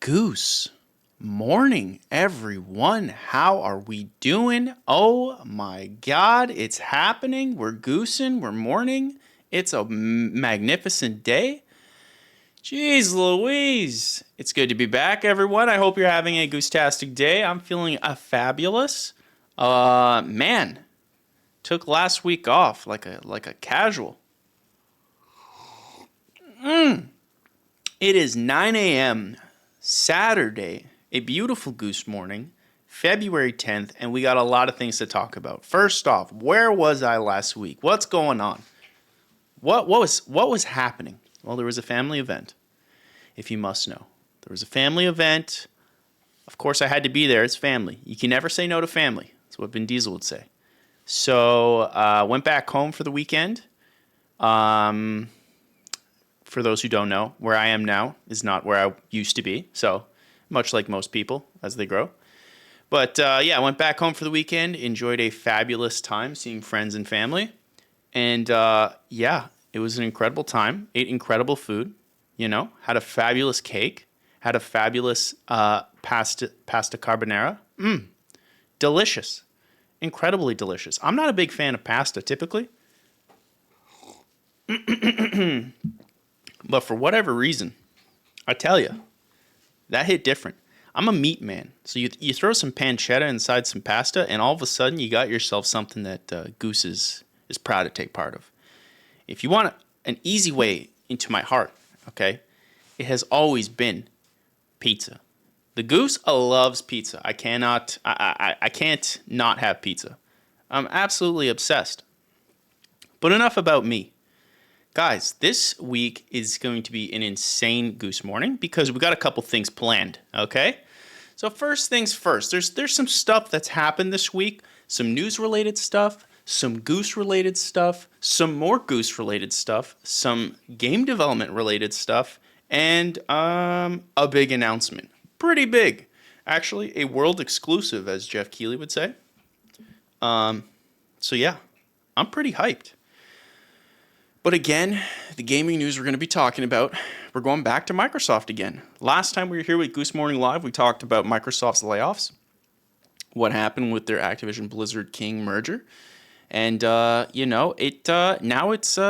Goose Morning, everyone. How are we doing? Oh my God, it's happening. We're goosing, we're morning. It's a magnificent day. Jeez Louise. It's good to be back, everyone. I hope you're having a goose-tastic day. I'm feeling fabulous. Man, took last week off like a casual. It is 9 a.m. Saturday, a beautiful goose morning, February 10th, and we got a lot of things to talk about. First off, where was I last week? What's going on? What was happening? Well, there was a family event, if you must know. There was a family event. Of course, I had to be there. It's family. You can never say no to family. That's what Vin Diesel would say. So, went back home for the weekend. For those who don't know, where I am now is not where I used to be. So, much like most people as they grow. But I went back home for the weekend, enjoyed a fabulous time seeing friends and family. And it was an incredible time. Ate incredible food, had a fabulous cake, had a fabulous pasta carbonara. Delicious. Incredibly delicious. I'm not a big fan of pasta typically. But for whatever reason, I tell you, that hit different. I'm a meat man. So you throw some pancetta inside some pasta, and all of a sudden you got yourself something that Goose is proud to take part of. If you want an easy way into my heart, okay, it has always been pizza. The Goose loves pizza. I can't not have pizza. I'm absolutely obsessed. But enough about me. Guys, this week is going to be an insane Goose Morning because we got a couple things planned, okay? So first things first, there's some stuff that's happened this week, some news-related stuff, some Goose-related stuff, some more Goose-related stuff, some game development-related stuff, and a big announcement. Pretty big. Actually, a world exclusive, as Jeff Keighley would say. I'm pretty hyped. But again, the gaming news we're going to be talking about, we're going back to Microsoft again. Last time we were here with Goose Morning Live, we talked about Microsoft's layoffs, what happened with their Activision Blizzard King merger. And, now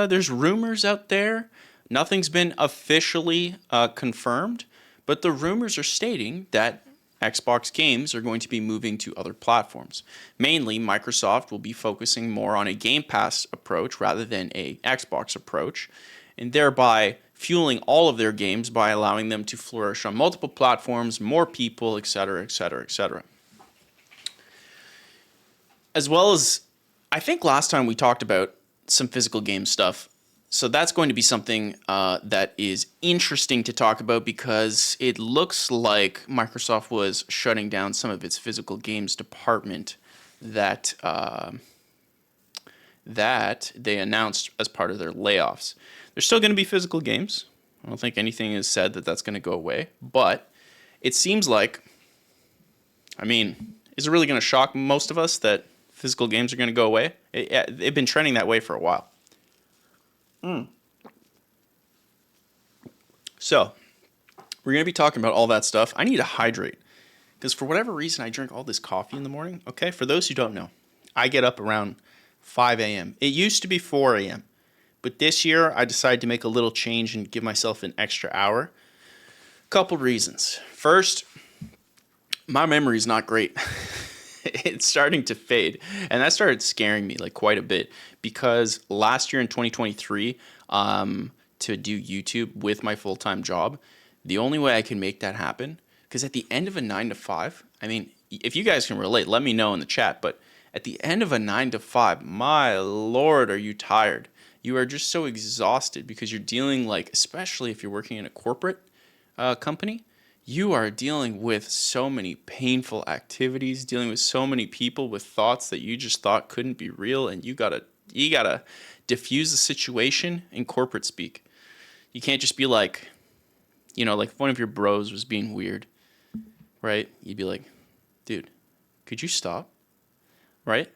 there's rumors out there. Nothing's been officially confirmed, but the rumors are stating that Xbox games are going to be moving to other platforms. Mainly, Microsoft will be focusing more on a Game Pass approach rather than a Xbox approach, and thereby fueling all of their games by allowing them to flourish on multiple platforms, more people, etc., etc., etc. As well as, I think last time we talked about some physical game stuff. So that's going to be something that is interesting to talk about because it looks like Microsoft was shutting down some of its physical games department that they announced as part of their layoffs. There's still going to be physical games. I don't think anything is said that that's going to go away. But it seems like, is it really going to shock most of us that physical games are going to go away? They've been trending that way for a while. So, we're going to be talking about all that stuff. I need to hydrate because for whatever reason, I drink all this coffee in the morning. Okay, for those who don't know, I get up around 5 a.m. It used to be 4 a.m., but this year I decided to make a little change and give myself an extra hour. Couple reasons. First, my memory is not great. It's starting to fade, and that started scaring me like quite a bit because last year in 2023, to do YouTube with my full-time job, the only way I can make that happen, because at the end of a 9 to 5, if you guys can relate, let me know in the chat, but at the end of a 9 to 5, my Lord, are you tired? You are just so exhausted because you're dealing, especially if you're working in a corporate company, you are dealing with so many painful activities, dealing with so many people with thoughts that you just thought couldn't be real, and you gotta diffuse the situation in corporate speak. You can't just be like if one of your bros was being weird, right? You'd be like, dude, could you stop? Right?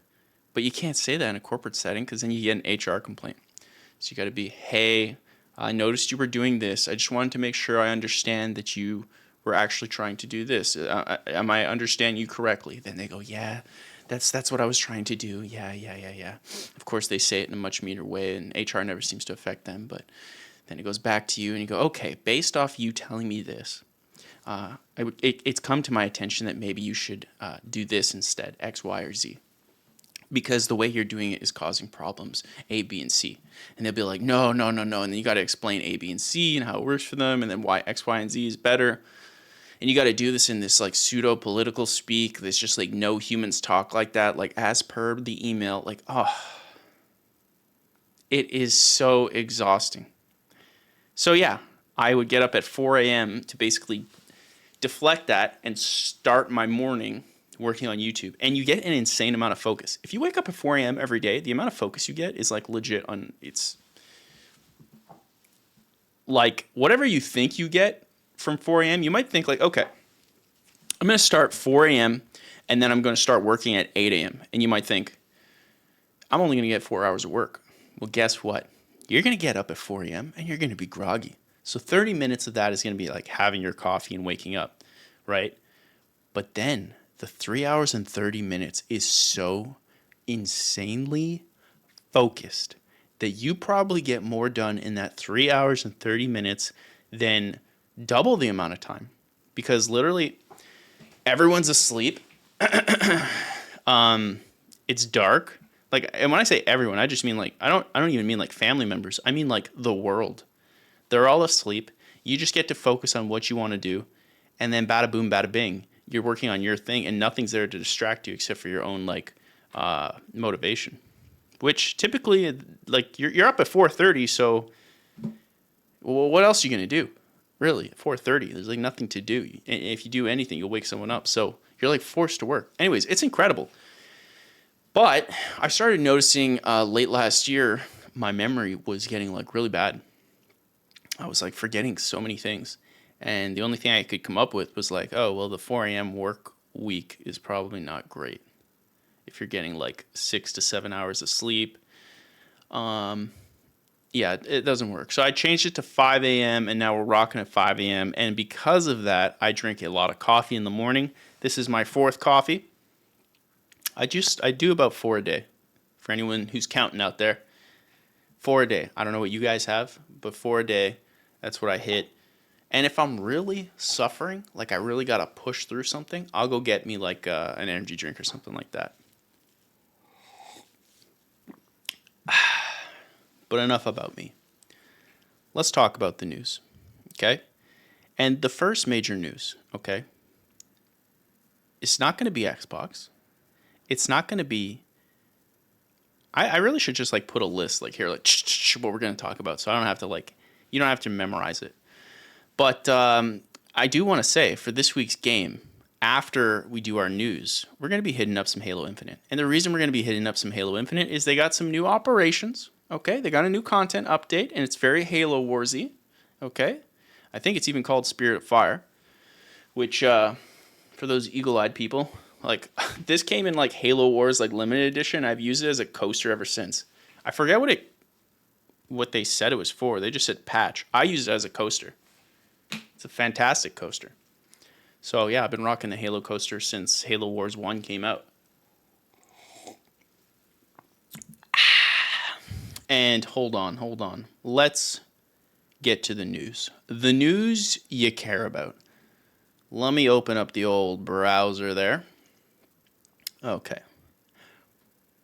But you can't say that in a corporate setting because then you get an HR complaint. So you got to be, hey, I noticed you were doing this. I just wanted to make sure I understand that you we're actually trying to do this. Am I understand you correctly? Then they go, yeah, that's what I was trying to do. Yeah. Of course, they say it in a much meaner way, and HR never seems to affect them. But then it goes back to you, and you go, okay, based off you telling me this, it's come to my attention that maybe you should do this instead, X, Y, or Z. Because the way you're doing it is causing problems, A, B, and C. And they'll be like, no. And then you got to explain A, B, and C and how it works for them, and then why X, Y, and Z is better. And you got to do this in this like pseudo political speak. There's just like no humans talk like that. Like as per the email, like, it is so exhausting. So yeah, I would get up at 4 a.m. to basically deflect that and start my morning working on YouTube. And you get an insane amount of focus. If you wake up at 4 a.m. every day, the amount of focus you get is like legit it's like whatever you think you get from 4 a.m., you might think like, okay, I'm going to start 4 a.m. and then I'm going to start working at 8 a.m. And you might think, I'm only going to get 4 hours of work. Well, guess what? You're going to get up at 4 a.m. and you're going to be groggy. So 30 minutes of that is going to be like having your coffee and waking up, right? But then the 3 hours and 30 minutes is so insanely focused that you probably get more done in that 3 hours and 30 minutes than double the amount of time. Because literally everyone's asleep. It's dark. Like, and when I say everyone, I just mean like, I don't even mean like family members. I mean like the world. They're all asleep. You just get to focus on what you want to do. And then bada boom, bada bing. You're working on your thing and nothing's there to distract you except for your own like motivation. Which typically, like, you're up at 4:30, so well, what else are you going to do? Really, at 4:30, there's like nothing to do. And if you do anything, you'll wake someone up. So you're like forced to work. Anyways, it's incredible. But I started noticing late last year, my memory was getting like really bad. I was like forgetting so many things. And the only thing I could come up with was like, oh, well, the 4 a.m. work week is probably not great. If you're getting like 6 to 7 hours of sleep, yeah, it doesn't work. So I changed it to 5 a.m. and now we're rocking at 5 a.m. And because of that, I drink a lot of coffee in the morning. This is my 4th coffee. I do about 4 a day. For anyone who's counting out there, 4 a day. I don't know what you guys have, but 4 a day, that's what I hit. And if I'm really suffering, like I really got to push through something, I'll go get me like an energy drink or something like that. But enough about me. Let's talk about the news, okay? And the first major news, okay, it's not going to be Xbox. It's not going to be... I really should just like put a list like here, like what we're going to talk about, so I don't have to like... You don't have to memorize it. But I do want to say, for this week's game, after we do our news, we're going to be hitting up some Halo Infinite. And the reason we're going to be hitting up some Halo Infinite is they got some new operations, okay? They got a new content update, and it's very Halo Warsy, okay? I think it's even called Spirit of Fire, which, for those eagle-eyed people, like, this came in, like, Halo Wars, like, limited edition. I've used it as a coaster ever since. I forget what they said it was for. They just said patch. I use it as a coaster. It's a fantastic coaster. So, yeah, I've been rocking the Halo coaster since Halo Wars 1 came out. And hold on. Let's get to the news. The news you care about. Let me open up the old browser there. Okay.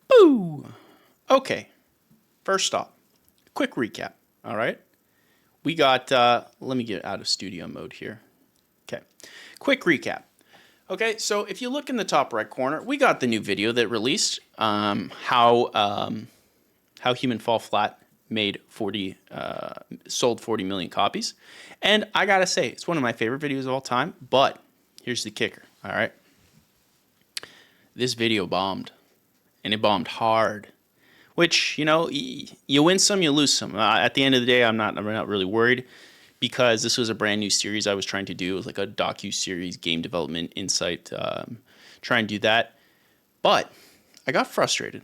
Boo! Okay. First off, quick recap, all right? We got, let me get out of studio mode here. Okay, quick recap. Okay, so if you look in the top right corner, we got the new video that released, how Human Fall Flat sold 40 million copies. And I gotta say, it's one of my favorite videos of all time, but here's the kicker, all right? This video bombed, and it bombed hard. Which, you know, you win some, you lose some. At the end of the day, I'm not really worried because this was a brand new series I was trying to do. It was like a docu-series, game development, insight, try and do that. But I got frustrated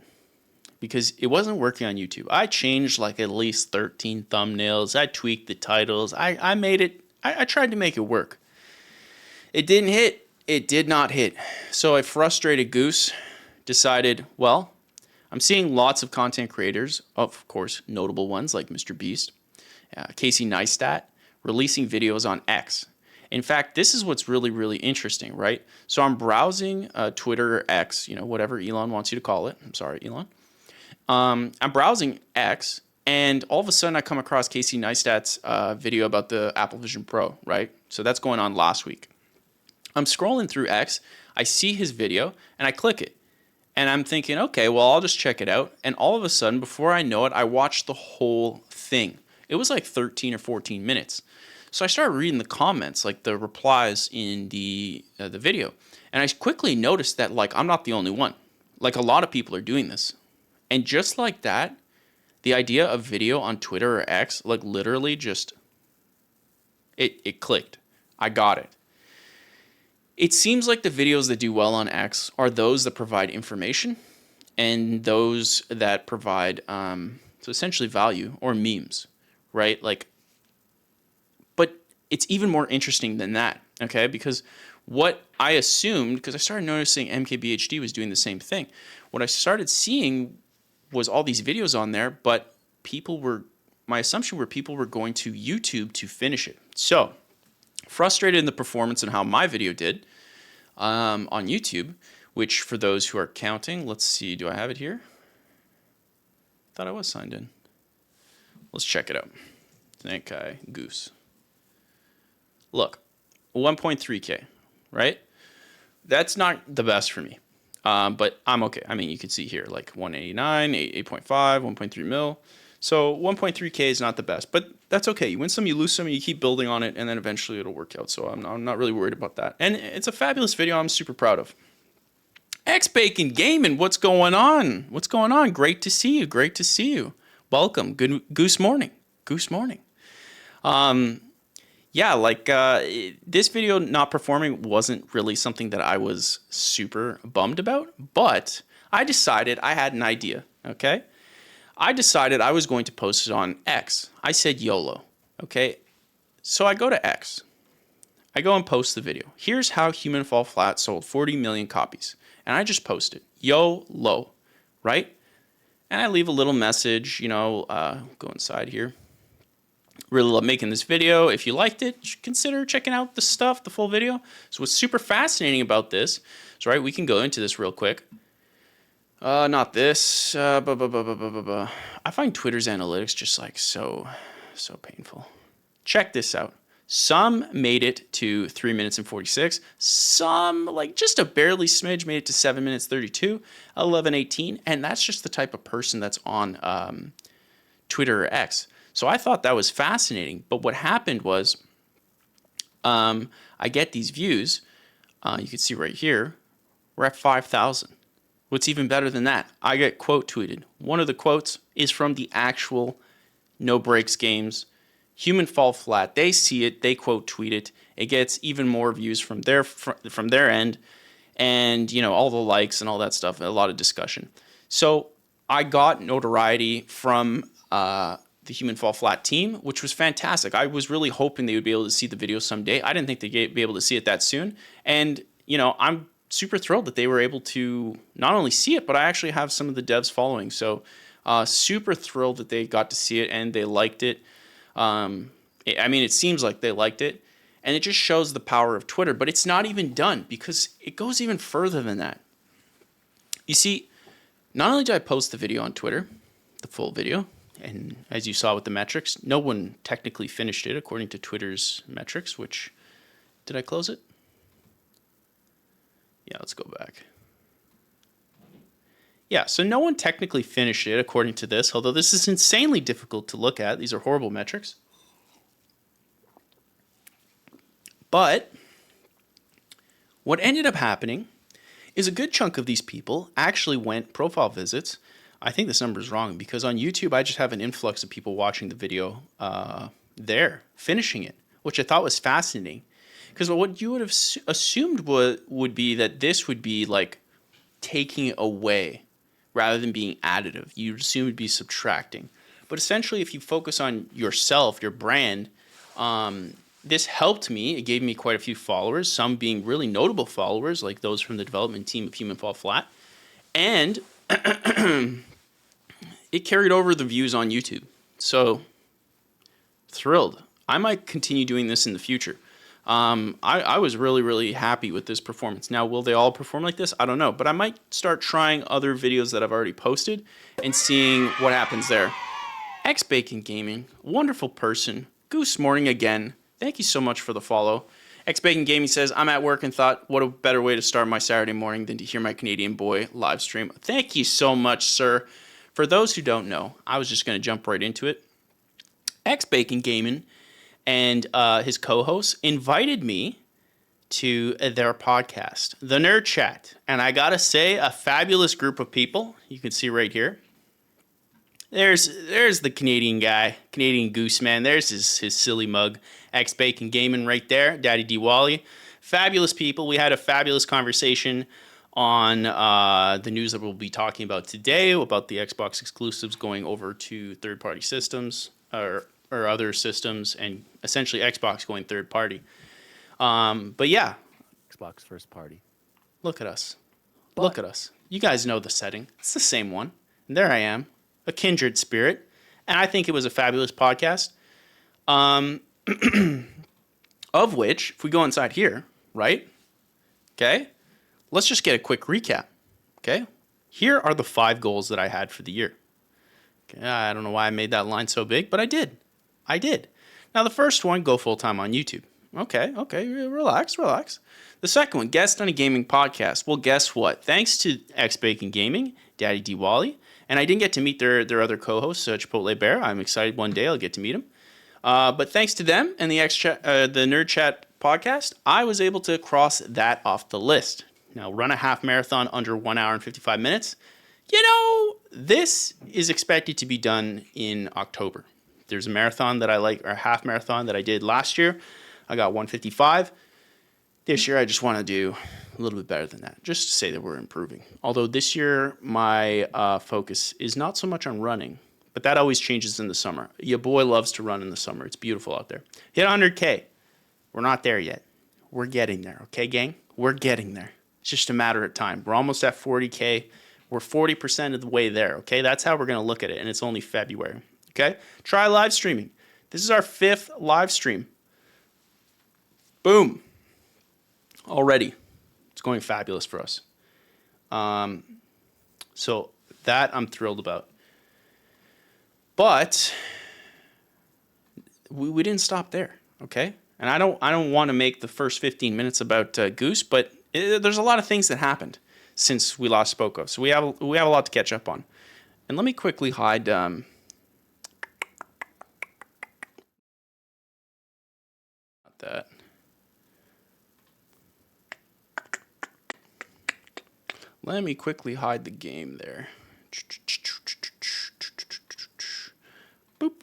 because it wasn't working on YouTube. I changed like at least 13 thumbnails. I tweaked the titles. I made it, I tried to make it work. It didn't hit. It did not hit. So a frustrated Goose decided, well, I'm seeing lots of content creators, of course, notable ones like Mr. Beast, Casey Neistat, releasing videos on X. In fact, this is what's really, really interesting, right? So I'm browsing Twitter or X, whatever Elon wants you to call it. I'm sorry, Elon. I'm browsing X, and all of a sudden I come across Casey Neistat's video about the Apple Vision Pro, right? So that's going on last week. I'm scrolling through X, I see his video, and I click it. And I'm thinking, okay, well, I'll just check it out. And all of a sudden, before I know it, I watched the whole thing. It was like 13 or 14 minutes. So I started reading the comments, like the replies in the video. And I quickly noticed that, like, I'm not the only one. Like, a lot of people are doing this. And just like that, the idea of video on Twitter or X, like, literally just, it clicked. I got it. It seems like the videos that do well on X are those that provide information and those that provide, so essentially value or memes, right? Like, but it's even more interesting than that, okay? Because what I assumed, because I started noticing MKBHD was doing the same thing, what I started seeing was all these videos on there, but my assumption were people were going to YouTube to finish it. So, frustrated in the performance and how my video did on YouTube, which for those who are counting, let's see, do I have it here? I thought I was signed in. Let's check it out. Zenkai Goose. Look, 1.3K, right? That's not the best for me, but I'm okay. I mean, you can see here, like 189, 8.5, 1.3 mil. So 1.3K is not the best, but that's okay. You win some, you lose some, and you keep building on it, and then eventually it'll work out. So I'm not really worried about that. And it's a fabulous video I'm super proud of. X-Bacon Gaming, what's going on? What's going on? Great to see you. Great to see you. Welcome. Good Goose Morning. Goose Morning. Yeah, like this video not performing wasn't really something that I was super bummed about, but I decided I had an idea, okay? I decided I was going to post it on X. I said YOLO, okay? So I go to X. I go and post the video. Here's how Human Fall Flat sold 40 million copies. And I just post it. YOLO, right? And I leave a little message, go inside here. Really love making this video. If you liked it, consider checking out the stuff, the full video. So what's super fascinating about this is, right, we can go into this real quick. Not this. I find Twitter's analytics just like so painful. Check this out. Some made it to 3 minutes and 46. Some, like just a barely smidge, made it to 7 minutes 32, 11:18. And that's just the type of person that's on Twitter or X. So I thought that was fascinating. But what happened was I get these views. You can see right here. We're at 5,000. What's even better than that? I get quote tweeted. One of the quotes is from the actual No Breaks Games. Human Fall Flat. They see it. They quote tweet it. It gets even more views from their end. And, all the likes and all that stuff. A lot of discussion. So I got notoriety from the Human Fall Flat team, which was fantastic. I was really hoping they would be able to see the video someday. I didn't think they'd be able to see it that soon. And, I'm super thrilled that they were able to not only see it, but I actually have some of the devs following. So super thrilled that they got to see it and they liked it. It seems like they liked it. And it just shows the power of Twitter. But it's not even done because it goes even further than that. You see, not only did I post the video on Twitter, the full video, and as you saw with the metrics, no one technically finished it according to Twitter's metrics, which, did I close it? Yeah, let's go back. Yeah, so no one technically finished it according to this, although this is insanely difficult to look at. These are horrible metrics. But what ended up happening is a good chunk of these people actually went profile visits. I think this number is wrong because on YouTube, I just have an influx of people watching the video there, finishing it, which I thought was fascinating. Because what you would have assumed would be that this would be like taking away rather than being additive. You'd assume it would be subtracting. But essentially, if you focus on yourself, your brand, this helped me. It gave me quite a few followers, some being really notable followers, like those from the development team of Human Fall Flat. And it carried over the views on YouTube. So, thrilled. I might continue doing this in the future. I was really, really happy with this performance. Now, will they all perform like this? I don't know. But I might start trying other videos that I've already posted and seeing what happens there. X-Bacon Gaming, wonderful person. Goose Morning again. Thank you so much for the follow. X-Bacon Gaming says, I'm at work and thought, what a better way to start my Saturday morning than to hear my Canadian boy live stream. Thank you so much, sir. For those who don't know, I was just going to jump right into it. X-Bacon Gaming and his co-host invited me to their podcast, The Nerd Chat. And I got to say, a fabulous group of people. You can see right here. There's the Canadian guy, Canadian Goose Man. There's his silly mug, X-Bacon Gaming right there, Daddy Diwali. Fabulous people. We had a fabulous conversation on the news that we'll be talking about today, about the Xbox exclusives going over to third-party systems or other systems, and essentially Xbox going third-party. But yeah. Xbox first party. Look at us. Look at us. You guys know the setting. It's the same one. And there I am. A kindred spirit, and I think it was a fabulous podcast. Of which, if we go inside here, right? Okay, let's just get a quick recap. Okay, here are the 5 goals that I had for the year. Okay, I don't know why I made that line so big, but I did. Now the first one, go full time on YouTube. Okay, relax. The second one, guest on a gaming podcast. Well, guess what? Thanks to X-Bacon Gaming, Daddy Diwali. And I didn't get to meet their other co-hosts, Chipotle Bear. I'm excited one day I'll get to meet him. But thanks to them and the Nerd Chat podcast, I was able to cross that off the list. Now, run a half marathon under 1 hour and 55 minutes. You know, this is expected to be done in October. There's a marathon that I like, or a half marathon that I did last year. I got 155. This year, I just want to do a little bit better than that, just to say that we're improving. Although this year, my focus is not so much on running, but that always changes in the summer. Your boy loves to run in the summer. It's beautiful out there. Hit 100K. We're not there yet. We're getting there, okay, gang? We're getting there. It's just a matter of time. We're almost at 40K. We're 40% of the way there, okay? That's how we're going to look at it, and it's only February, okay? Try live streaming. This is our 5th live stream. Boom. Already. It's going fabulous for us. So that I'm thrilled about. But we didn't stop there, okay? And I don't want to make the first 15 minutes about Goose, but there's a lot of things that happened since we last spoke of. So we have a lot to catch up on. And let me quickly hide that. Let me quickly hide the game there. Boop.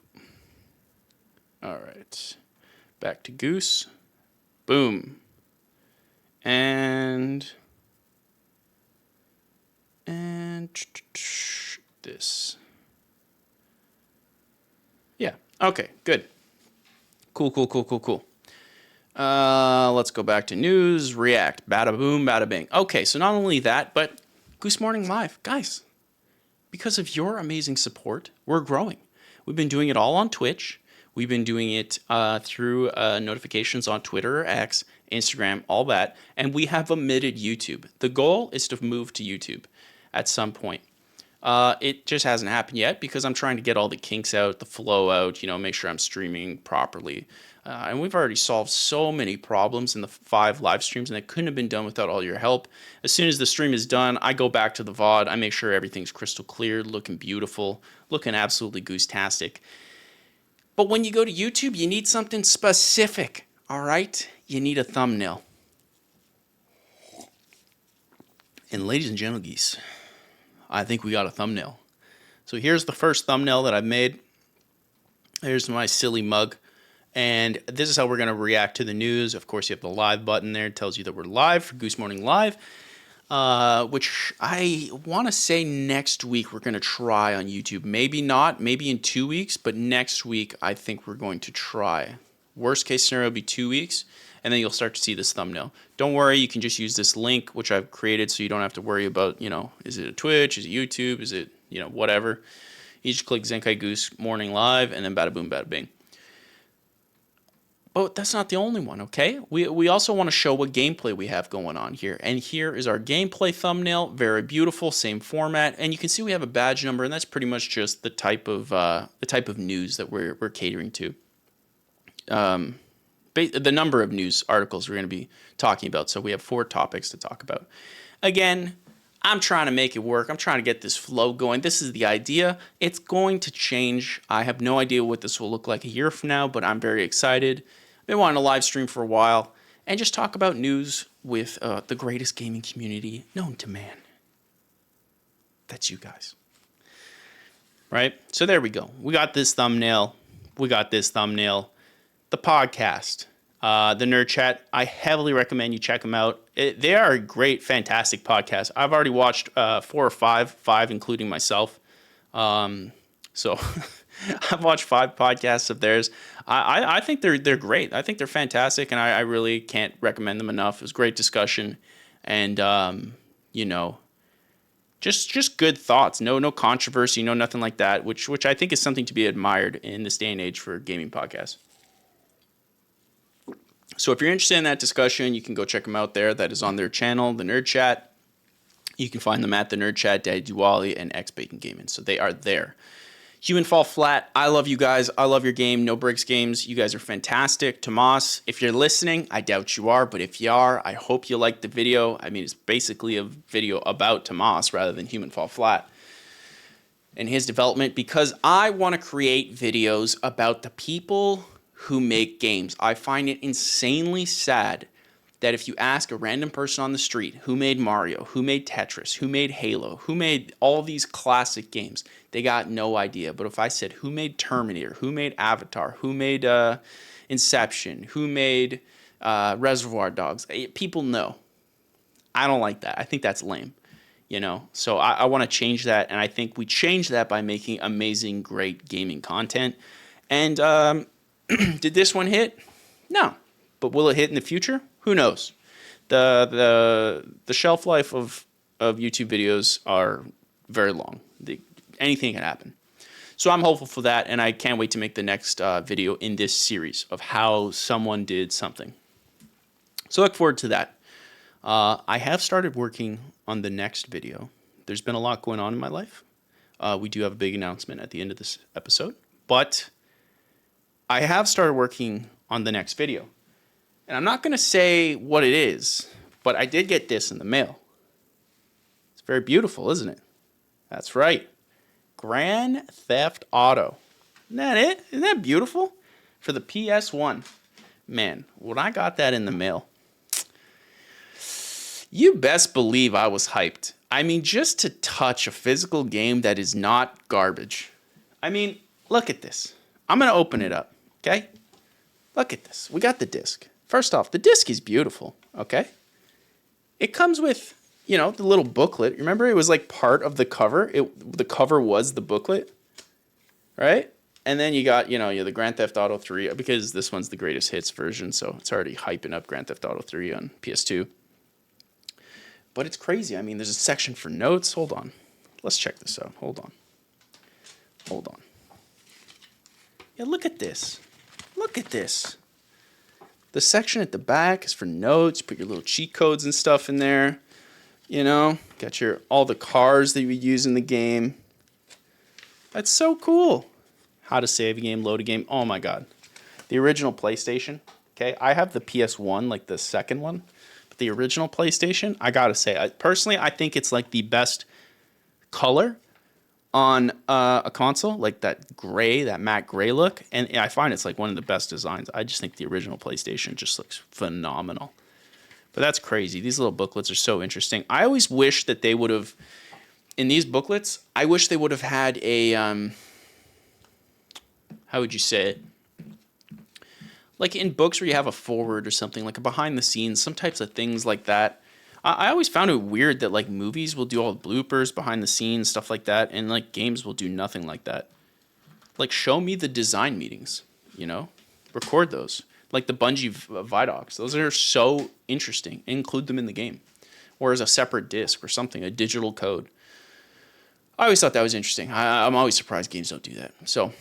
All right. Back to Goose. Boom. And this. Yeah. Okay, good. Cool. Let's go back to news, react, bada boom, bada bing. Okay, so not only that, but Goose Morning Live. Guys, because of your amazing support, we're growing. We've been doing it all on Twitch. We've been doing it through notifications on Twitter, X, Instagram, all that. And we have omitted YouTube. The goal is to move to YouTube at some point. It just hasn't happened yet because I'm trying to get all the kinks out, the flow out, make sure I'm streaming properly. And we've already solved so many problems in the 5 live streams, and it couldn't have been done without all your help. As soon as the stream is done, I go back to the VOD. I make sure everything's crystal clear, looking beautiful, looking absolutely goose-tastic. But when you go to YouTube, you need something specific, all right? You need a thumbnail. And ladies and gentlemen, geese, I think we got a thumbnail. So here's the first thumbnail that I've made. Here's my silly mug. And this is how we're going to react to the news. Of course, you have the live button there. It tells you that we're live for Goose Morning Live, which I want to say next week we're going to try on YouTube. Maybe not, maybe in 2 weeks, but next week I think we're going to try Worst case scenario will be 2 weeks, and then you'll start to see this thumbnail. Don't worry, you can just use this link, which I've created, so you don't have to worry about, is it a Twitch, is it YouTube, is it, whatever. You just click Zenkai Goose Morning Live, and then bada boom, bada bing. But that's not the only one, okay? We also want to show what gameplay we have going on here. And here is our gameplay thumbnail. Very beautiful, same format. And you can see we have a badge number, and that's pretty much just the type of news that we're catering to. The number of news articles we're going to be talking about. So we have 4 topics to talk about. Again, I'm trying to make it work. I'm trying to get this flow going. This is the idea. It's going to change. I have no idea what this will look like a year from now, but I'm very excited. I've been wanting to live stream for a while and just talk about news with the greatest gaming community known to man. That's you guys. Right? So there we go. We got this thumbnail. The podcast. The Nerd Chat, I heavily recommend you check them out. They are a great, fantastic podcast. I've already watched 4 or 5 including myself. So I've watched 5 podcasts of theirs. I think they're great. I think they're fantastic, and I really can't recommend them enough. It was great discussion, and just good thoughts. No controversy, nothing like that. Which I think is something to be admired in this day and age for gaming podcasts. So if you're interested in that discussion, you can go check them out there. That is on their channel, The Nerd Chat. You can find them at The Nerd Chat, Daddy Diwali, and X Bacon Gaming. So they are there. Human Fall Flat, I love you guys. I love your game, No Bricks Games. You guys are fantastic. Tomas, if you're listening, I doubt you are, but if you are, I hope you like the video. I mean, it's basically a video about Tomas rather than Human Fall Flat and his development, because I want to create videos about the people who make games. I find it insanely sad that if you ask a random person on the street who made Mario, who made Tetris, who made Halo, who made all these classic games, they got no idea. But if I said who made Terminator, who made Avatar, who made Inception, who made Reservoir Dogs, people know. I don't like that. I think that's lame. So I want to change that, and I think we change that by making amazing, great gaming content. And did this one hit? No. But will it hit in the future? Who knows? The shelf life of YouTube videos are very long. Anything can happen. So I'm hopeful for that, and I can't wait to make the next video in this series of how someone did something. So look forward to that. I have started working on the next video. There's been a lot going on in my life. We do have a big announcement at the end of this episode, but I have started working on the next video. And I'm not going to say what it is, but I did get this in the mail. It's very beautiful, isn't it? That's right. Grand Theft Auto. Isn't that it? Isn't that beautiful? For the PS1. Man, when I got that in the mail, you best believe I was hyped. I mean, just to touch a physical game that is not garbage. I mean, look at this. I'm going to open it up. Okay? Look at this. We got the disc. First off, the disc is beautiful. Okay? It comes with, the little booklet. Remember, it was like part of the cover. The cover was the booklet. Right? And then you got, the Grand Theft Auto 3, because this one's the greatest hits version, so it's already hyping up Grand Theft Auto 3 on PS2. But it's crazy. I mean, there's a section for notes. Hold on. Let's check this out. Hold on. Yeah, look at this. Look at this. The section at the back is for notes. You put your little cheat codes and stuff in there. Got all the cars that you would use in the game. That's so cool. How to save a game, load a game. Oh my God. The original PlayStation. Okay, I have the PS1, like the second one. But the original PlayStation, I gotta say, personally, I think it's like the best color on a console, like that matte gray look, and I find it's like one of the best designs. I just think the original PlayStation just looks phenomenal. But that's crazy. These little booklets are so interesting. I always wish that they would have, in these booklets, I wish they would have had a, how would you say it? Like in books where you have a foreword or something, like a behind the scenes, some types of things like that. I always found it weird that like movies will do all the bloopers, behind the scenes, stuff like that, and like games will do nothing like that. Like show me the design meetings, record those. like the Bungie Vidocs. Those are so interesting. Include them in the game, or as a separate disc or something, a digital code. I always thought that was interesting. I'm always surprised games don't do that. So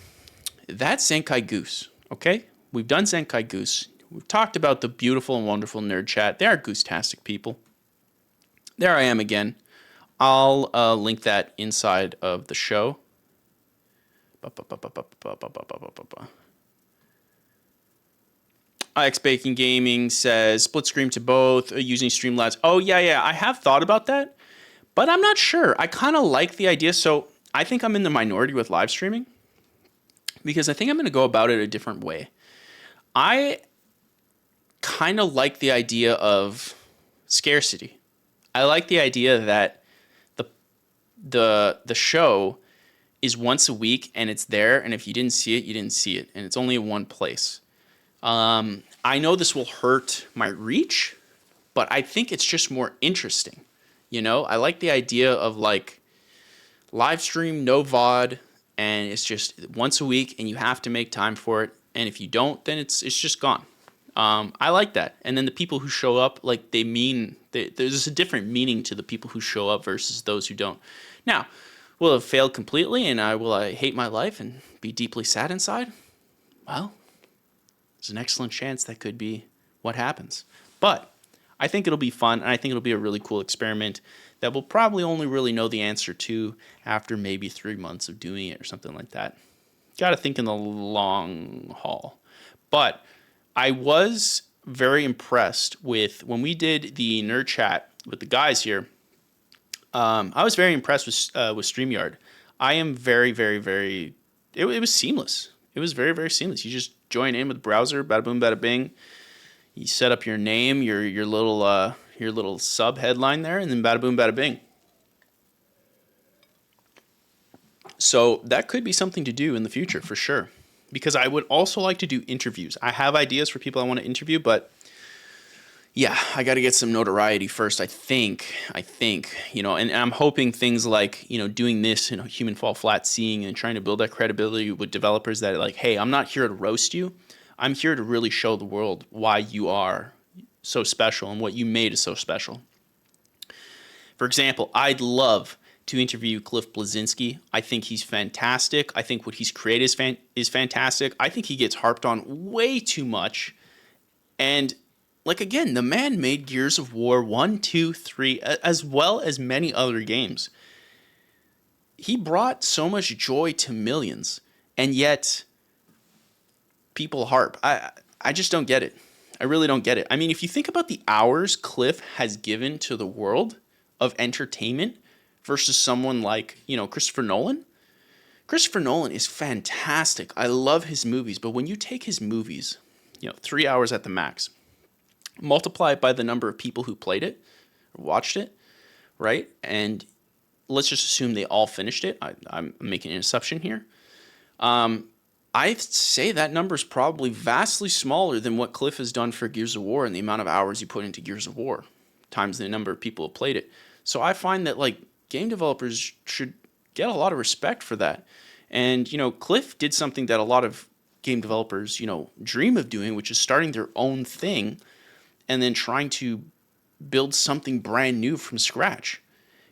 that's Zenkai Goose. Okay, we've done Zenkai Goose. We've talked about the beautiful and wonderful nerd chat. They are goose-tastic people. There I am again. I'll link that inside of the show. IX Baking Gaming says split screen to both using Streamlabs. Oh yeah, I have thought about that, but I'm not sure. I kind of like the idea. So I think I'm in the minority with live streaming because I think I'm going to go about it a different way. I kind of like the idea of scarcity. I like the idea that the show is once a week and it's there, and if you didn't see it, you didn't see it, and it's only in one place. I know this will hurt my reach, but I think it's just more interesting. You know, I like the idea of like live stream, no VOD, and it's just once a week and you have to make time for it. And if you don't, then it's just gone. I like that. And then the people who show up, like there's a different meaning to the people who show up versus those who don't. Now, will it fail completely and will I hate my life and be deeply sad inside? Well, there's an excellent chance that could be what happens. But I think it'll be fun, and I think it'll be a really cool experiment that we'll probably only really know the answer to after maybe 3 months of doing it or something like that. Got to think in the long haul. But I was very impressed with when we did the nerd chat with the guys here. I was very impressed with StreamYard. I am very, very, very. It was seamless. It was very, very seamless. You just join in with the browser, bada boom, bada bing. You set up your name, your little sub headline there, and then bada boom, bada bing. So that could be something to do in the future for sure. Because I would also like to do interviews. I have ideas for people I want to interview, but yeah, I got to get some notoriety first. I think, and I'm hoping things like, doing this, Human Fall Flat, seeing and trying to build that credibility with developers that like, hey, I'm not here to roast you. I'm here to really show the world why you are so special and what you made is so special. For example, I'd love to interview Cliff Bleszinski. I think he's fantastic. I think what he's created is fantastic. I think he gets harped on way too much. And like, again, the man made Gears of War 1, 2, 3, as well as many other games. He brought so much joy to millions, and yet people harp. I just don't get it. I really don't get it. I mean, if you think about the hours Cliff has given to the world of entertainment versus someone like, Christopher Nolan. Christopher Nolan is fantastic. I love his movies, but when you take his movies, 3 hours at the max, multiply it by the number of people who played it, or watched it, right? And let's just assume they all finished it. I'm making an assumption here. I'd say that number is probably vastly smaller than what Cliff has done for Gears of War and the amount of hours he put into Gears of War times the number of people who played it. So I find that like game developers should get a lot of respect for that. And, Cliff did something that a lot of game developers, dream of doing, which is starting their own thing and then trying to build something brand new from scratch.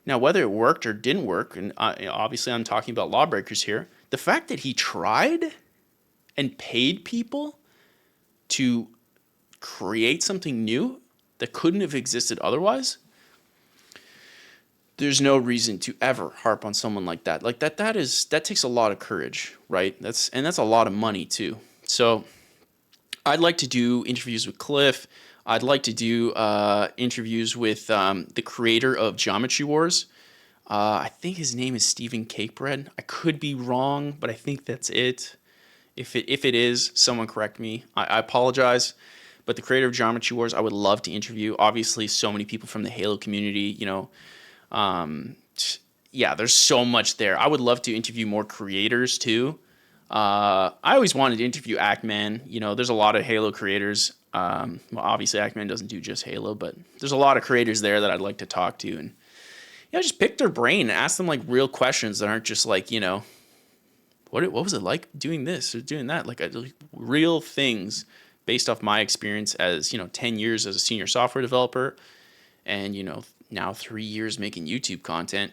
Now, whether it worked or didn't work, and obviously I'm talking about Lawbreakers here, the fact that he tried and paid people to create something new that couldn't have existed otherwise, there's no reason to ever harp on someone like that. Like that takes a lot of courage, right? That's a lot of money too. So I'd like to do interviews with Cliff. I'd like to do interviews with the creator of Geometry Wars. I think his name is Stephen Cakebread. I could be wrong, but I think that's it. If it is, someone correct me. I apologize. But the creator of Geometry Wars, I would love to interview. Obviously, so many people from the Halo community, there's so much there. I would love to interview more creators too. I always wanted to interview Ackman. There's a lot of Halo creators. Obviously Ackman doesn't do just Halo, but there's a lot of creators there that I'd like to talk to and just pick their brain and ask them like real questions that aren't just like, what was it like doing this or doing that? Like real things based off my experience as, 10 years as a senior software developer and, now 3 years making YouTube content.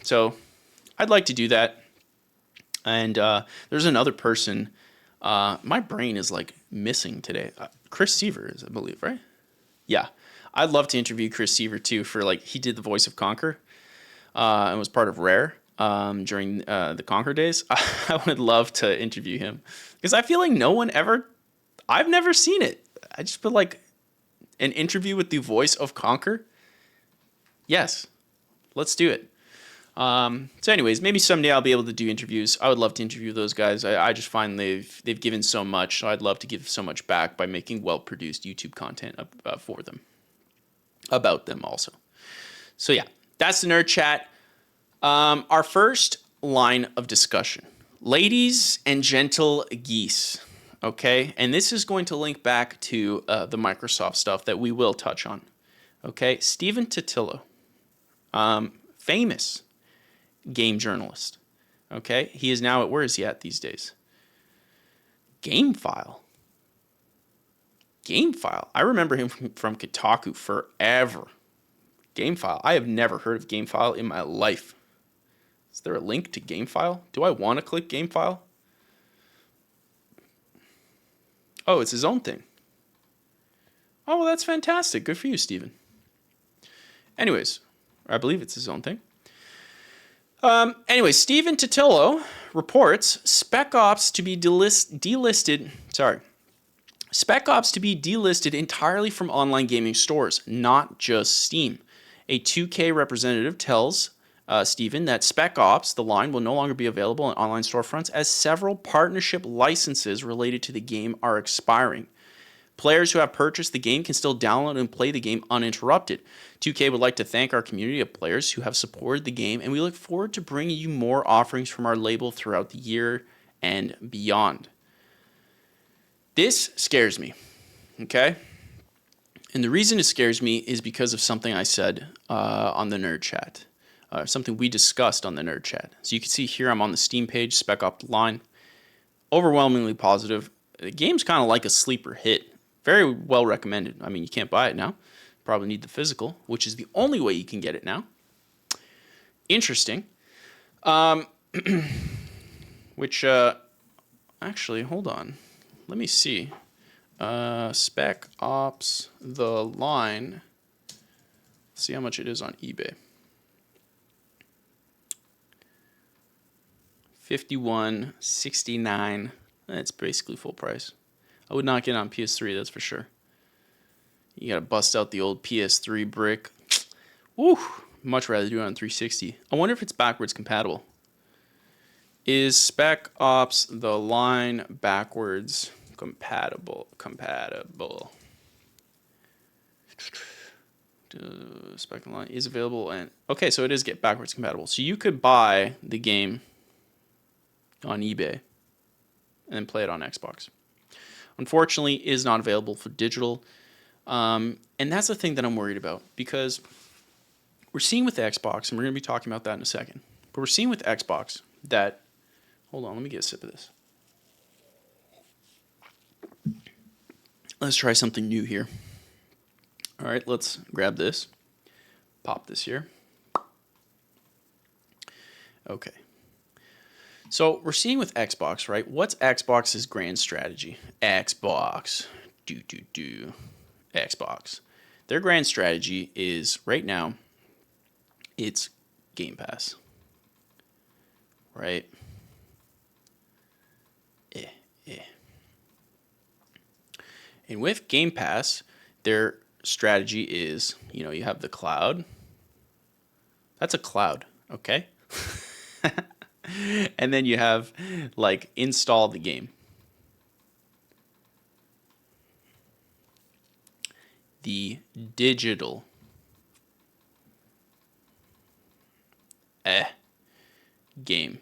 So I'd like to do that. And there's another person. My brain is like missing today. Chris Seaver is, I believe, right? Yeah. I'd love to interview Chris Seaver too for he did the voice of Conquer and was part of Rare during the Conquer days. I would love to interview him because I feel like I've never seen it. I just feel like an interview with the voice of Conquer. Yes, let's do it. So anyways, maybe someday I'll be able to do interviews. I would love to interview those guys. I just find they've given so much. So I'd love to give so much back by making well-produced YouTube content for them, about them also. So yeah, that's the Nerd Chat. Our first line of discussion, ladies and gentle geese. Okay, and this is going to link back to the Microsoft stuff that we will touch on. Okay, Stephen Totilo, famous game journalist. Okay, he is now where is he at these days? GameFile. I remember him from Kotaku forever. GameFile. I have never heard of GameFile in my life. Is there a link to GameFile? Do I want to click GameFile? Oh, it's his own thing. Oh, well, that's fantastic. Good for you, Steven. Anyways, I believe it's his own thing. Anyway, Stephen Totilo reports Spec Ops to be delisted entirely from online gaming stores, not just Steam. A 2K representative tells Stephen that Spec Ops, the line, will no longer be available in online storefronts as several partnership licenses related to the game are expiring. Players who have purchased the game can still download and play the game uninterrupted. 2K would like to thank our community of players who have supported the game, and we look forward to bringing you more offerings from our label throughout the year and beyond. This scares me, okay? And the reason it scares me is because of something I said on the Nerd Chat, something we discussed on the Nerd Chat. So you can see here I'm on the Steam page, Spec Ops line, overwhelmingly positive. The game's kind of like a sleeper hit. Very well recommended. I mean, you can't buy it now. Probably need the physical, which is the only way you can get it now. Interesting. Actually, hold on. Let me see. Spec Ops, the line. Let's see how much it is on eBay. $51.69. That's basically full price. I would not get it on PS3, that's for sure. You gotta bust out the old PS3 brick. Woo! Much rather do it on 360. I wonder if it's backwards compatible. Is Spec Ops the line backwards compatible? Spec line is available and okay, so it is get backwards compatible. So you could buy the game on eBay and then play it on Xbox. Unfortunately, it is not available for digital. And that's the thing that I'm worried about because we're seeing with Xbox, and we're going to be talking about that in a second, but we're seeing with Xbox that, hold on, let me get a sip of this. Let's try something new here. All right, let's grab this, pop this here. Okay. So we're seeing with Xbox, right? What's Xbox's grand strategy? Xbox. Xbox. Their grand strategy is right now, it's Game Pass. Right? And with Game Pass, their strategy is, you have the cloud. That's a cloud, okay? And then you have, install the game. The digital game.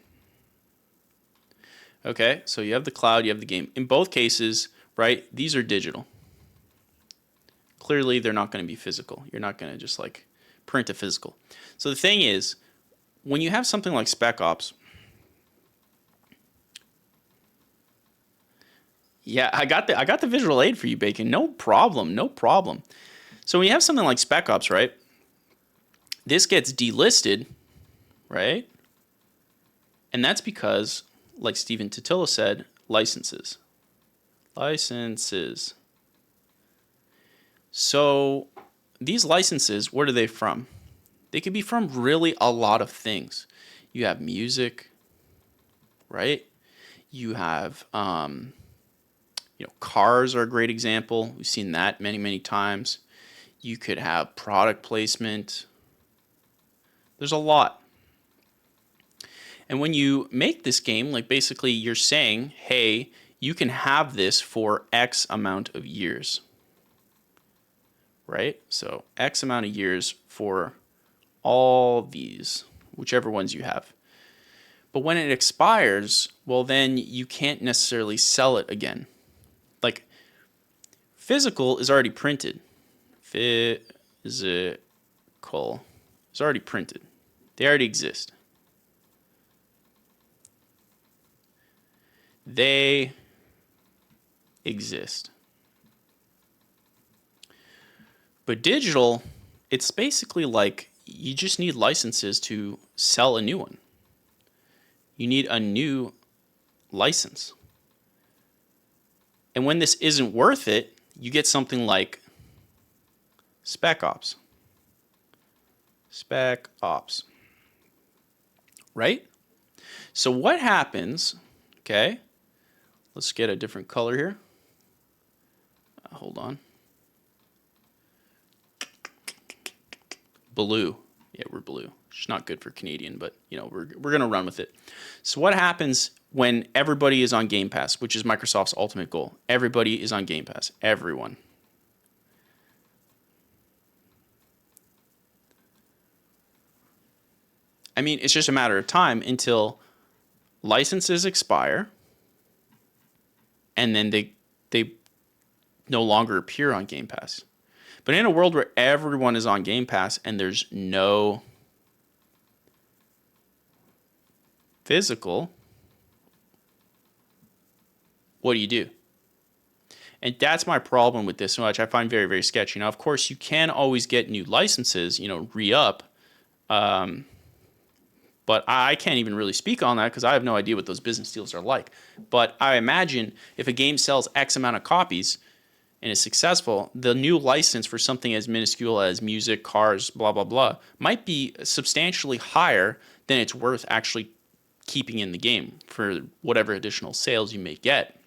Okay, so you have the cloud, you have the game. In both cases, right, these are digital. Clearly, they're not going to be physical. You're not going to just, print a physical. So the thing is, when you have something like Spec Ops, Yeah, I got the visual aid for you, Bacon. No problem, no problem. So when you have something like Spec Ops, right? This gets delisted, right? And that's because, like Stephen Totilo said, licenses. Licenses. So these licenses, what are they from? They could be from really a lot of things. You have music, right? You have, cars are a great example. We've seen that many, many times. You could have product placement. There's a lot. And when you make this game, like basically you're saying, hey, you can have this for X amount of years, right? So X amount of years for all these, whichever ones you have. But when it expires, well, then you can't necessarily sell it again. Like, physical is already printed. Physical is already printed. They already exist. They exist. But digital, it's basically like you just need licenses to sell a new one. You need a new license. And when this isn't worth it, you get something like Spec Ops. Spec Ops. Right? So what happens, okay, let's get a different color here. Hold on. Blue. Yeah, we're blue. It's not good for Canadian, but we're gonna run with it. So what happens when everybody is on Game Pass, which is Microsoft's ultimate goal? Everybody is on Game Pass. Everyone. I mean, it's just a matter of time until licenses expire, and then they no longer appear on Game Pass. But in a world where everyone is on Game Pass and there's no physical, what do? And that's my problem with this, which I find very, very sketchy. Now, of course, you can always get new licenses, re-up. But I can't even really speak on that because I have no idea what those business deals are like. But I imagine if a game sells X amount of copies and is successful, the new license for something as minuscule as music, cars, blah, blah, blah, might be substantially higher than it's worth actually keeping in the game for whatever additional sales you may get.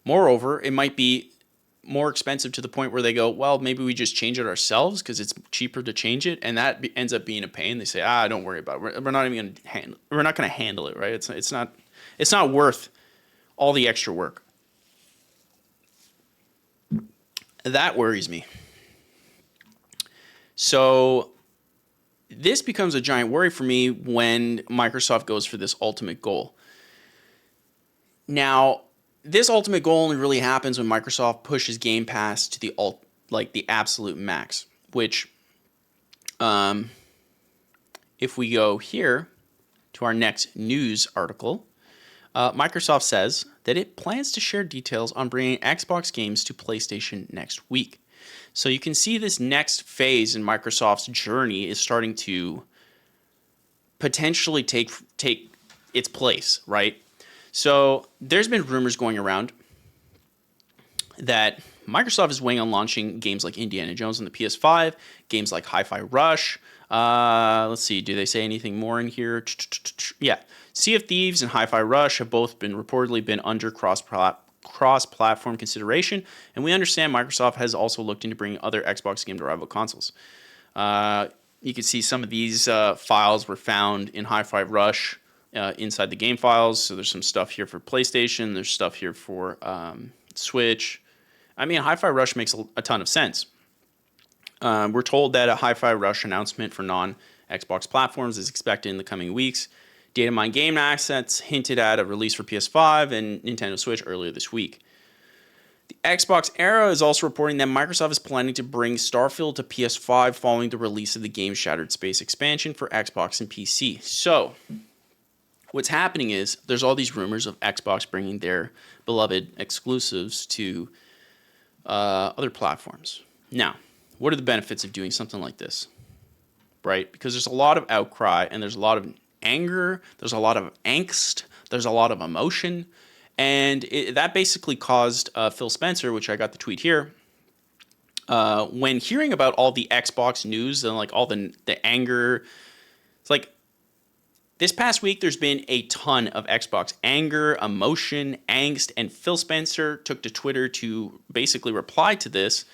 Moreover, it might be more expensive to the point where they go, well, maybe we just change it ourselves because it's cheaper to change it, and that ends up being a pain. They say, don't worry about it. We're not even going to handle. We're not going to handle it, right? It's not worth all the extra work. That worries me. So this becomes a giant worry for me when Microsoft goes for this ultimate goal. Now, this ultimate goal only really happens when Microsoft pushes Game Pass to the absolute max, which if we go here to our next news article, Microsoft says that it plans to share details on bringing Xbox games to PlayStation next week. So you can see this next phase in Microsoft's journey is starting to potentially take its place, right? So there's been rumors going around that Microsoft is weighing on launching games like Indiana Jones on the PS5, games like Hi-Fi Rush. Let's see, do they say anything more in here? Yeah, Sea of Thieves and Hi-Fi Rush have both been reportedly been under cross-platform consideration, and we understand Microsoft has also looked into bringing other Xbox game to rival consoles. You can see some of these files were found in Hi-Fi Rush inside the game files. So there's some stuff here for PlayStation. There's stuff here for Switch. I mean, Hi-Fi Rush makes a ton of sense. We're told that a Hi-Fi Rush announcement for non-Xbox platforms is expected in the coming weeks. Data mine game assets hinted at a release for PS5 and Nintendo Switch earlier this week. The Xbox Era is also reporting that Microsoft is planning to bring Starfield to PS5 following the release of the game Shattered Space expansion for Xbox and PC. So, what's happening is there's all these rumors of Xbox bringing their beloved exclusives to other platforms. Now, what are the benefits of doing something like this? Right? Because there's a lot of outcry and there's a lot of anger, there's a lot of angst, there's a lot of emotion. And that basically caused Phil Spencer, which I got the tweet here, when hearing about all the Xbox news and like all the anger, it's like this past week there's been a ton of Xbox anger, emotion, angst, and Phil Spencer took to Twitter to basically reply to this,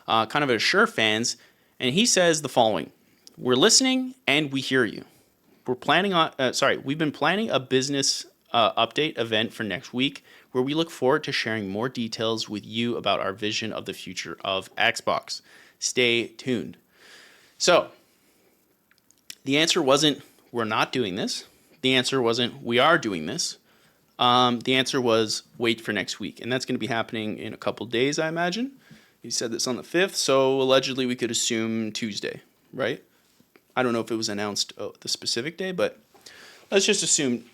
kind of assure fans, and he says the following: "We're listening and we hear you. We've been planning a business update event for next week where we look forward to sharing more details with you about our vision of the future of Xbox. Stay tuned." So the answer wasn't we're not doing this. The answer wasn't we are doing this. The answer was wait for next week. And that's going to be happening in a couple days, I imagine. He said this on the 5th, so allegedly we could assume Tuesday, right? I don't know if it was announced the specific day, but let's just assume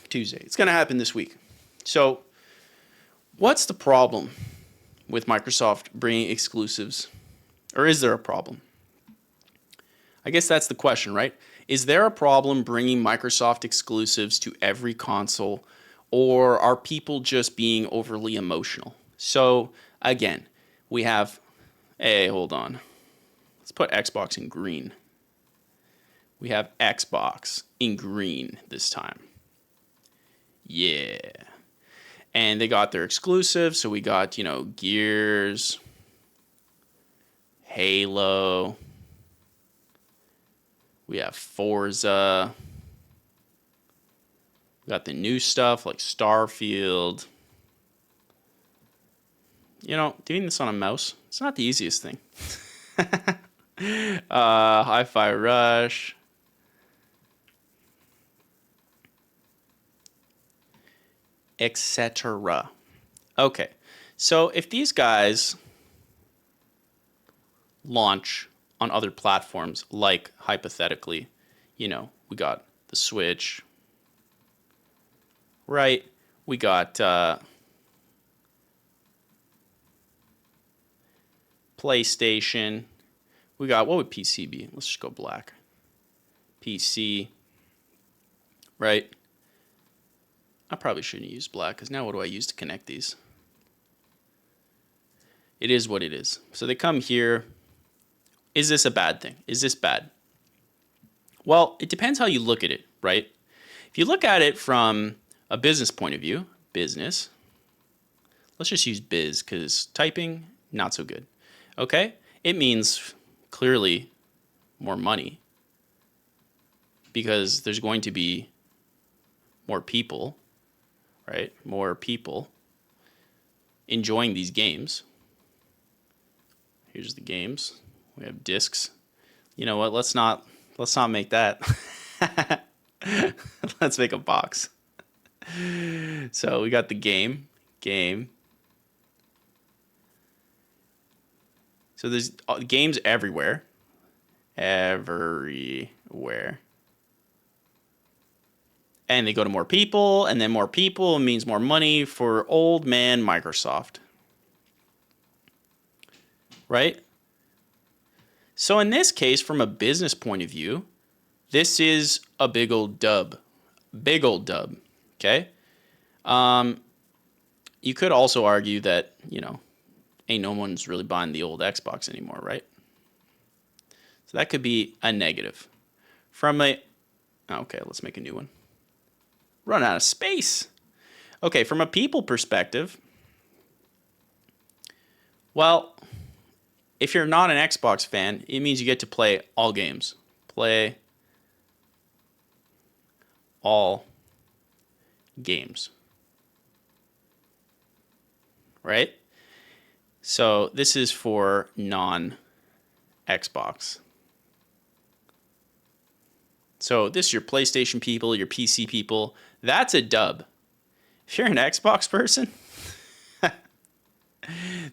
Tuesday. It's going to happen this week. So what's the problem with Microsoft bringing exclusives? Or is there a problem? I guess that's the question, right? Is there a problem bringing Microsoft exclusives to every console, or are people just being overly emotional? So again, we have, hey, hold on. Let's put Xbox in green. We have Xbox in green this time. Yeah. And they got their exclusives. So we got, Gears, Halo. We have Forza. We got the new stuff like Starfield. Doing this on a mouse, it's not the easiest thing. Hi-Fi Rush. Etc. Okay, so if these guys launch on other platforms, like hypothetically, we got the Switch, right? We got PlayStation. We got, what would PC be? Let's just go black. PC, right? I probably shouldn't use black because now what do I use to connect these? It is what it is. So they come here. Is this a bad thing? Is this bad? Well, it depends how you look at it, right? If you look at it from a business point of view, business, let's just use biz because typing, not so good. Okay? It means clearly more money because there's going to be more people, right? More people enjoying these games. Here's the games. We have discs. You know what? Let's not make that. Let's make a box. So we got the game. So there's games everywhere. Everywhere. And they go to more people, and then more people means more money for old man Microsoft. Right? So in this case, from a business point of view, this is a big old dub. Big old dub. Okay? You could also argue that, ain't no one's really buying the old Xbox anymore, right? So that could be a negative. Okay, let's make a new one. Run out of space. Okay, from a people perspective, well, if you're not an Xbox fan, it means you get to play all games. Play all games. Right? So this is for non-Xbox. So this is your PlayStation people, your PC people. That's a dub. If you're an Xbox person,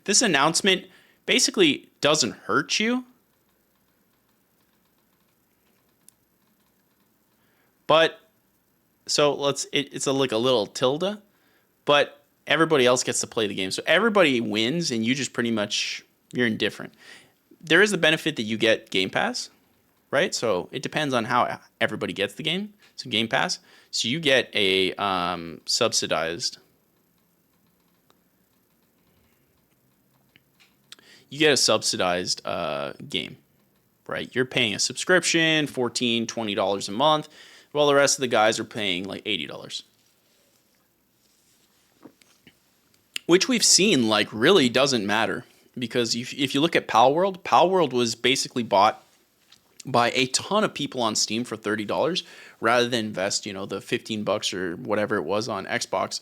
this announcement basically doesn't hurt you, but So it's like a little tilde, but everybody else gets to play the game. So everybody wins, and you just pretty much you're indifferent. There is the benefit that you get Game Pass, right? So it depends on how everybody gets the game. So Game Pass, so you get a subsidized. You get a subsidized game, right? You're paying a subscription, $14, $20 a month, while the rest of the guys are paying like $80. Which we've seen like really doesn't matter because if you look at Pal World was basically bought by a ton of people on Steam for $30 rather than invest, the $15 or whatever it was on Xbox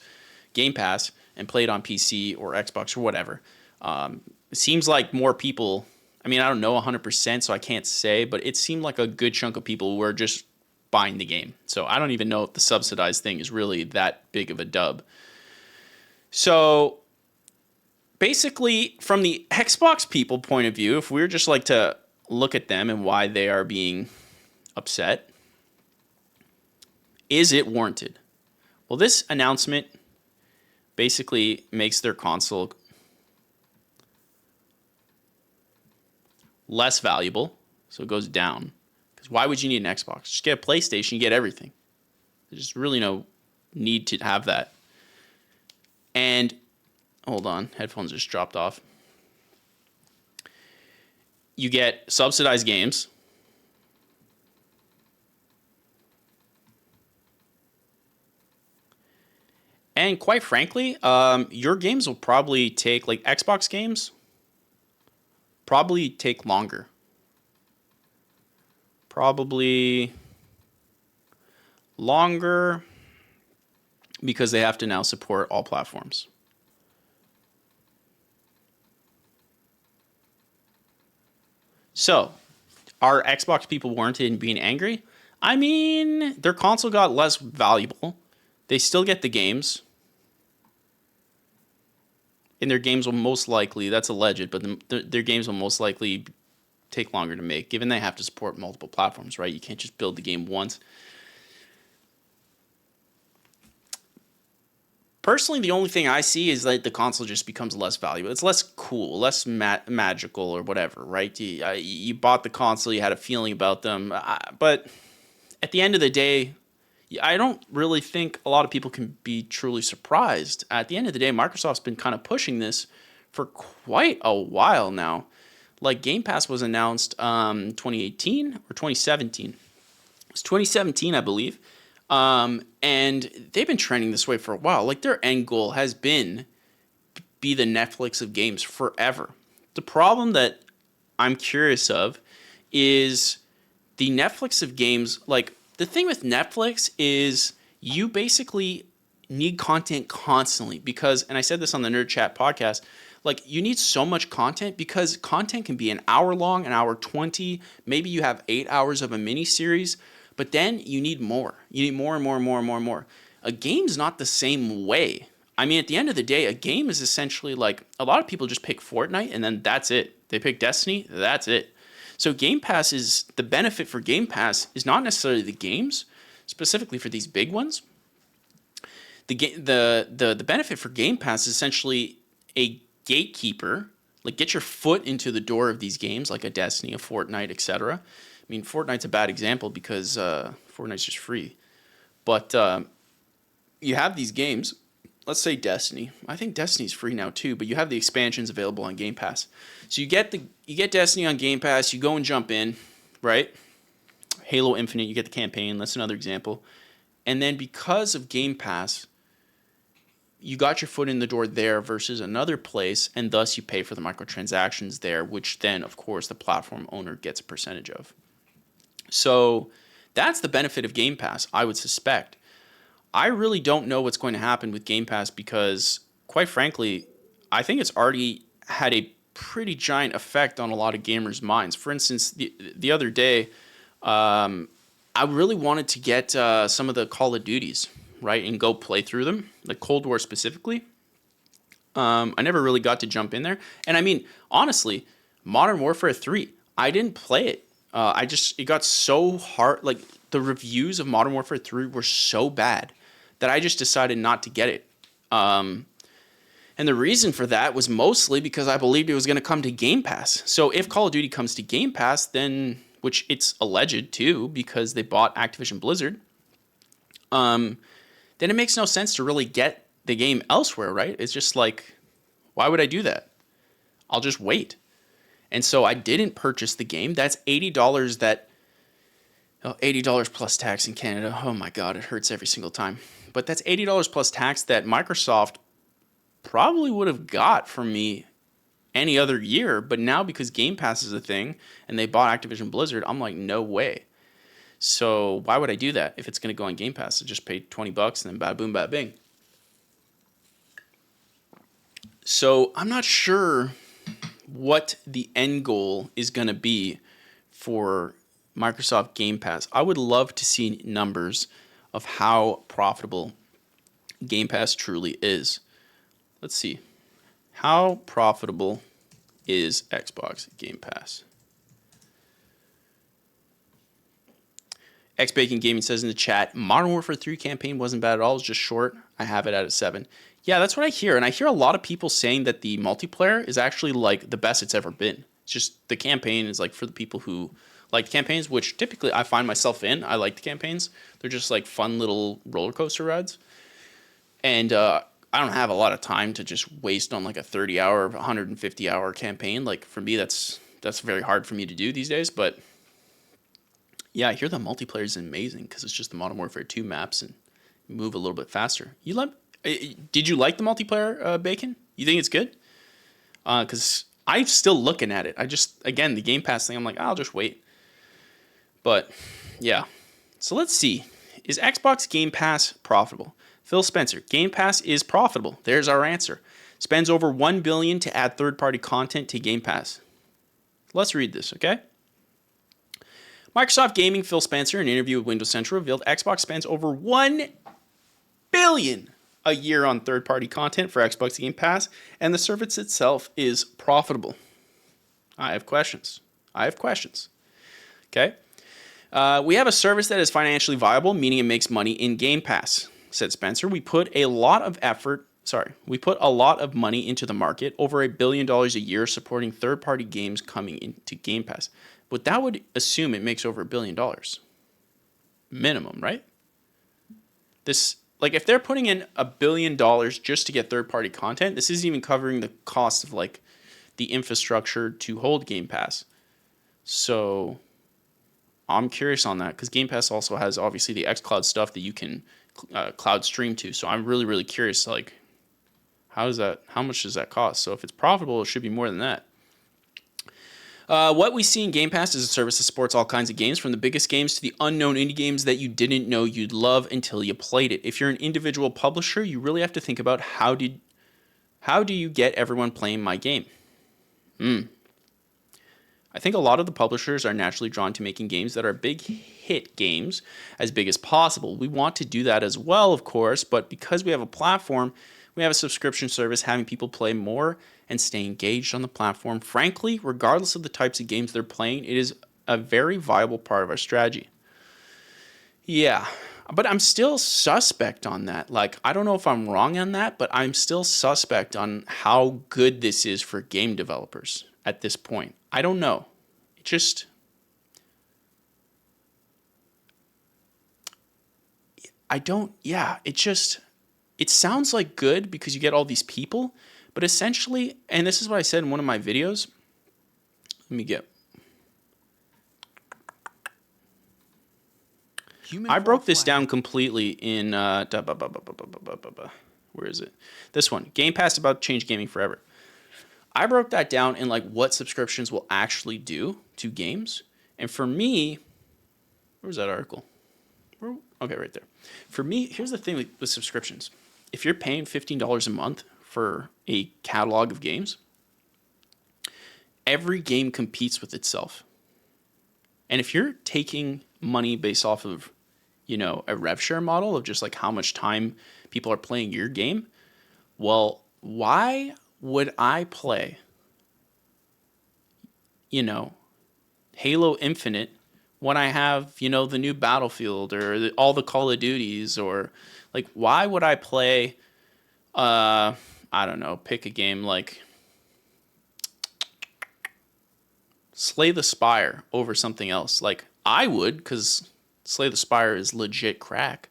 Game Pass and play it on PC or Xbox or whatever. It seems like more people, I mean, I don't know 100%, so I can't say, but it seemed like a good chunk of people were just buying the game. So I don't even know if the subsidized thing is really that big of a dub. So basically, from the Xbox people point of view, if we were just like to look at them and why they are being upset, is it warranted? Well, this announcement basically makes their console less valuable, so it goes down. Because why would you need an Xbox? Just get a PlayStation, you get everything. There's really no need to have that. And hold on, headphones just dropped off. You get subsidized games. And quite frankly, your games will probably take, like Xbox games, probably take longer. Probably longer because they have to now support all platforms. So, are Xbox people warranted in being angry? I mean, their console got less valuable. They still get the games. And their games will most likely, that's alleged, but their games will most likely take longer to make, given they have to support multiple platforms, right? You can't just build the game once. Personally, the only thing I see is that the console just becomes less valuable. It's less cool, less magical or whatever, right? You bought the console, you had a feeling about them. But at the end of the day, I don't really think a lot of people can be truly surprised. At the end of the day, Microsoft's been kind of pushing this for quite a while now. Like Game Pass was announced 2018 or 2017. It was 2017, I believe. And they've been trending this way for a while. Like their end goal has been be the Netflix of games forever. The problem that I'm curious of is the Netflix of games. Like the thing with Netflix is you basically need content constantly because, and I said this on the Nerd Chat podcast, like you need so much content because content can be an hour long, an hour 20, maybe you have 8 hours of a mini series. But then you need more. You need more and more and more and more and more. A game's not the same way. I mean, at the end of the day, a game is essentially like a lot of people just pick Fortnite and then that's it. They pick Destiny, that's it. So Game Pass is the benefit for Game Pass is not necessarily the games, specifically for these big ones. The benefit for Game Pass is essentially a gatekeeper, like get your foot into the door of these games, like a Destiny, a Fortnite, etc. I mean, Fortnite's a bad example because Fortnite's just free. But you have these games. Let's say Destiny. I think Destiny's free now too, but you have the expansions available on Game Pass. So you get Destiny on Game Pass. You go and jump in, right? Halo Infinite. You get the campaign. That's another example. And then because of Game Pass, you got your foot in the door there versus another place, and thus you pay for the microtransactions there, which then, of course, the platform owner gets a percentage of. So that's the benefit of Game Pass, I would suspect. I really don't know what's going to happen with Game Pass because, quite frankly, I think it's already had a pretty giant effect on a lot of gamers' minds. For instance, the other day, I really wanted to get some of the Call of Duties, right, and go play through them, like Cold War specifically. I never really got to jump in there. And I mean, honestly, Modern Warfare 3, I didn't play it. It got so hard. Like the reviews of Modern Warfare 3 were so bad that I just decided not to get it. And the reason for that was mostly because I believed it was going to come to Game Pass. So if Call of Duty comes to Game Pass, then, which it's alleged too, because they bought Activision Blizzard, then it makes no sense to really get the game elsewhere, right? It's just like, why would I do that? I'll just wait. And so I didn't purchase the game. That's $80 $80 plus tax in Canada. Oh my God, it hurts every single time. But that's $80 plus tax that Microsoft probably would have got from me any other year. But now because Game Pass is a thing and they bought Activision Blizzard, I'm like, no way. So why would I do that if it's going to go on Game Pass? I just pay $20 and then bada boom, bada bing. So I'm not sure what the end goal is going to be for Microsoft Game Pass. I would love to see numbers of how profitable Game Pass truly is. Let's see. How profitable is Xbox Game Pass? X-Bacon Gaming says in the chat, Modern Warfare 3 campaign wasn't bad at all. It was just short. I have it at a 7. Yeah, that's what I hear. And I hear a lot of people saying that the multiplayer is actually like the best it's ever been. It's just the campaign is like for the people who like campaigns, which typically I find myself in. I like the campaigns. They're just like fun little roller coaster rides. And I don't have a lot of time to just waste on like a 30-hour, 150-hour campaign. Like for me, that's very hard for me to do these days. But yeah, I hear the multiplayer is amazing because it's just the Modern Warfare 2 maps and move a little bit faster. Did you like the multiplayer, Bacon? You think it's good? Because I'm still looking at it. Again, the Game Pass thing, I'm like, I'll just wait. But yeah, so let's see. Is Xbox Game Pass profitable? Phil Spencer, Game Pass is profitable. There's our answer. Spends over $1 billion to add third-party content to Game Pass. Let's read this, okay? Microsoft Gaming Phil Spencer, in an interview with Windows Central, revealed Xbox spends over $1 billion a year on third-party content for Xbox Game Pass, and the service itself is profitable. I have questions. Okay? We have a service that is financially viable, meaning it makes money in Game Pass, said Spencer. We put a lot of money into the market, over $1 billion a year, supporting third-party games coming into Game Pass. But that would assume it makes over $1 billion. Minimum, right? If they're putting in $1 billion just to get third-party content, this isn't even covering the cost of like the infrastructure to hold Game Pass. So I'm curious on that because Game Pass also has obviously the xCloud stuff that you can cloud stream to. So I'm really, really curious, like, how much does that cost? So if it's profitable, it should be more than that. What we see in Game Pass is a service that supports all kinds of games, from the biggest games to the unknown indie games that you didn't know you'd love until you played it. If you're an individual publisher, you really have to think about how do you get everyone playing my game? I think a lot of the publishers are naturally drawn to making games that are big hit games as big as possible. We want to do that as well, of course, but because we have a platform, we have a subscription service having people play more and stay engaged on the platform. Frankly, regardless of the types of games they're playing, it is a very viable part of our strategy. Yeah, but I'm still suspect on that. Like, I don't know if I'm wrong on that, but I'm still suspect on how good this is for game developers at this point. I don't know. It sounds like good because you get all these people, but essentially, and this is what I said in one of my videos. I broke this down completely in, where is it? This one, Game Pass about to change gaming forever. I broke that down in like what subscriptions will actually do to games. And for me, where's that article? Okay, right there. For me, here's the thing with subscriptions. If you're paying $15 a month for a catalog of games, every game competes with itself. And if you're taking money based off of, a rev share model of just like how much time people are playing your game, well, why would I play, Halo Infinite when I have, the new Battlefield or all the Call of Duties, or like, why would I play, I don't know, pick a game like Slay the Spire over something else? Like, I would, because Slay the Spire is legit crack.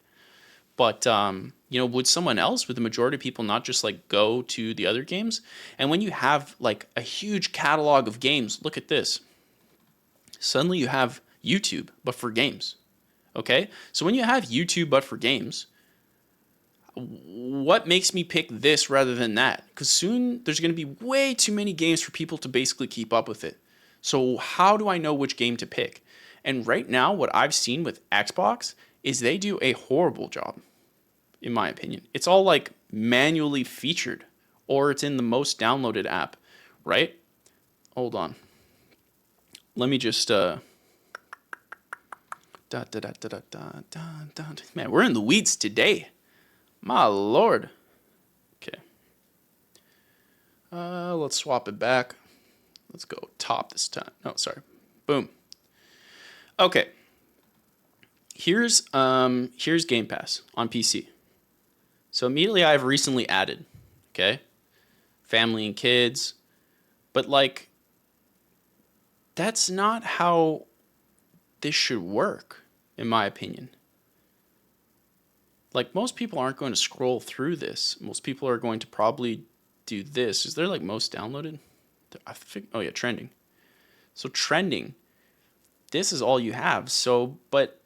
But, would someone else, would the majority of people not just like go to the other games? And when you have like a huge catalog of games, look at this. Suddenly you have YouTube, but for games. Okay? So when you have YouTube, but for games, what makes me pick this rather than that? Because soon there's going to be way too many games for people to basically keep up with it. So how do I know which game to pick? And right now, what I've seen with Xbox is they do a horrible job, in my opinion. It's all like manually featured, or it's in the most downloaded app, right? Hold on. Let me just man, we're in the weeds today. My lord. Okay. Let's swap it back. Let's go top this time. No, sorry. Boom. Okay. Here's Game Pass on PC. So immediately I've recently added, okay? Family and kids. But like, that's not how this should work, in my opinion. Like, most people aren't going to scroll through this. Most people are going to probably do this. Is there like most downloaded? I think, oh yeah, trending. So trending, this is all you have. So, but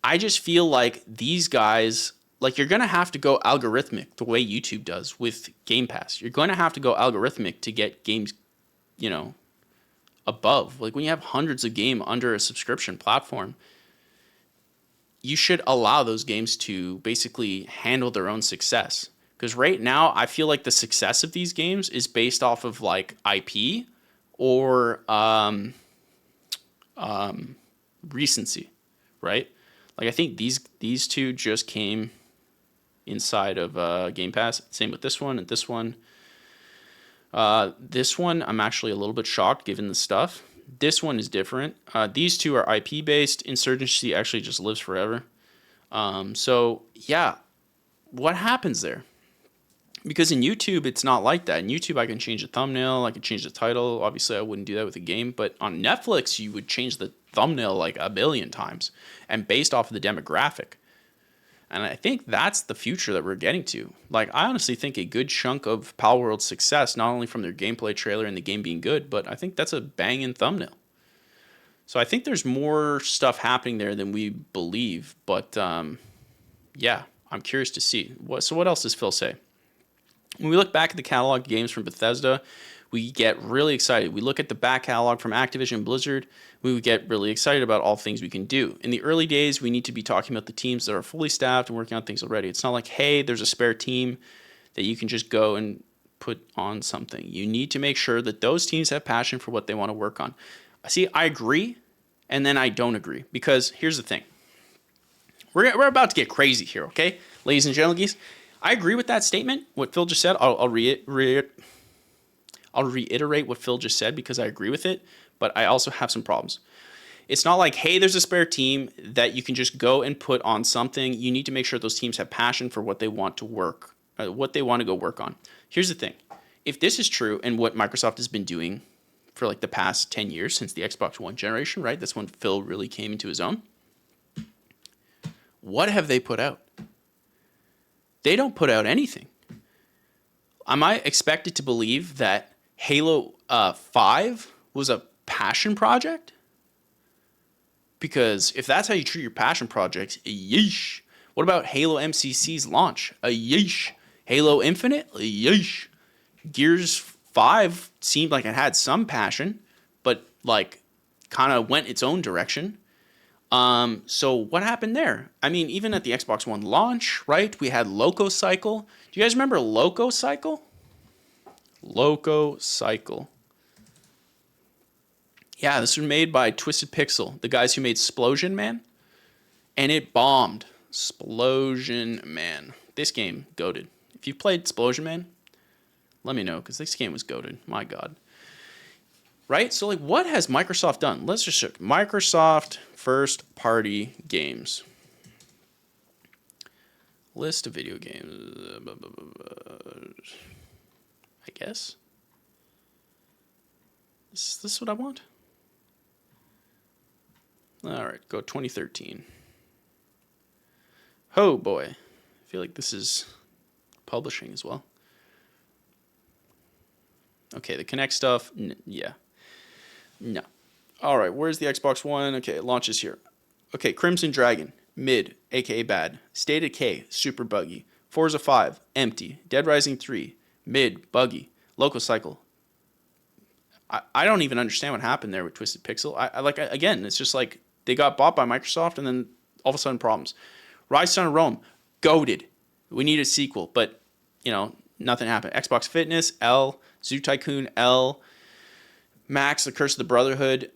I just feel like these guys, like, you're going to have to go algorithmic the way YouTube does with Game Pass. You're going to have to go algorithmic to get games, above. Like, when you have hundreds of games under a subscription platform, you should allow those games to basically handle their own success. Because right now, I feel like the success of these games is based off of like IP or recency, right? Like, I think these two just came inside of Game Pass. Same with this one and this one. This one, I'm actually a little bit shocked given the stuff. This one is different. These two are IP based. Insurgency actually just lives forever. So yeah, what happens there? Because in YouTube, it's not like that. In YouTube, I can change the thumbnail. I can change the title. Obviously, I wouldn't do that with a game. But on Netflix, you would change the thumbnail like a billion times, and based off of the demographic. And I think that's the future that we're getting to. Like, I honestly think a good chunk of Palworld's success, not only from their gameplay trailer and the game being good, but I think that's a banging thumbnail. So I think there's more stuff happening there than we believe. But yeah, I'm curious to see. So what else does Phil say? When we look back at the catalog of games from Bethesda, we get really excited. We look at the back catalog from Activision and Blizzard. We would get really excited about all things we can do. In the early days, we need to be talking about the teams that are fully staffed and working on things already. It's not like, hey, there's a spare team that you can just go and put on something. You need to make sure that those teams have passion for what they want to work on. See, I agree, and then I don't agree. Because here's the thing. We're about to get crazy here, okay? Ladies and gentlemen, I agree with that statement, what Phil just said. I'll reiterate what Phil just said because I agree with it, but I also have some problems. It's not like, hey, there's a spare team that you can just go and put on something. You need to make sure those teams have passion for what they want to work, what they want to go work on. Here's the thing. If this is true and what Microsoft has been doing for like the past 10 years since the Xbox One generation, right? That's when Phil really came into his own. What have they put out? They don't put out anything. Am I expected to believe that Halo 5 was a passion project? Because if that's how you treat your passion projects, yeesh. What about Halo MCC's launch? Yeesh. Halo Infinite? Yeesh. Gears 5 seemed like it had some passion, but like kind of went its own direction. So what happened there? I mean, even at the Xbox One launch, right? We had Loco Cycle. Do you guys remember Loco Cycle? Loco Cycle. Yeah, this was made by Twisted Pixel, the guys who made Splosion Man. And it bombed. Splosion Man. This game, goated. If you've played Splosion Man, let me know, because this game was goated. My God. right? So like, what has Microsoft done? Let's just check. Microsoft first party games. List of video games. I guess. Is this what I want? All right, go 2013. Oh boy. I feel like this is publishing as well. Okay, the Kinect stuff, yeah. No. All right, where's the Xbox One? Okay, it launches here. Okay, Crimson Dragon, mid, aka bad. State of Decay, super buggy. Forza 5, empty. Dead Rising 3, mid, buggy. Local Cycle. I don't even understand what happened there with Twisted Pixel. Again, it's just like they got bought by Microsoft and then all of a sudden problems. Rise Son of Rome, goated. We need a sequel, but, you know, nothing happened. Xbox Fitness, L. Zoo Tycoon, L. Max, The Curse of the Brotherhood.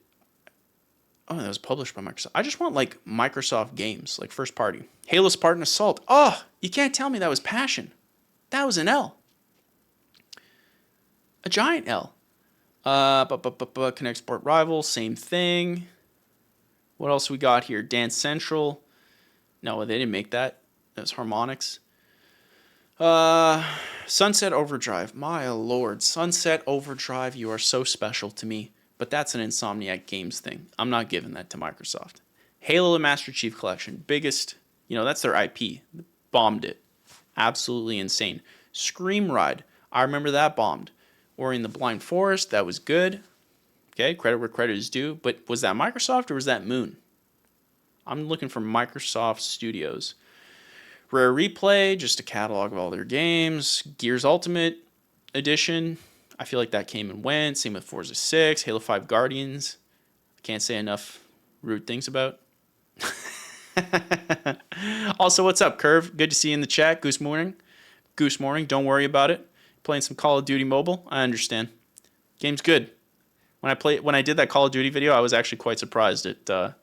Oh, that was published by Microsoft. I just want, like, Microsoft games, like first party. Halo Spartan Assault. Oh, you can't tell me that was Passion. That was an L. A giant L. Connect Sport Rival, same thing. What else we got here? Dance Central. No, they didn't make that. That's Harmonix. Sunset Overdrive. My lord. Sunset Overdrive, you are so special to me. But that's an Insomniac Games thing. I'm not giving that to Microsoft. Halo the Master Chief Collection. Biggest, you know, that's their IP. Bombed it. Absolutely insane. Scream Ride. I remember that bombed. Ori and the Blind Forest. That was good. Okay, credit where credit is due. But was that Microsoft or was that Moon? I'm looking for Microsoft Studios. Rare Replay, just a catalog of all their games. Gears Ultimate Edition, I feel like that came and went. Same with Forza 6, Halo 5 Guardians. I can't say enough rude things about. Also, what's up, Curve? Good to see you in the chat. Goose Morning. Goose Morning, don't worry about it. Playing some Call of Duty Mobile, I understand. Game's good. When I did that Call of Duty video, I was actually quite surprised at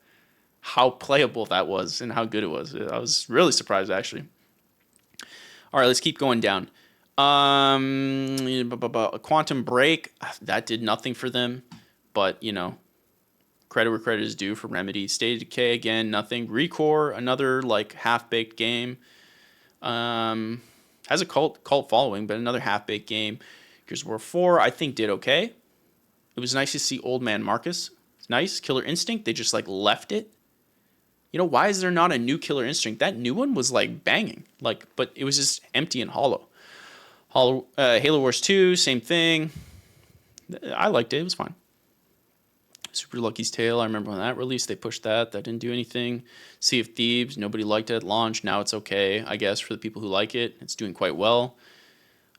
how playable that was and how good it was. I was really surprised, actually. All right, let's keep going down. Quantum Break, that did nothing for them, but, you know, credit where credit is due for Remedy. State of Decay, again, nothing. Recore, another, like, half-baked game. Has a cult following, but another half-baked game. Gears of War 4, I think, did okay. It was nice to see Old Man Marcus. It's nice. Killer Instinct, they just, like, left it. You know, why is there not a new Killer Instinct? That new one was, like, banging. Like, but it was just empty and hollow. Halo Wars 2, same thing. I liked it. It was fine. Super Lucky's Tale, I remember when that released, they pushed that. That didn't do anything. Sea of Thieves, nobody liked it at launch. Now it's okay, I guess, for the people who like it. It's doing quite well.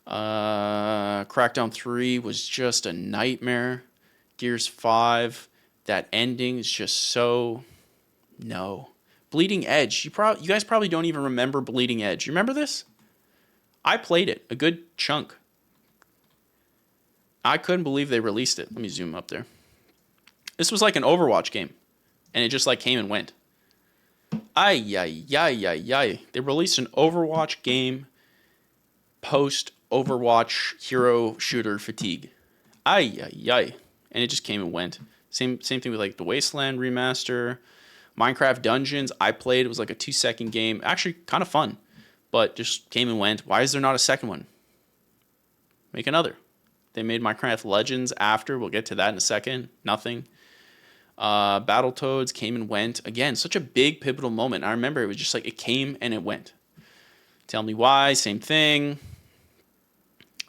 Crackdown 3 was just a nightmare. Gears 5, that ending is just so... No. Bleeding Edge. You guys probably don't even remember Bleeding Edge. You remember this? I played it a good chunk. I couldn't believe they released it. Let me zoom up there. This was like an Overwatch game, and it just like came and went. Ay. They released an Overwatch game post Overwatch hero shooter fatigue. Ay. And it just came and went. Same thing with like the Wasteland remaster. Minecraft Dungeons, I played. It was like a 2-second game. Actually, kind of fun, but just came and went. Why is there not a second one? Make another. They made Minecraft Legends after. We'll get to that in a second. Nothing. Battletoads came and went. Again, such a big pivotal moment. I remember it was just like it came and it went. Tell Me Why, same thing.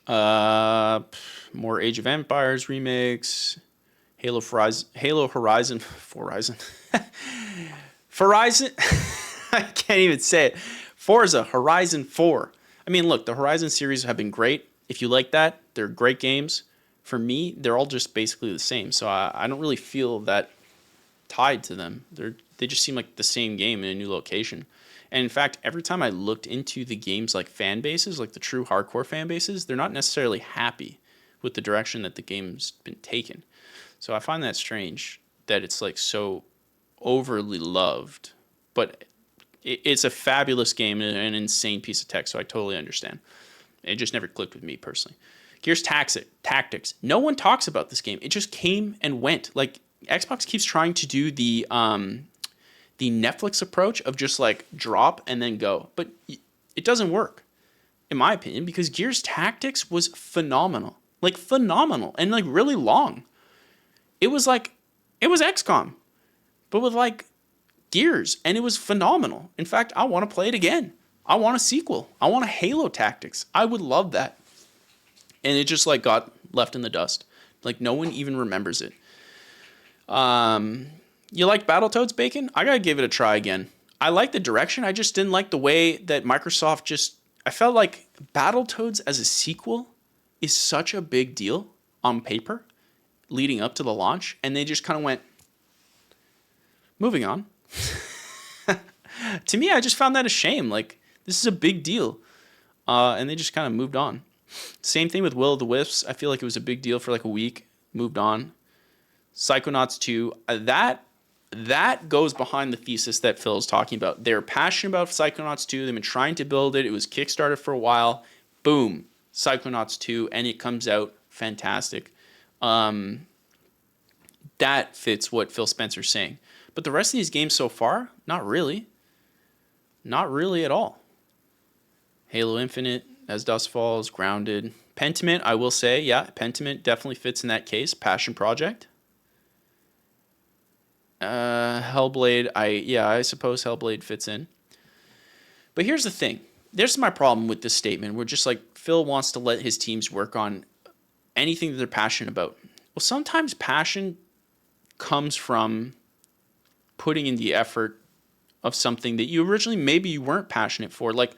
More Age of Empires remakes. Halo Horizon. I can't even say it. Forza Horizon 4. I mean, look, the Horizon series have been great. If you like that, they're great games. For me, they're all just basically the same. So I don't really feel that tied to them. They just seem like the same game in a new location. And in fact, every time I looked into the game's like fan bases, like the true hardcore fan bases, they're not necessarily happy with the direction that the game's been taken. So I find that strange that it's like so overly loved, but it's a fabulous game and an insane piece of tech. So I totally understand. It just never clicked with me personally. Gears Tactics. No one talks about this game. It just came and went. Like Xbox keeps trying to do the Netflix approach of just like drop and then go, but it doesn't work, in my opinion, because Gears Tactics was phenomenal, and like really long. It was XCOM, but with like Gears, and it was phenomenal. In fact, I want to play it again. I want a sequel. I want a Halo Tactics. I would love that. And it just like got left in the dust. Like no one even remembers it. You like Battletoads, Bacon? I gotta give it a try again. I like the direction. I just didn't like the way that Microsoft I felt like Battletoads as a sequel is such a big deal on paper leading up to the launch. And they just kind of went, moving on. To me, I just found that a shame. Like, this is a big deal. And they just kind of moved on. Same thing with Will of the Wisps. I feel like it was a big deal for like a week. Moved on. Psychonauts 2. That goes behind the thesis that Phil's talking about. They're passionate about Psychonauts 2. They've been trying to build it. It was Kickstarted for a while. Boom. Psychonauts 2. And it comes out fantastic. That fits what Phil Spencer's saying. But the rest of these games so far, not really. Not really at all. Halo Infinite, As Dusk Falls, Grounded. Pentiment, I will say, yeah, Pentiment definitely fits in that case. Passion Project. Hellblade, I suppose Hellblade fits in. But here's the thing. There's my problem with this statement. We're just like, Phil wants to let his teams work on anything that they're passionate about. Well, sometimes passion comes from putting in the effort of something that you originally maybe you weren't passionate for. Like,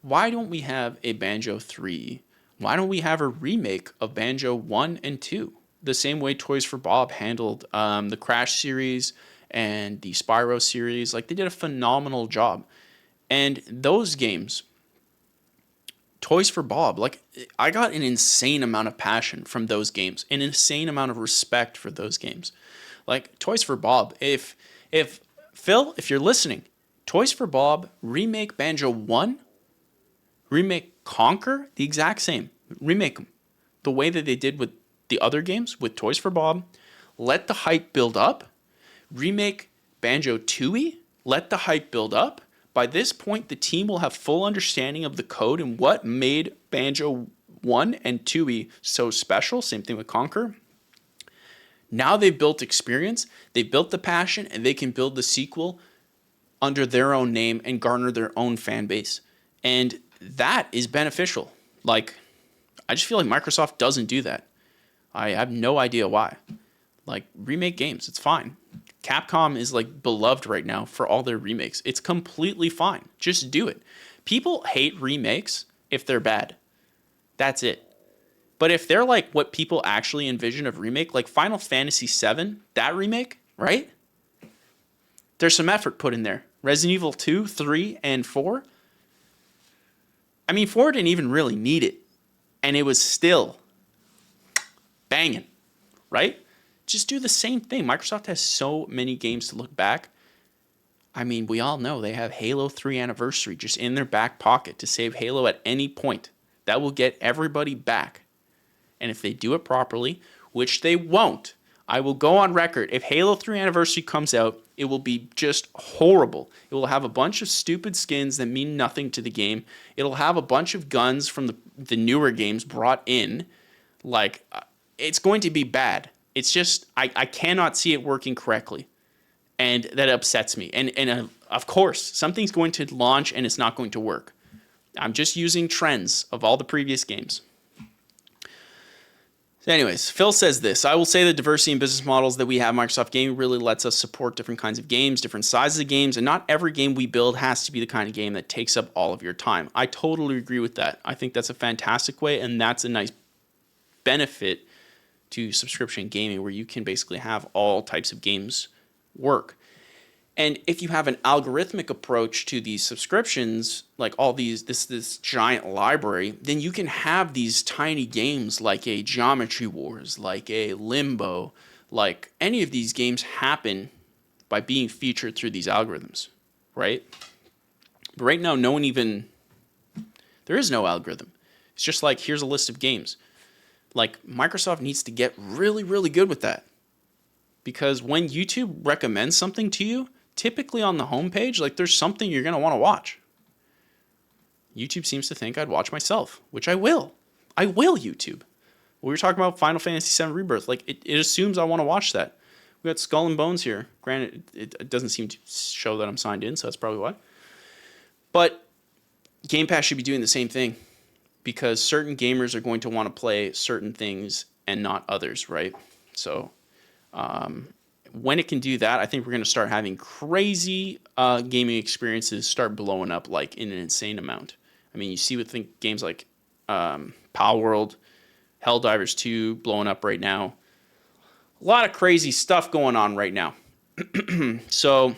why don't we have a Banjo 3? Why don't we have a remake of Banjo 1 and 2? The same way Toys for Bob handled the Crash series and the Spyro series. Like, they did a phenomenal job. And those games, Toys for Bob, like, I got an insane amount of passion from those games, an insane amount of respect for those games. Like, Toys for Bob, if Phil, if you're listening, Toys for Bob, remake Banjo 1, remake Conquer, the exact same. Remake them the way that they did with the other games with Toys for Bob. Let the hype build up. Remake Banjo Tooie. Let the hype build up. By this point, the team will have full understanding of the code and what made Banjo 1 and Tooie so special. Same thing with Conquer. Now they've built experience, they've built the passion, and they can build the sequel under their own name and garner their own fan base. And that is beneficial. Like, I just feel like Microsoft doesn't do that. I have no idea why. Like, remake games, it's fine. Capcom is like beloved right now for all their remakes. It's completely fine. Just do it. People hate remakes if they're bad. That's it. But if they're like what people actually envision of remake, like Final Fantasy VII, that remake, right? There's some effort put in there. Resident Evil 2, 3, and 4. I mean, 4 didn't even really need it. And it was still banging, right? Just do the same thing. Microsoft has so many games to look back. I mean, we all know they have Halo 3 Anniversary just in their back pocket to save Halo at any point. That will get everybody back. And if they do it properly, which they won't, I will go on record. If Halo 3 Anniversary comes out, it will be just horrible. It will have a bunch of stupid skins that mean nothing to the game. It'll have a bunch of guns from the newer games brought in. Like, it's going to be bad. It's just, I cannot see it working correctly. And that upsets me. And of course, something's going to launch and it's not going to work. I'm just using trends of all the previous games. So anyways, Phil says this. I will say the diversity in business models that we have at Microsoft Gaming really lets us support different kinds of games, different sizes of games, and not every game we build has to be the kind of game that takes up all of your time. I totally agree with that. I think that's a fantastic way, and that's a nice benefit to subscription gaming where you can basically have all types of games work. And if you have an algorithmic approach to these subscriptions, like all these, this giant library, then you can have these tiny games like a Geometry Wars, like a Limbo, like any of these games happen by being featured through these algorithms, right? But right now, there is no algorithm. It's just like, here's a list of games. Like, Microsoft needs to get really, really good with that. Because when YouTube recommends something to you, typically on the homepage, like, there's something you're going to want to watch. YouTube seems to think I'd watch myself, which I will. I will, YouTube. We were talking about Final Fantasy VII Rebirth. Like, it assumes I want to watch that. We got Skull and Bones here. Granted, it doesn't seem to show that I'm signed in, so that's probably why. But Game Pass should be doing the same thing, because certain gamers are going to want to play certain things and not others, right? So when it can do that, I think we're going to start having crazy gaming experiences start blowing up like in an insane amount. I mean, you see with games like Pal World, Helldivers 2 blowing up right now. A lot of crazy stuff going on right now. So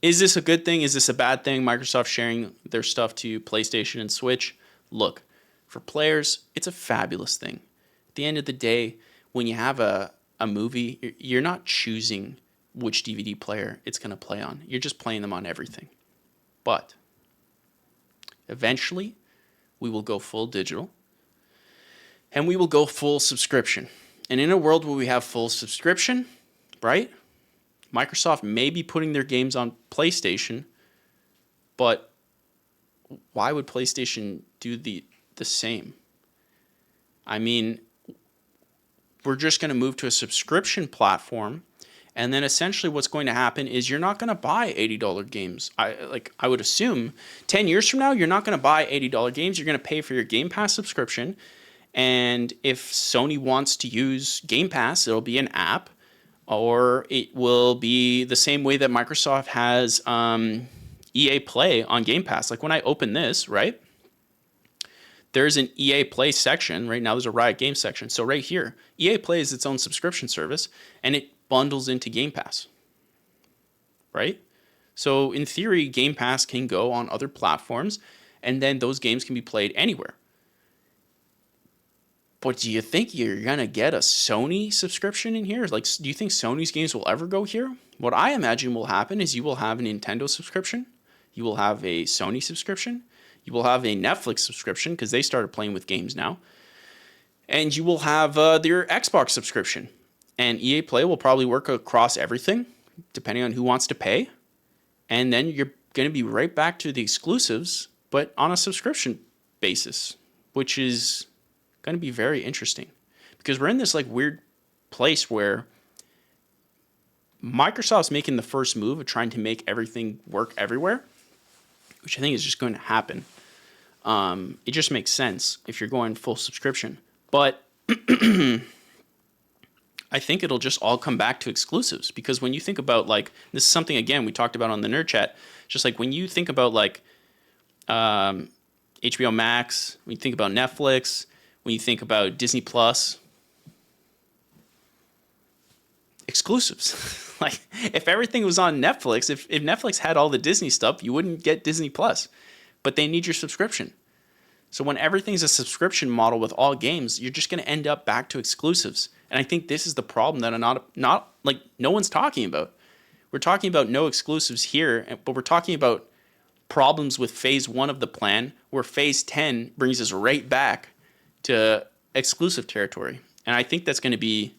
is this a good thing? Is this a bad thing? Microsoft sharing their stuff to PlayStation and Switch? Look, for players, it's a fabulous thing. At the end of the day, when you have a movie, you're not choosing which DVD player it's going to play on. You're just playing them on everything. But eventually, we will go full digital, and we will go full subscription. And in a world where we have full subscription, right? Microsoft may be putting their games on PlayStation, but why would PlayStation do the same? I mean, we're just going to move to a subscription platform, and then essentially what's going to happen is you're not going to buy $80 games. I would assume 10 years from now, you're not going to buy $80 games. You're going to pay for your Game Pass subscription. And if Sony wants to use Game Pass, it'll be an app, or it will be the same way that Microsoft has EA Play on Game Pass. Like when I open this, right, there's an EA Play section. Right now there's a Riot Games section. So right here, EA Play is its own subscription service, and it bundles into Game Pass, right? So in theory, Game Pass can go on other platforms, and then those games can be played anywhere. But do you think you're going to get a Sony subscription in here? Like, do you think Sony's games will ever go here? What I imagine will happen is you will have a Nintendo subscription. You will have a Sony subscription. You will have a Netflix subscription because they started playing with games now. And you will have their Xbox subscription. And EA Play will probably work across everything, depending on who wants to pay. And then you're going to be right back to the exclusives, but on a subscription basis, which is going to be very interesting, because we're in this like weird place where Microsoft's making the first move of trying to make everything work everywhere, which I think is just going to happen. It just makes sense if you're going full subscription, but I think it'll just all come back to exclusives, because when you think about, like, this is something again we talked about on the Nerd Chat, just like when you think about like HBO Max, when you think about Netflix, when you think about Disney Plus, exclusives. Like, if everything was on Netflix, if Netflix had all the Disney stuff, you wouldn't get Disney Plus. But they need your subscription. So when everything's a subscription model with all games, you're just going to end up back to exclusives. And I think this is the problem that not like no one's talking about. We're talking about no exclusives here, but we're talking about problems with phase 1 of the plan, where phase 10 brings us right back to exclusive territory. And I think that's going to be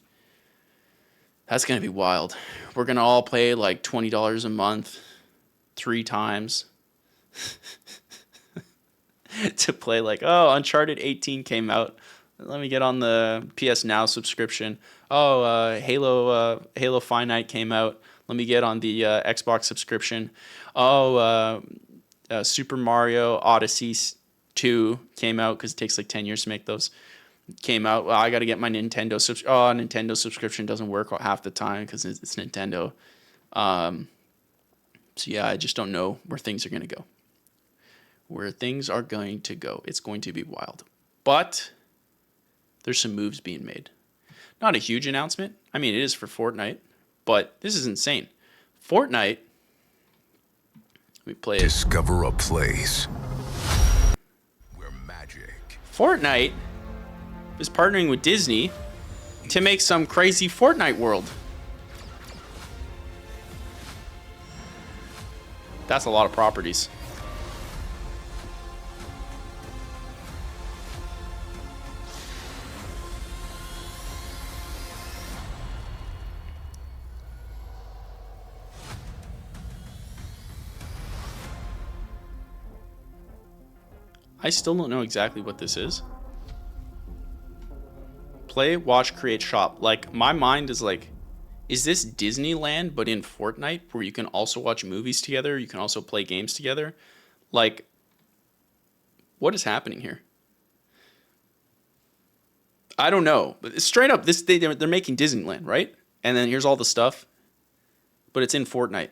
wild. We're going to all pay like $20 a month 3 times to play, like, oh, Uncharted 18 came out. Let me get on the PS Now subscription. Oh, Halo Finite came out. Let me get on the Xbox subscription. Oh, Super Mario Odyssey 2 came out, because it takes like 10 years to make those. Came out. Well, I got to get my Nintendo Nintendo subscription doesn't work half the time because it's Nintendo. So yeah, I just don't know where things are going to go. Where things are going to go. It's going to be wild. But there's some moves being made. Not a huge announcement. I mean, it is for Fortnite, but this is insane. Fortnite. We play it. Discover a place where magic. Fortnite is partnering with Disney to make some crazy Fortnite world. That's a lot of properties. I still don't know exactly what this is. Play, watch, create, shop. Like, my mind is like, is this Disneyland but in Fortnite where you can also watch movies together? You can also play games together? Like, what is happening here? I don't know. But straight up, they're making Disneyland, right? And then here's all the stuff, but it's in Fortnite.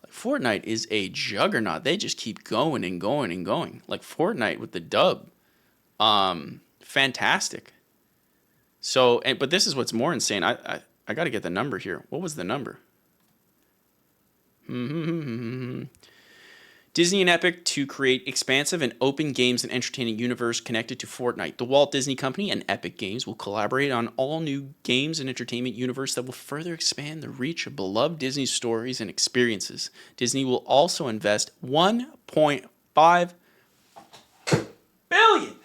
Like, Fortnite is a juggernaut. They just keep going and going and going. Like Fortnite with the dub, fantastic. So, but this is what's more insane. I got to get the number here. What was the number? Disney and Epic to create expansive and open games and entertaining universe connected to Fortnite. The Walt Disney Company and Epic Games will collaborate on all new games and entertainment universe that will further expand the reach of beloved Disney stories and experiences. Disney will also invest $1.5 billion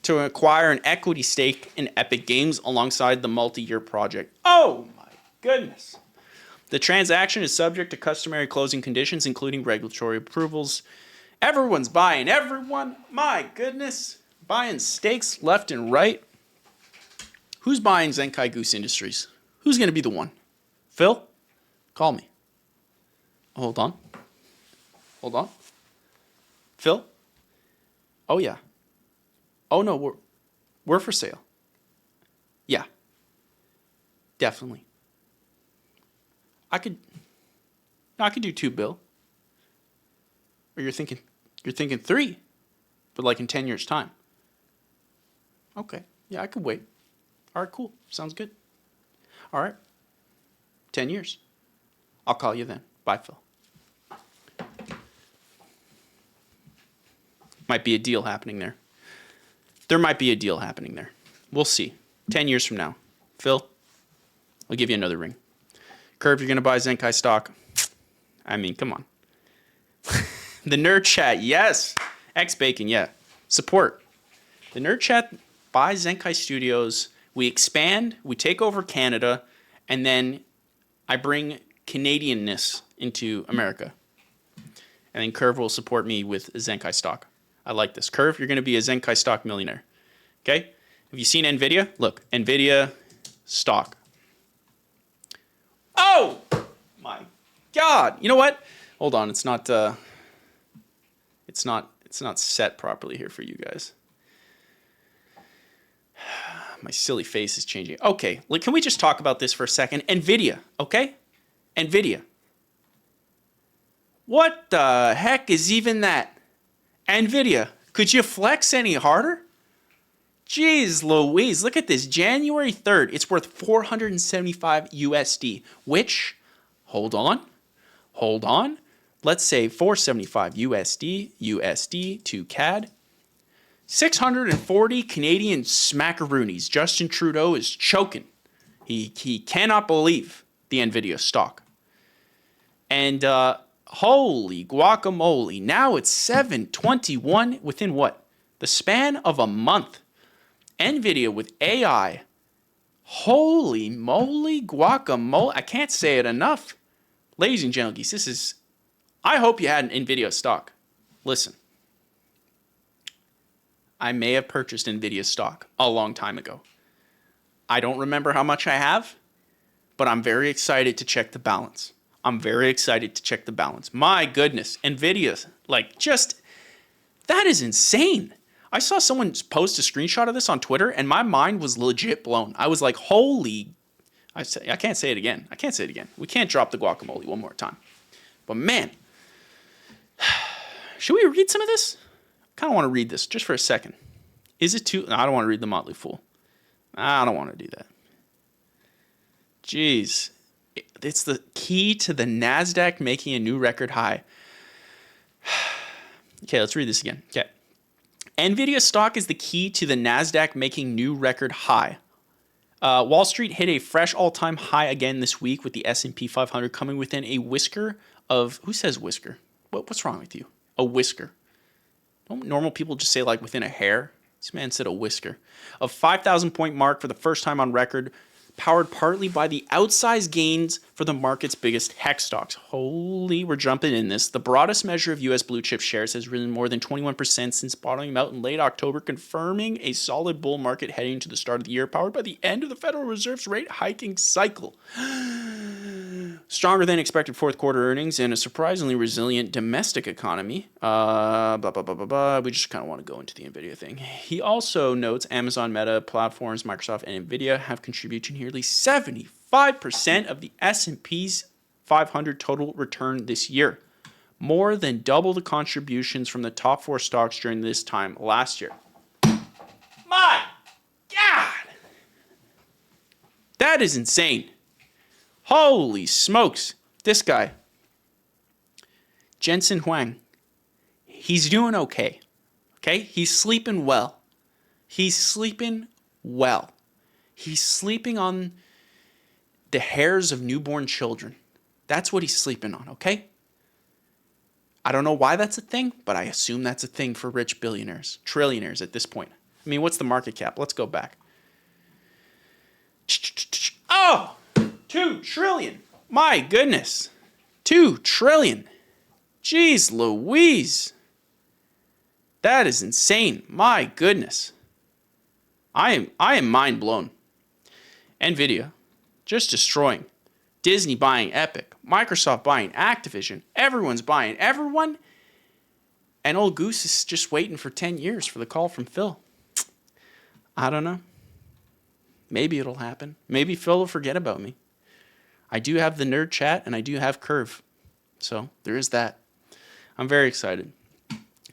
to acquire an equity stake in Epic Games alongside the multi-year project. Oh my goodness. The transaction is subject to customary closing conditions, including regulatory approvals. Everyone's buying everyone. My goodness. Buying stakes left and right. Who's buying Zenkai Goose Industries? Who's going to be the one? Phil? Call me. Hold on. Hold on. Phil? Oh, yeah. Oh, no, we're for sale. Yeah. Definitely. I could do 2, Bill. Or you're thinking 3, but like in 10 years' time. Okay, yeah, I could wait. All right, cool, sounds good. All right, 10 years. I'll call you then. Bye, Phil. Might be a deal happening there. There might be a deal happening there. We'll see. 10 years from now. Phil, I'll give you another ring. Curve, you're going to buy Zenkai stock. I mean, come on. The Nerd Chat, yes. X-Bacon, yeah. Support. The Nerd Chat buys Zenkai Studios. We expand, we take over Canada, and then I bring Canadianness into America. And then Curve will support me with Zenkai stock. I like this. Curve, you're going to be a Zenkai stock millionaire. Okay? Have you seen NVIDIA? Look, NVIDIA stock. Oh my God! You know what? Hold on, it's not set properly here for you guys. My silly face is changing. Okay, like, can we just talk about this for a second? NVIDIA, okay? NVIDIA. What the heck is even that? NVIDIA, could you flex any harder? Jeez Louise, look at this. January 3rd, it's worth 475 USD, which, hold on. Let's say 475 USD to CAD. 640 Canadian smackaroonies. Justin Trudeau is choking. He cannot believe the NVIDIA stock. And holy guacamole, now it's 721 within what? The span of a month. NVIDIA with AI. Holy moly guacamole. I can't say it enough. Ladies and gentlemen, this is... I hope you had an NVIDIA stock. Listen. I may have purchased NVIDIA stock a long time ago. I don't remember how much I have, but I'm very excited to check the balance. My goodness. NVIDIA, like, just... That is insane. I saw someone post a screenshot of this on Twitter, and my mind was legit blown. I was like, holy... I can't say it again. We can't drop the guacamole one more time. But man, should we read some of this? I kind of want to read this just for a second. Is it too... No, I don't want to read The Motley Fool. I don't want to do that. Jeez. It's the key to the NASDAQ making a new record high. Okay, let's read this again. Okay. NVIDIA stock is the key to the NASDAQ making new record high. Wall Street hit a fresh all-time high again this week with the S&P 500 coming within a whisker of... Who says whisker? What's wrong with you? A whisker. Don't normal people just say, like, within a hair? This man said a whisker. A 5,000 point mark for the first time on record, powered partly by the outsized gains for the market's biggest tech stocks. Holy, we're jumping in this. The broadest measure of U.S. blue chip shares has risen more than 21% since bottoming out in late October, confirming a solid bull market heading to the start of the year, powered by the end of the Federal Reserve's rate hiking cycle. Stronger than expected fourth quarter earnings and a surprisingly resilient domestic economy. We just kind of want to go into the NVIDIA thing. He also notes Amazon, Meta, platforms, Microsoft, and NVIDIA have contributed to nearly 75% of the S&P's 500 total return this year, more than double the contributions from the top 4 stocks during this time last year. My God! That is insane. Holy smokes. This guy, Jensen Huang, he's doing okay. Okay? He's sleeping well. He's sleeping well. He's sleeping on the hairs of newborn children. That's what he's sleeping on, okay? I don't know why that's a thing, but I assume that's a thing for rich billionaires, trillionaires at this point. I mean, what's the market cap? Let's go back. Oh! 2 trillion. My goodness. 2 trillion. Jeez Louise. That is insane. My goodness. I am mind blown. NVIDIA just destroying. Disney buying Epic. Microsoft buying Activision. Everyone's buying everyone. And old Goose is just waiting for 10 years for the call from Phil. I don't know. Maybe it'll happen. Maybe Phil will forget about me. I do have the nerd chat and I do have Curve. So there is that. I'm very excited.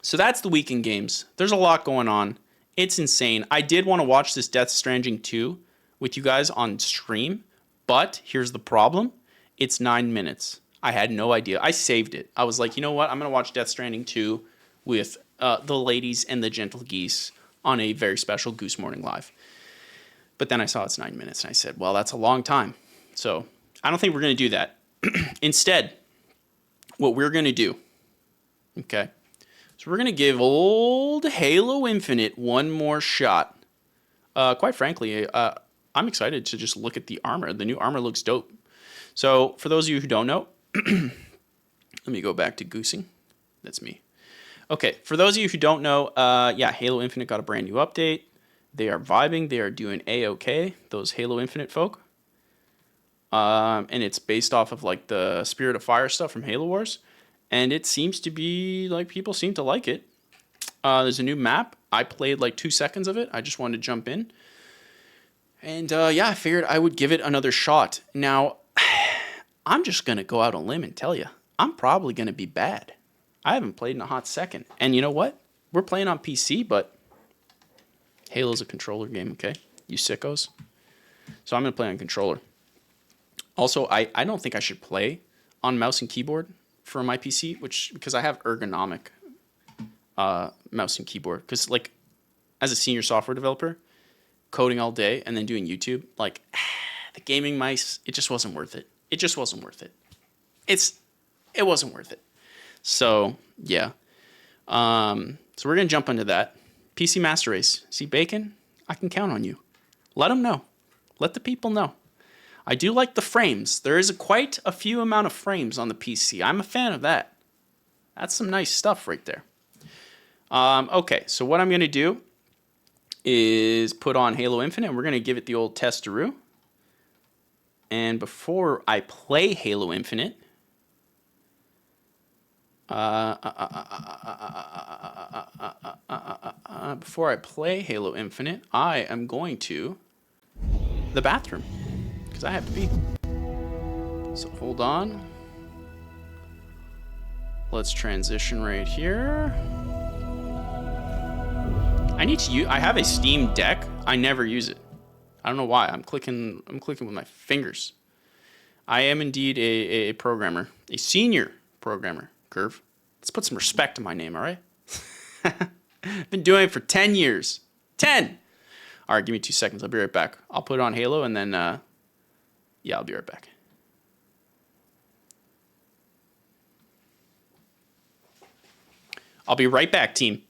So that's the weekend games. There's a lot going on. It's insane. I did want to watch this Death Stranding 2 with you guys on stream, but here's the problem. It's 9 minutes. I had no idea. I saved it. I was like, you know what? I'm going to watch Death Stranding 2 with the ladies and the gentle geese on a very special Goose Morning Live. But then I saw it's 9 minutes and I said, well, that's a long time. So I don't think we're going to do that. Instead, what we're going to do, okay, so we're going to give old Halo Infinite one more shot. Quite frankly, I'm excited to just look at the armor. The new armor looks dope. So for those of you who don't know, let me go back to goosing. That's me. Okay, for those of you who don't know, yeah, Halo Infinite got a brand new update. They are vibing. They are doing A-okay, those Halo Infinite folk. And it's based off of like the Spirit of Fire stuff from Halo Wars. And it seems to be like people seem to like it. There's a new map. I played like 2 seconds of it. I just wanted to jump in. And yeah, I figured I would give it another shot. Now, I'm just going to go out on a limb and tell you, I'm probably going to be bad. I haven't played in a hot second. And you know what? We're playing on PC, but Halo's a controller game, okay? You sickos. So I'm going to play on controller. Also, I don't think I should play on mouse and keyboard for my PC, because I have ergonomic mouse and keyboard. Because like, as a senior software developer, coding all day and then doing YouTube, like the gaming mice, it just wasn't worth it. It just wasn't worth it. It wasn't worth it. So yeah. So we're gonna jump into that. PC Master Race. See, Bacon, I can count on you. Let them know. Let the people know. I do like the frames. There is quite a few amount of frames on the PC. I'm a fan of that. That's some nice stuff right there. Okay, so what I'm going to do is put on Halo Infinite, and we're going to give it the old testaroo. And before I play Halo Infinite, I am going to the bathroom. I have to be. So hold on. Let's transition right here. I have a Steam Deck. I never use it. I don't know why. I'm clicking with my fingers. I am indeed a programmer, a senior programmer. Curve. Let's put some respect to my name, all right? Been doing it for 10 years. 10. All right, give me 2 seconds. I'll be right back. I'll put it on Halo and then yeah, I'll be right back. I'll be right back, team.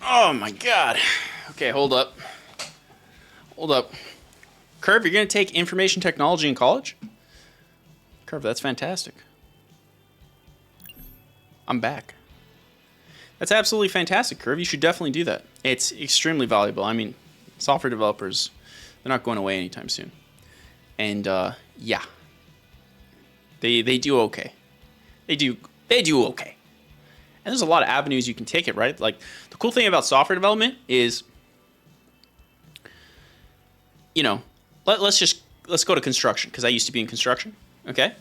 Oh my god. Okay, hold up. Hold up. Curve, you're going to take information technology in college? Curve, that's fantastic. I'm back. That's absolutely fantastic, Curve. You should definitely do that. It's extremely valuable. I mean, software developers, they're not going away anytime soon. And yeah, they do okay. They do okay. And there's a lot of avenues you can take it, right? Like, the cool thing about software development is, you know, let's go to construction, because I used to be in construction. Okay,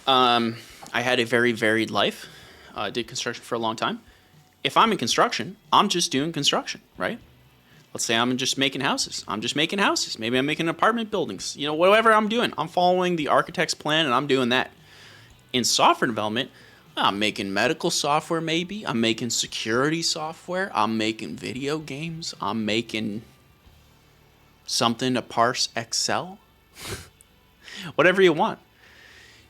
I had a very varied life. Did construction for a long time. If I'm in construction, I'm just doing construction, right? Let's say I'm just making houses. I'm just making houses. Maybe I'm making apartment buildings. You know, whatever I'm doing, I'm following the architect's plan and I'm doing that. In software development, I'm making medical software, maybe. I'm making security software. I'm making video games. I'm making something to parse Excel. Whatever you want.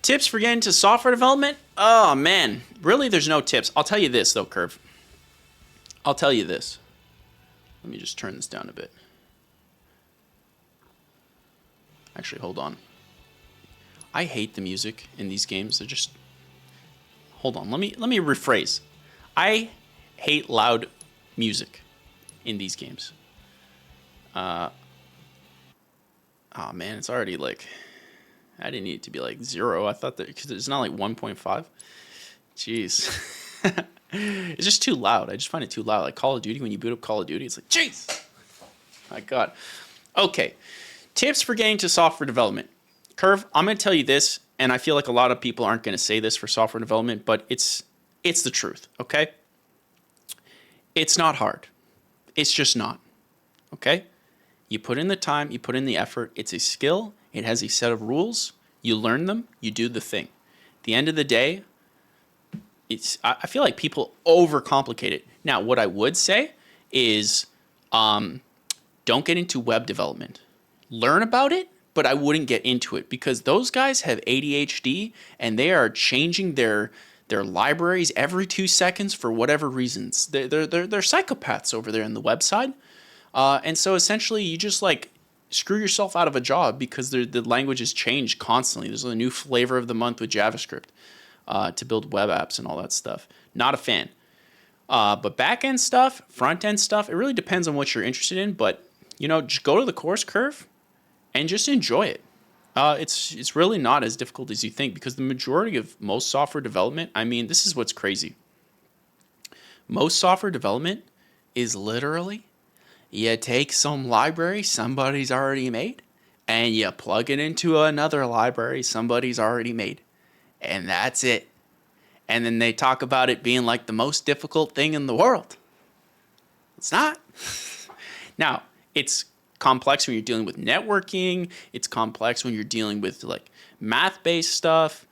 Tips for getting to software development? Oh, man. Really, there's no tips. I'll tell you this, though, Curve. I'll tell you this. Let me just turn this down a bit. Actually, hold on. I hate the music in these games. They're just... Hold on. Let me rephrase. I hate loud music in these games. Oh, man. It's already like... I didn't need it to be like 0. I thought that... Because it's not like 1.5. Jeez. It's just too loud. I just find it too loud. Like Call of Duty, when you boot up Call of Duty, it's like, jeez. My God. Okay. Tips for getting to software development. Curve, I'm going to tell you this, and I feel like a lot of people aren't going to say this for software development, but it's the truth, okay? It's not hard. It's just not, okay? You put in the time, you put in the effort. It's a skill. It has a set of rules. You learn them. You do the thing. At the end of the day, I feel like people overcomplicate it. Now, what I would say is don't get into web development. Learn about it, but I wouldn't get into it because those guys have ADHD and they are changing their libraries every 2 seconds for whatever reasons. They're psychopaths over there on the website. And so essentially you just like screw yourself out of a job because the language has changed constantly. There's a new flavor of the month with JavaScript. To build web apps and all that stuff. Not a fan. But back-end stuff, front-end stuff, it really depends on what you're interested in. But, you know, just go to the course curve and just enjoy it. It's really not as difficult as you think because the majority of most software development, I mean, this is what's crazy. Most software development is literally you take some library somebody's already made and you plug it into another library somebody's already made. And that's it. And then they talk about it being like the most difficult thing in the world. It's not. Now, it's complex when you're dealing with networking. It's complex when you're dealing with like math-based stuff.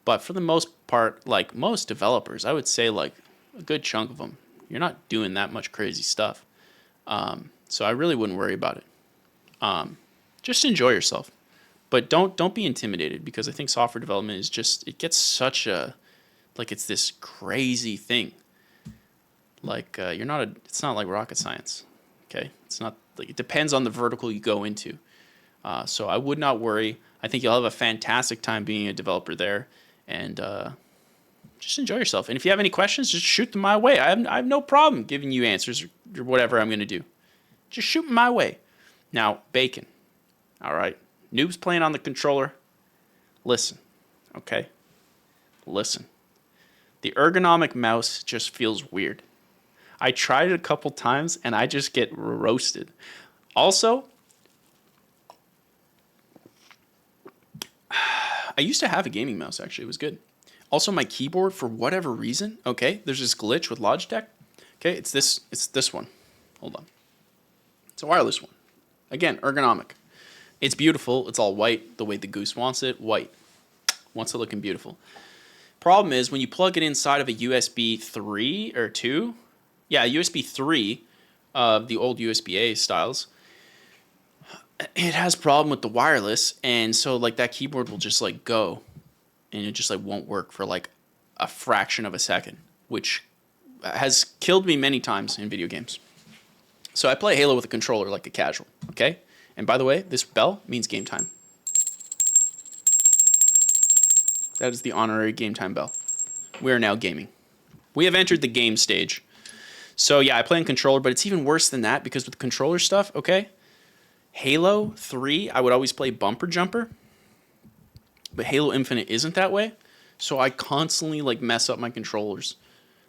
But for the most part, like most developers, I would say like a good chunk of them, you're not doing that much crazy stuff. So I really wouldn't worry about it. Just enjoy yourself. But don't be intimidated because I think software development is just, it gets such a, like it's this crazy thing. Like it's not like rocket science, okay? It's not, like it depends on the vertical you go into. So I would not worry. I think you'll have a fantastic time being a developer there and just enjoy yourself. And if you have any questions, just shoot them my way. I have no problem giving you answers or whatever I'm going to do. Just shoot them my way. Now, bacon, all right? Noobs playing on the controller, listen, okay? Listen. The ergonomic mouse just feels weird. I tried it a couple times, and I just get roasted. Also, I used to have a gaming mouse, actually. It was good. Also, my keyboard, for whatever reason, okay, there's this glitch with Logitech. Okay, it's this one. Hold on. It's a wireless one. Again, ergonomic. It's beautiful. It's all white the way the Goose wants it. White. Wants it looking beautiful. Problem is when you plug it inside of a USB 3 or 2, yeah, USB 3, the old USB-A styles, it has a problem with the wireless, and so like that keyboard will just like go, and it just like won't work for like a fraction of a second, which has killed me many times in video games. So I play Halo with a controller like a casual, okay? And by the way, this bell means game time. That is the honorary game time bell. We are now gaming. We have entered the game stage. So yeah, I play on controller, but it's even worse than that because with controller stuff, okay? Halo 3, I would always play bumper jumper. But Halo Infinite isn't that way. So I constantly like mess up my controls,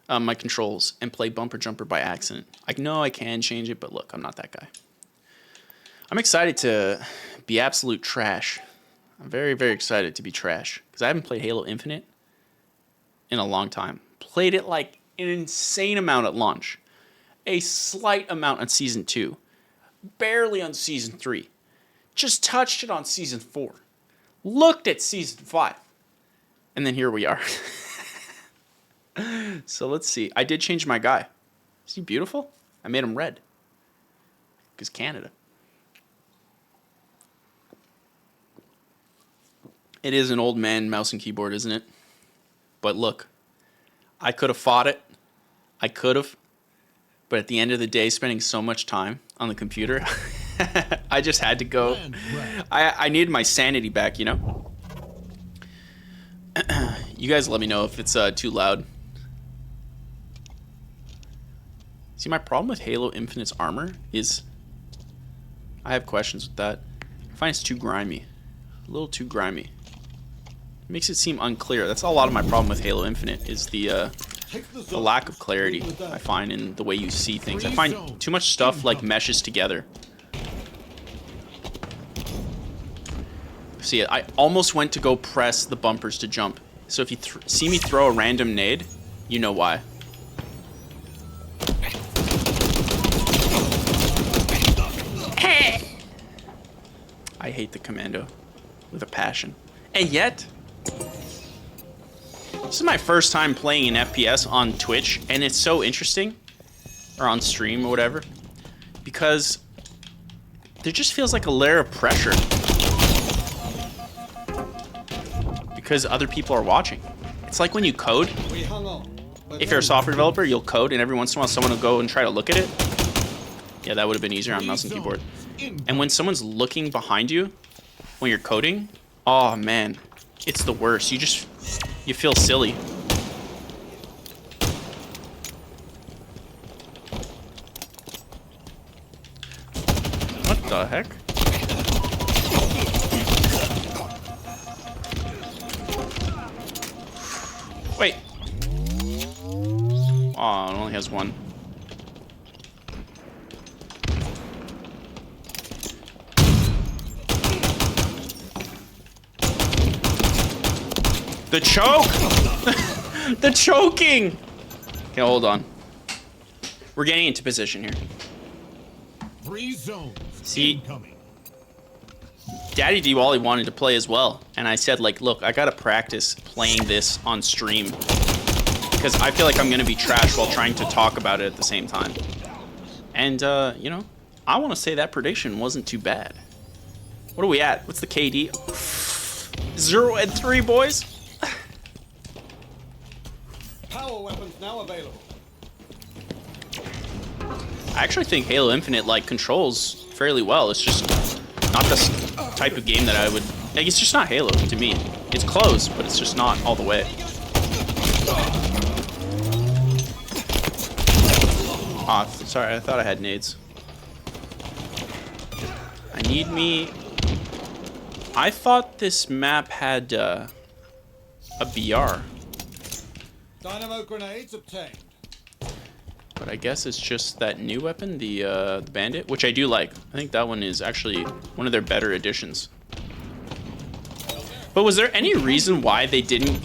and play bumper jumper by accident. I know I can change it, but look, I'm not that guy. I'm excited to be absolute trash. I'm very, very excited to be trash because I haven't played Halo Infinite in a long time. Played it like an insane amount at launch, a slight amount on season 2, barely on season 3, just touched it on season 4, looked at season 5, and then here we are. So let's see. I did change my guy. Is he beautiful? I made him red because Canada. It is an old man mouse and keyboard, isn't it? But look, I could have fought it. I could have. But at the end of the day, spending so much time on the computer, I just had to go. I needed my sanity back, you know? You guys let me know if it's too loud. See, my problem with Halo Infinite's armor is I have questions with that. I find it's too grimy. A little too grimy. It makes it seem unclear. That's a lot of my problem with Halo Infinite is the lack of clarity I find in the way you see things. I find too much stuff like meshes together. See, I almost went to go press the bumpers to jump. So if you see me throw a random nade, you know why. I hate the commando with a passion. And yet, this is my first time playing an FPS on Twitch, and it's so interesting, or on stream or whatever, because there just feels like a layer of pressure because other people are watching. It's like when you code. If you're a software developer, you'll code, and every once in a while someone will go and try to look at it. Yeah, that would have been easier on mouse and keyboard. And when someone's looking behind you when you're coding, oh man, it's the worst. You feel silly. What the heck? Wait. Oh, it only has one. The choke! The choking! Okay, hold on. We're getting into position here. 3 zones. See, incoming. Daddy Diwali wanted to play as well, and I said, like, look, I gotta practice playing this on stream because I feel like I'm gonna be trash while trying to talk about it at the same time. And, you know, I want to say that prediction wasn't too bad. What are we at? What's the KD? 0 and 3, boys. Power weapons now available. I actually think Halo Infinite like controls fairly well. It's just not the type of game that I would. Like, it's just not Halo to me. It's close, but it's just not all the way. Ah, sorry, I thought I had nades. I need me. I thought this map had a BR. Dynamo grenades obtained. But I guess it's just that new weapon, the Bandit, which I do like. I think that one is actually one of their better additions. But was there any reason why they didn't,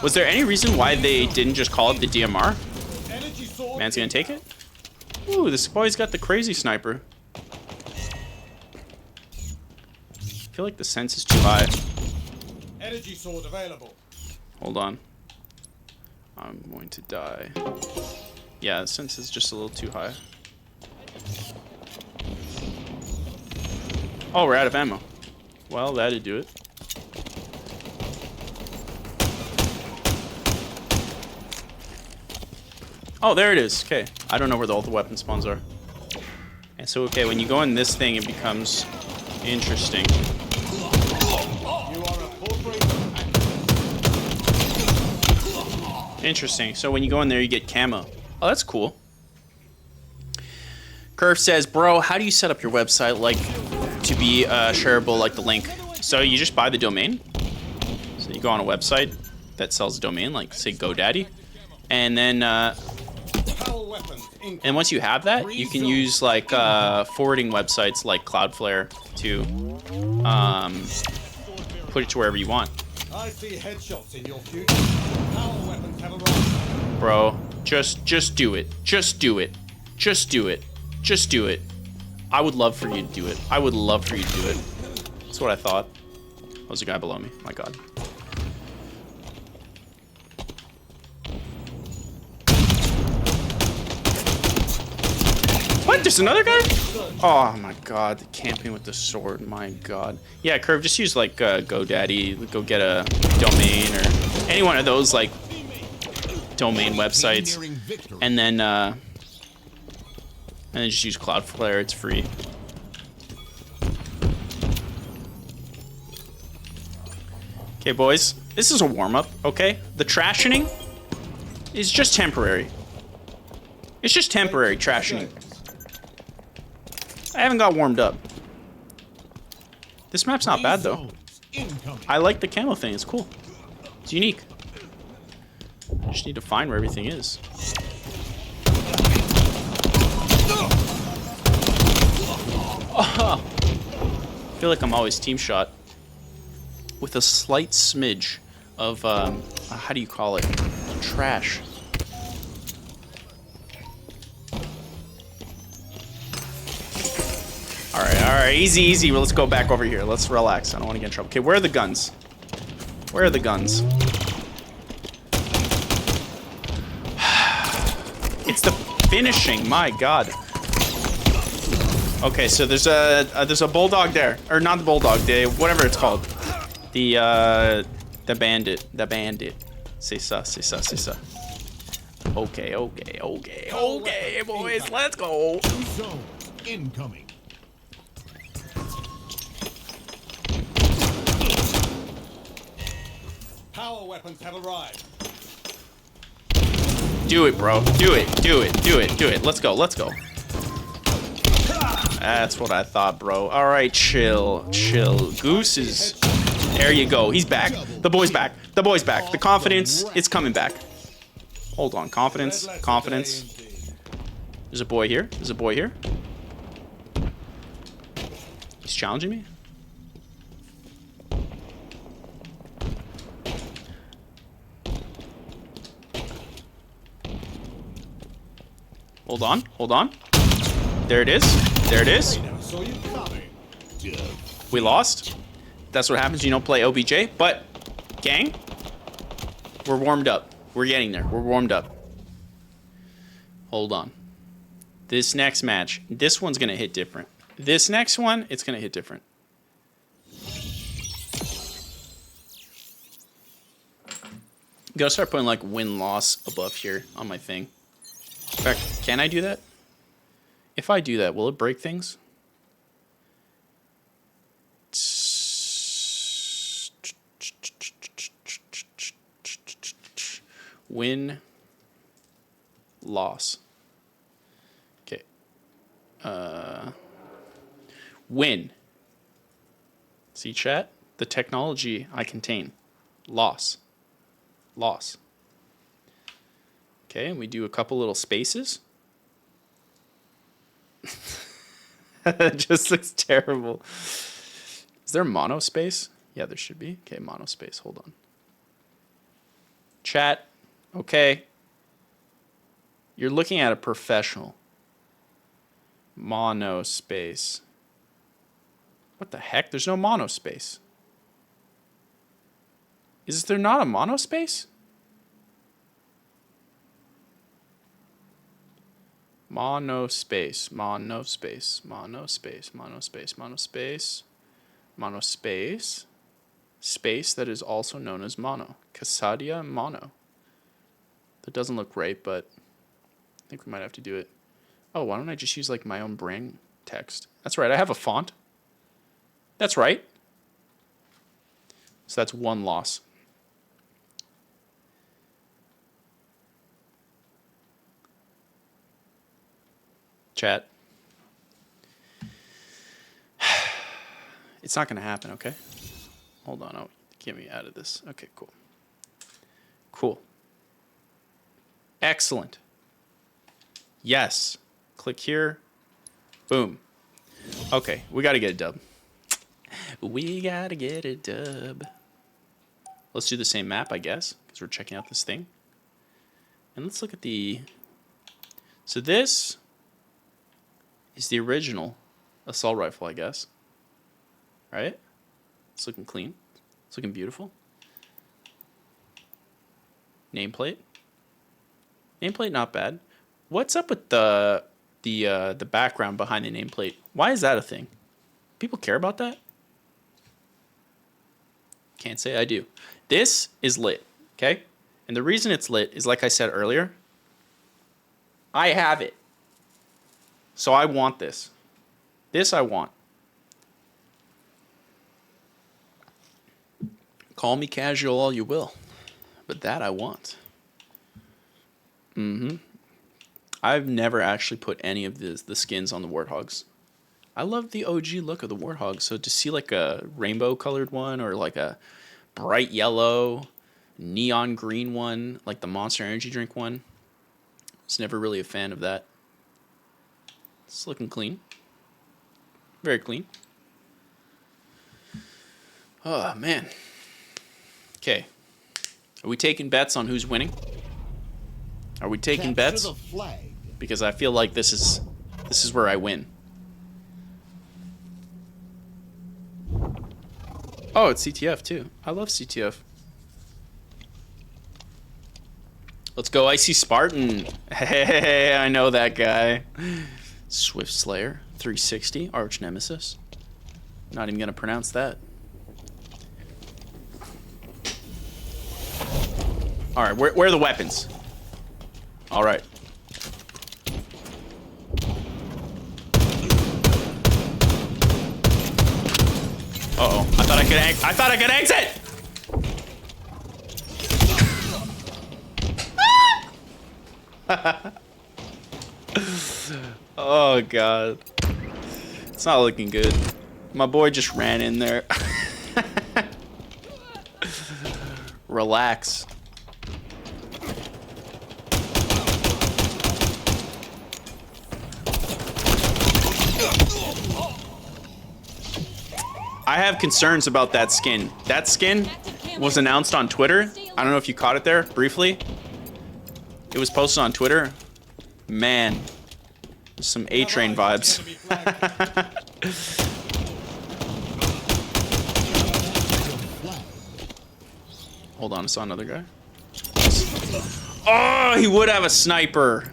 was there any reason why they didn't just call it the DMR? Energy sword. Man's gonna take it? Ooh, this boy's got the crazy sniper. I feel like the sense is too high. Energy sword available. Hold on. I'm going to die. Yeah, the sense is just a little too high. Oh, we're out of ammo. Well, that'd do it. Oh, there it is. Okay. I don't know where all the weapon spawns are. And so, okay, when you go in this thing, it becomes interesting. You are a portrait of Interesting. So when you go in there, you get camo. Oh, that's cool. Curve says, bro, how do you set up your website like to be shareable like the link? So you just buy the domain. So you go on a website that sells a domain, like say GoDaddy, and then power weapons incoming. and once you have that, you can use like forwarding websites like Cloudflare to put it to wherever you want. I see headshots in your future. Power weapons have arrived. Bro, just do it. Just do it. Just do it. Just do it. I would love for you to do it. I would love for you to do it. That's what I thought. Oh, there's a guy below me. My God. What? There's another guy? Oh my God. The camping with the sword. My God. Yeah, Curve, just use like GoDaddy. Go get a domain or any one of those like domain websites. And then just use Cloudflare. It's free. Okay, boys. This is a warm-up, okay? The trashing is just temporary. It's just temporary trashing. I haven't got warmed up. This map's not bad, though. I like the camo thing. It's cool. It's unique. I just need to find where everything is. Oh. I feel like I'm always team shot with a slight smidge of how do you call it? Trash. All right, easy, easy. Well, let's go back over here. Let's relax. I don't want to get in trouble. Okay, where are the guns? Where are the guns? It's the finishing. My God. Okay, so there's a bulldog there, or not the bulldog, whatever it's called, the bandit, C'est ça. Okay, boys, let's go. Zone incoming. Power weapons have arrived. Do it, bro. Do it. Let's go. That's what I thought, bro. All right, chill. Goose is... There you go. He's back. The boy's back. The confidence, it's coming back. Hold on. Confidence. There's a boy here. He's challenging me. Hold on. There it is. Never saw you coming. We lost. That's what happens when you don't play OBJ. But, gang, we're warmed up. We're getting there. We're warmed up. Hold on. This next match, this one's going to hit different. This next one, it's going to hit different. Gotta start putting, like, win-loss above here on my thing. In fact, can I do that? If I do that, will it break things? Win, loss. Okay. Win. See, chat? The technology I contain. Loss. Okay, and we do a couple little spaces. It just looks terrible. Is there mono space? Yeah, there should be. Okay, mono space. Hold on. Chat. Okay. You're looking at a professional. Mono space. What the heck? There's no mono space. Is there not a mono space? Mono space. Space that is also known as mono. Casadia mono. That doesn't look right, but think we might have to do it. Oh, why don't I just use like my own brand text? That's right. I have a font. That's right. So that's one loss. Chat. It's not going to happen, okay? Hold on. Oh, get me out of this. Okay, cool. Cool. Excellent. Yes. Click here. Boom. Okay, we got to get a dub. We got to get a dub. Let's do the same map, I guess, because we're checking out this thing. And let's look at the... So this is the original assault rifle, I guess. Right? It's looking clean. It's looking beautiful. Nameplate. Nameplate not bad. What's up with the background behind the nameplate? Why is that a thing? People care about that? Can't say I do. This is lit, okay? And the reason it's lit is, like I said earlier, I have it. So I want this. This I want. Call me casual all you will, but that I want. I've never actually put any of the skins on the Warthogs. I love the OG look of the Warthog, so to see like a rainbow colored one or like a bright yellow, neon green one, like the Monster Energy drink one, I was never really a fan of that. It's looking clean. Very clean. Oh, man. Okay. Are we taking bets on who's winning? Are we taking bets? The flag. Because I feel like this is where I win. Oh, it's CTF too. I love CTF. Let's go, Icy Spartan. Hey, I know that guy. Swift Slayer, 360, Arch Nemesis. Not even gonna pronounce that. All right, where are the weapons? All right. Uh-oh. I thought I could exit. Oh god. It's not looking good. My boy just ran in there. Relax. I have concerns about that skin. That skin was announced on Twitter. I don't know if you caught it there briefly. It was posted on Twitter. Man, some A-Train vibes. Hold on, I saw another guy. Oh, he would have a sniper.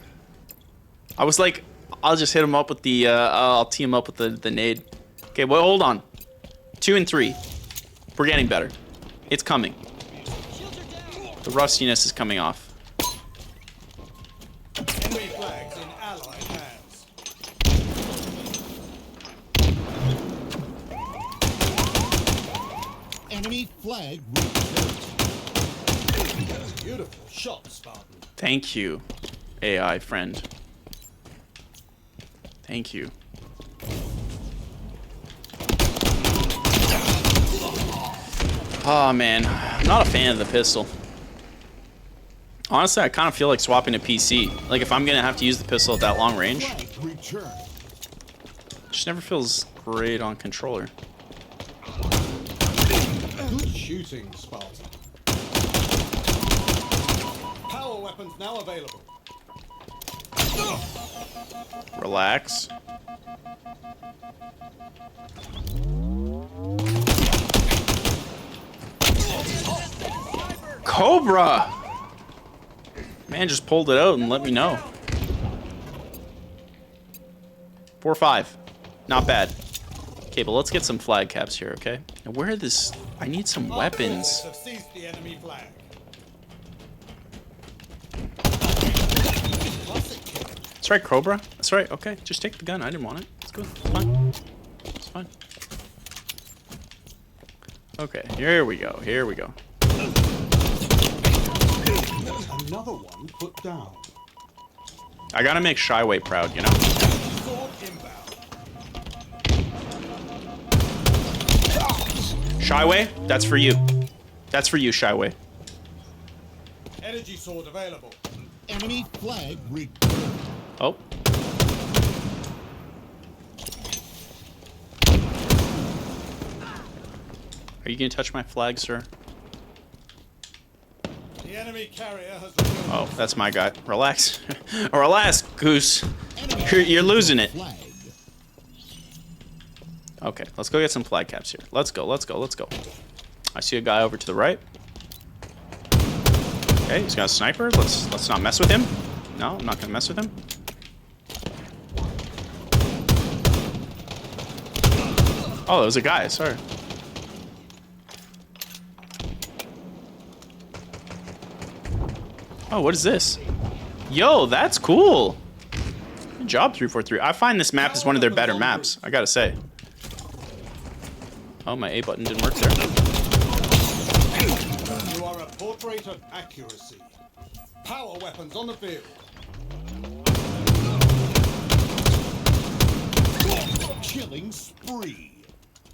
I was like, I'll just hit him up with the, I'll tee him up with the nade. Okay, well, hold on. 2 and 3. We're getting better. It's coming. The rustiness is coming off. Enemy flags in allied hands. Enemy flag returned. Beautiful shot, Spartan. Thank you, AI friend. Thank you. Oh man, I'm not a fan of the pistol. Honestly, I kind of feel like swapping to PC. Like if I'm gonna have to use the pistol at that long range, Flag returned. it just never feels great on controller. Good shooting, Spartan. Power weapons now available. Relax. Cobra! Man just pulled it out and let me know. 4-5. Not bad. Okay, but let's get some flag caps here, okay? Now where are this? I need some weapons. Have seized the enemy flag. Classic kill. That's right, Cobra. That's right. Okay, just take the gun. I didn't want it. It's good. It's fine. It's fine. Okay, here we go. Here we go. Another one put down. I gotta make Shyway proud, you know? Sword inbound. Shyway, that's for you. That's for you, Shyway. Energy sword available. Enemy flag returned. Oh. Are you gonna touch my flag, sir? The enemy carrier has returned. Oh, that's my guy. Relax. Relax, Goose. Enemy You're losing it. flag. Okay, let's go get some flag caps here. Let's go, let's go, let's go. I see a guy over to the right. Okay, he's got a sniper. Let's not mess with him. No, I'm not gonna mess with him. Oh, there was a guy, sorry. Oh, what is this? Yo, that's cool. Good job, 343. I find this map is one of their better maps, I gotta say. Oh, my A button didn't work there. You are a portrait of accuracy. Power weapons on the field. Killing spree.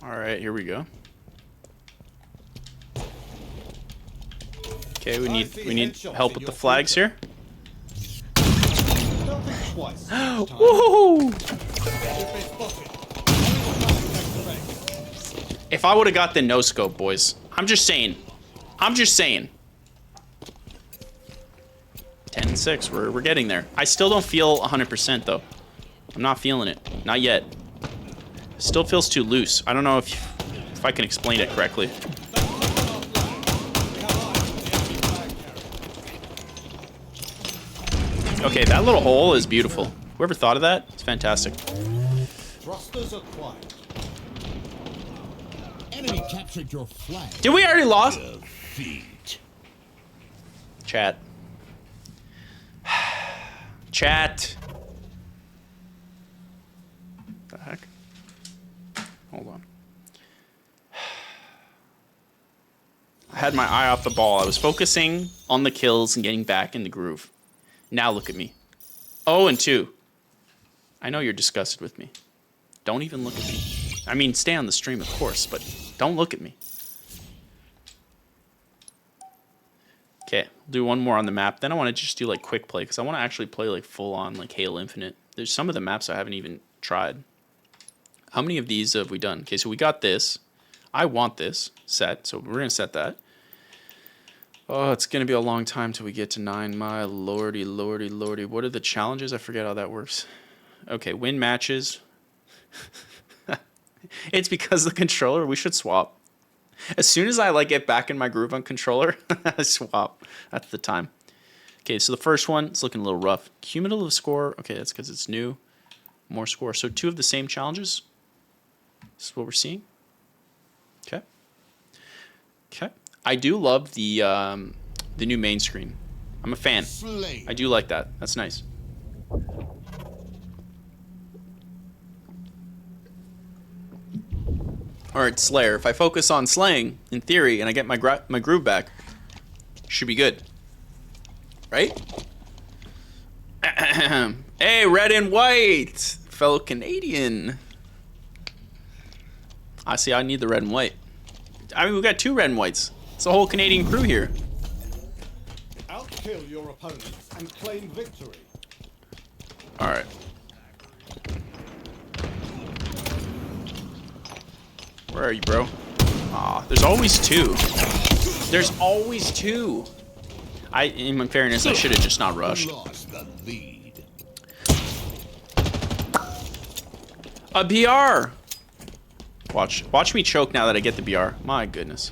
All right, here we go. Okay, we need help with the flags here. Don't think twice. Woohoo! You've been spotted. If I would have got the no scope, boys. I'm just saying. I'm just saying. 10-6, we're getting there. I still don't feel 100% though. I'm not feeling it. Not yet. Still feels too loose. I don't know if I can explain it correctly. Okay, that little hole is beautiful. Whoever thought of that, it's fantastic. Thrusters acquired. Enemy captured your flag. Did we already lost? Defeat. Chat. Chat. The heck? Hold on. I had my eye off the ball. I was focusing on the kills and getting back in the groove. Now look at me. 0-2. I know you're disgusted with me. Don't even look at me. I mean, stay on the stream, of course, but don't look at me. Okay, we'll do one more on the map. Then I want to just do like quick play because I want to actually play like full on like Halo Infinite. There's some of the maps I haven't even tried. How many of these have we done? Okay, so we got this. I want this set, so we're gonna set that. Oh, it's gonna be a long time till we get to 9. My lordy, lordy, lordy. What are the challenges? I forget how that works. Okay, win matches. It's because the controller. We should swap. As soon as I like get back in my groove on controller, I swap. That's the time. Okay, so the first one, it's looking a little rough. Cumulative score. Okay, that's because it's new. More score. So 2 of the same challenges. This is what we're seeing. Okay. Okay. I do love the new main screen. I'm a fan. Slay. I do like that. That's nice. All right, Slayer. If I focus on slaying, in theory, and I get my groove back, should be good. Right? Hey, red and white, fellow Canadian. I see. I need the red and white. I mean, we got 2 red and whites. It's a whole Canadian crew here. Outkill your opponents and claim victory. All right. Where are you, bro? Aw, there's always 2. There's always 2. In fairness, I should have just not rushed. Lost the lead. A BR. Watch me choke now that I get the BR. My goodness.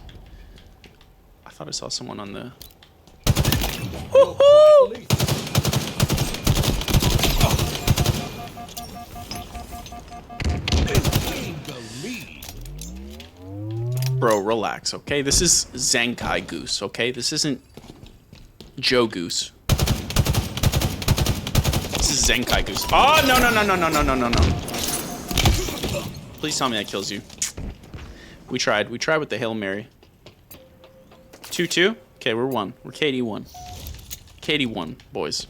I thought I saw someone on the. Woohoo! The lead. Bro, relax, okay? This is Zenkai Goose, okay? This isn't Joe Goose. This is Zenkai Goose. Oh, no, no, no, no, no, no, no, no, no. Please tell me that kills you. We tried. We tried with the Hail Mary. 2-2? Okay, we're 1. We're KD1. KD1, boys.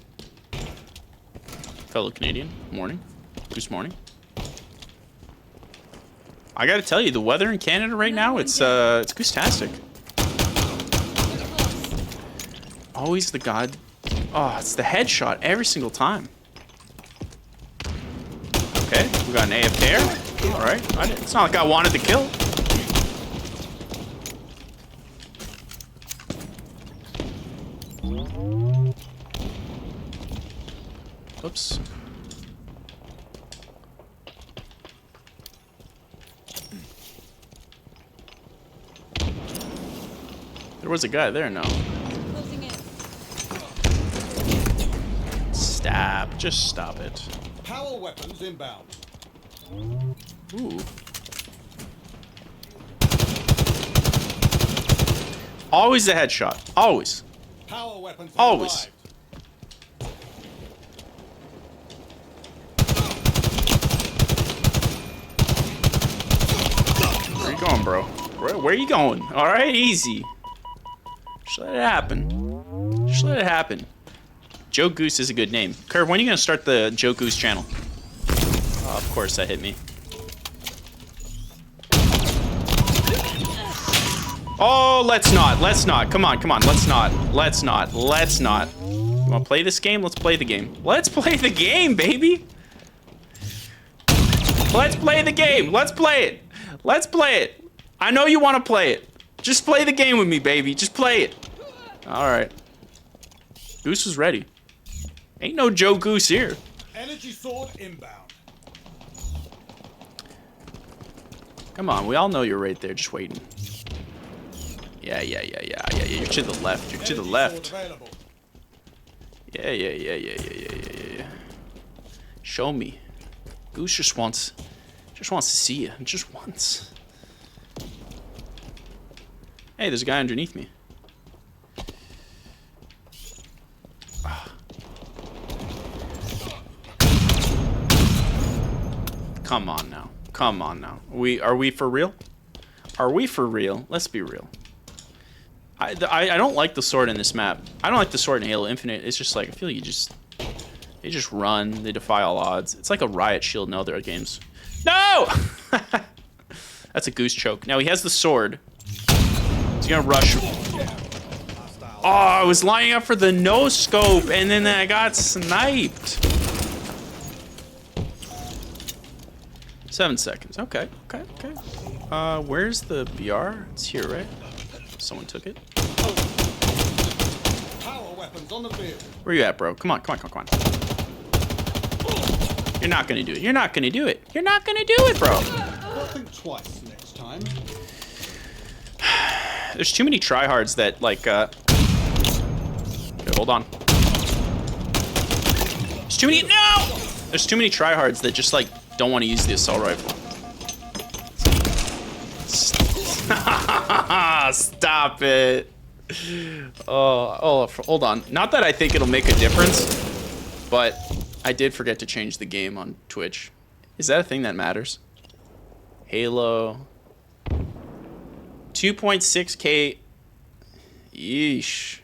Fellow Canadian, morning. Goose morning. I gotta tell you, the weather in Canada right now, it's goose-tastic. Always the god. Oh, it's the headshot every single time. Okay, we got an AF there. All right, it's not like I wanted to kill. Oops. There was a guy there, no. Closing in. Stab. Just stop it. Power weapons inbound. Ooh. Always the headshot. Always. Power weapons have Always. arrived. Where you going, bro? Where you going? All right, easy. Just let it happen. Just let it happen. Joe Goose is a good name. Curve, when are you gonna start the Joe Goose channel? Oh, of course, that hit me. Oh, let's not. Let's not. Come on, come on. Let's not. Let's not. Let's not. You wanna play this game? Let's play the game. Let's play the game, baby. Let's play the game. Let's play it. Let's play it. I know you want to play it. Just play the game with me, baby. Just play it. All right. Goose is ready. Ain't no Joe Goose here. Energy sword inbound. Come on, we all know you're right there, just waiting. Yeah. You're to the left. You're to the Energy left. sword available. Yeah. Show me. Goose just wants to see you. Just once. Hey, there's a guy underneath me. Come on now. Come on now. Are we for real? Are we for real? Let's be real. I don't like the sword in this map. I don't like the sword in Halo Infinite. It's just like, I feel like they just run. They defy all odds. It's like a riot shield in other games. No! That's a goose choke. Now he has the sword. He's gonna rush. Oh, I was lining up for the no scope and then I got sniped. 7 seconds. Okay. Where's the BR? It's here, right? Someone took it. Power weapons on the field. Where you at, bro? Come on. You're not gonna do it. You're not gonna do it. You're not gonna do it, bro. I'll think twice next time. There's too many tryhards that, like, okay, hold on. There's too many, no! There's too many tryhards that just, like, don't want to use the assault rifle. Stop it. Oh, hold on. Not that I think it'll make a difference, but I did forget to change the game on Twitch. Is that a thing that matters? Halo. 2.6K. Yeesh.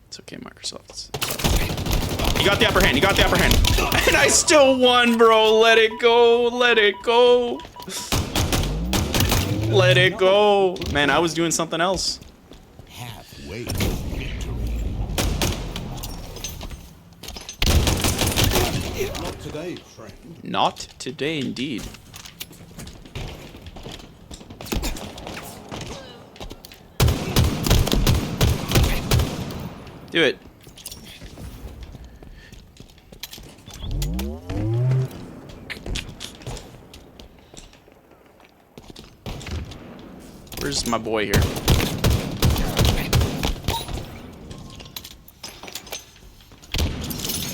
It's okay, Microsoft. It's okay. You got the upper hand. And I still won, bro. Let it go. Let it go. Let it go. Man, I was doing something else. Halfway to victory. Not today, friend. Not today, indeed. Do it. Where's my boy here?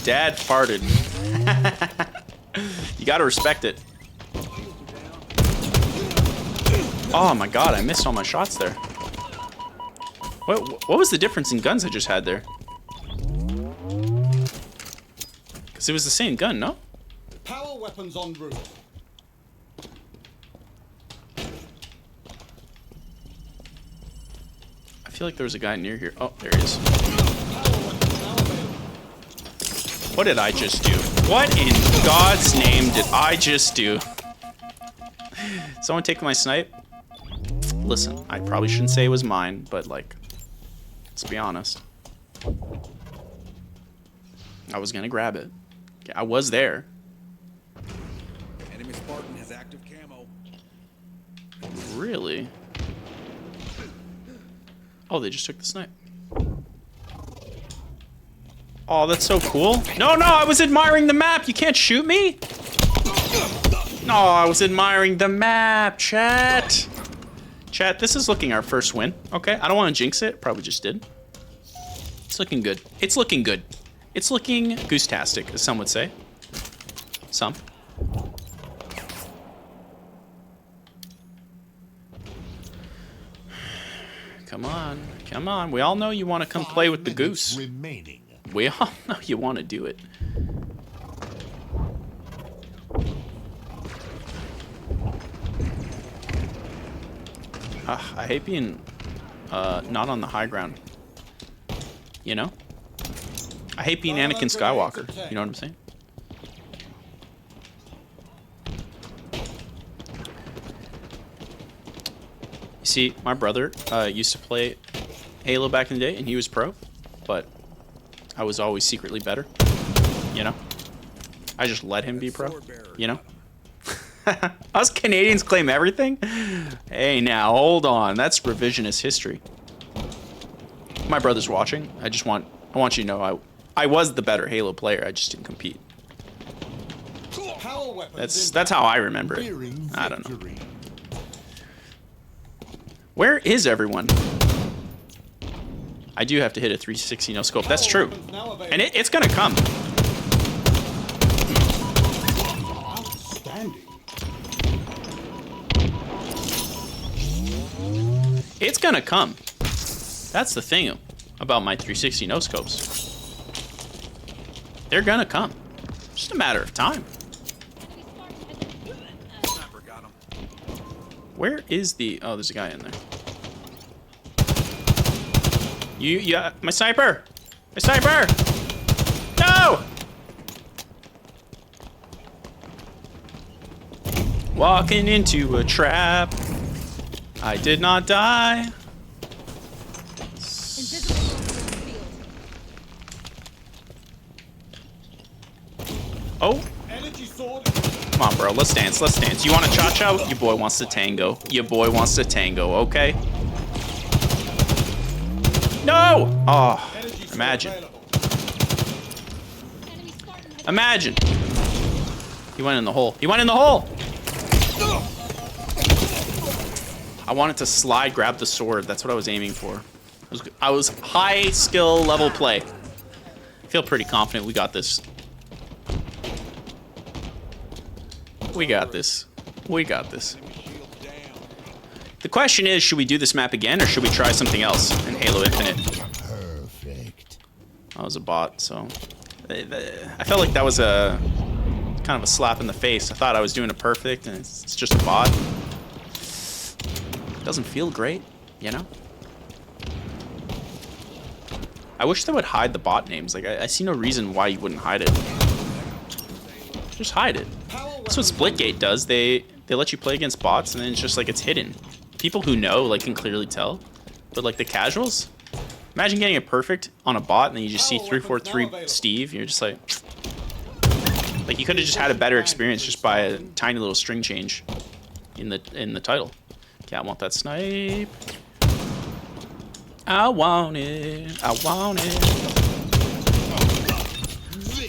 Dad farted. You gotta respect it. Oh my god, I missed all my shots there. What was the difference in guns I just had there? Because it was the same gun, no? Power weapons en route. I feel like there was a guy near here. Oh, there he is. Power weapons now available. What did I just do? What in God's name did I just do? Someone take my snipe? Listen, I probably shouldn't say it was mine, but like, let's be honest. I was gonna grab it. I was there. Enemy Spartan has active camo. Really? Oh, they just took the snipe. Oh, that's so cool. No, I was admiring the map. You can't shoot me. No, I was admiring the map, chat. Chat, this is looking our first win. Okay, I don't want to jinx it. Probably just did. It's looking good. It's looking good. It's looking goose-tastic, as some would say. Some. Come on. Come on. We all know you want to come play with the 5 minutes goose. remaining. We all know you want to do it. I hate being not on the high ground. You know? I hate being Anakin Skywalker. You know what I'm saying? You see, my brother used to play Halo back in the day, and he was pro, but I was always secretly better. You know? I just let him be pro. You know? Us Canadians claim everything? Hey, now, hold on. That's revisionist history. My brother's watching. I want you to know I was the better Halo player. I just didn't compete. Power weapons That's how I remember it. Fearing I don't know. victory. Where is everyone? I do have to hit a 360 no scope. That's true. And it's gonna come. Outstanding. It's gonna come. That's the thing about my 360 no scopes. They're gonna come. Just a matter of time. Sniper got him. Where is the... Oh, there's a guy in there. Yeah, my sniper! My sniper! No! Walking into a trap. I did not die. Oh, Energy sword. come on, bro. Let's dance. Let's dance. You want a cha-cha? Your boy wants to tango. Your boy wants to tango, okay? No! Oh, Energy sword imagine. available. Imagine. He went in the hole. He went in the hole! I wanted to slide grab the sword. That's what I was aiming for. I was high skill level play. I feel pretty confident we got this. We got this. We got this. Shield down. The question is, should we do this map again or should we try something else in Halo Infinite? Perfect. I was a bot, so I felt like that was a kind of a slap in the face. I thought I was doing it perfect, and it's just a bot. Doesn't feel great, you know? I wish they would hide the bot names. Like, I see no reason why you wouldn't hide it. Just hide it. That's what Splitgate does. They let you play against bots, and then it's just like it's hidden. People who know like can clearly tell, but like the casuals, imagine getting it perfect on a bot, and then you just see 343 Steve. You're just like you could have just had a better experience just by a tiny little string change in the title. Okay, I want that snipe. I want it. I want it.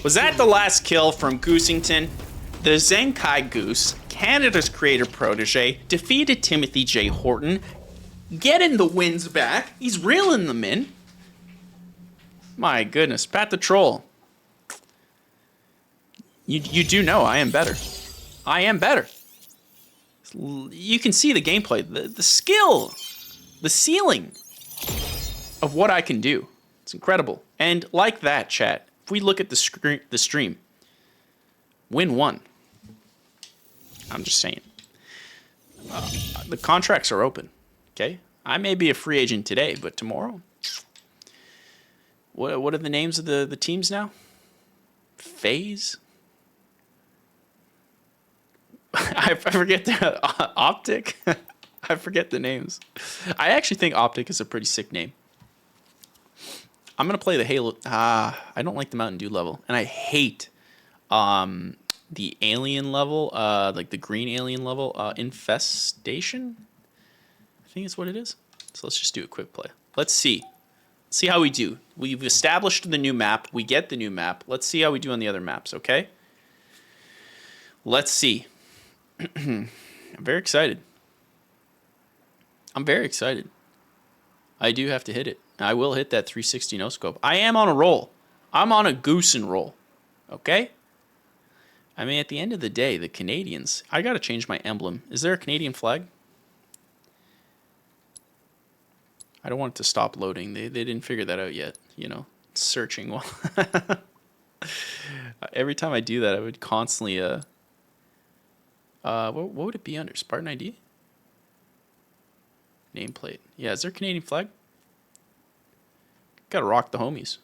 Was that the last kill from Goosington? The Zenkai Goose, Canada's creator protege, defeated Timothy J. Horton, getting the wins back. He's reeling them in. My goodness, Pat the Troll. You do know I am better. I am better. You can see the gameplay, the skill, the ceiling of what I can do. It's incredible. And like that, chat, if we look at the stream, Win one. I'm just saying. The contracts are open. Okay? I may be a free agent today, but tomorrow... What are the names of the teams now? FaZe? I forget the... Optic? I forget the names. I actually think Optic is a pretty sick name. I'm going to play the Halo... I don't like the Mountain Dew level. And I hate the alien level, like the green alien level. Infestation? I think it's what it is. So let's just do a quick play. Let's see. See how we do. We've established the new map. We get the new map. Let's see how we do on the other maps, okay? Let's see. I'm very excited. I'm very excited. I do have to hit it. I will hit that 360 no scope. I am on a roll. I'm on a goose and roll. Okay? I mean, at the end of the day, the Canadians... I got to change my emblem. Is there a Canadian flag? I don't want it to stop loading. They didn't figure that out yet. You know, searching while... Every time I do that, I would constantly... what would it be under? Spartan ID? Nameplate. Yeah, is there a Canadian flag? Gotta rock the homies.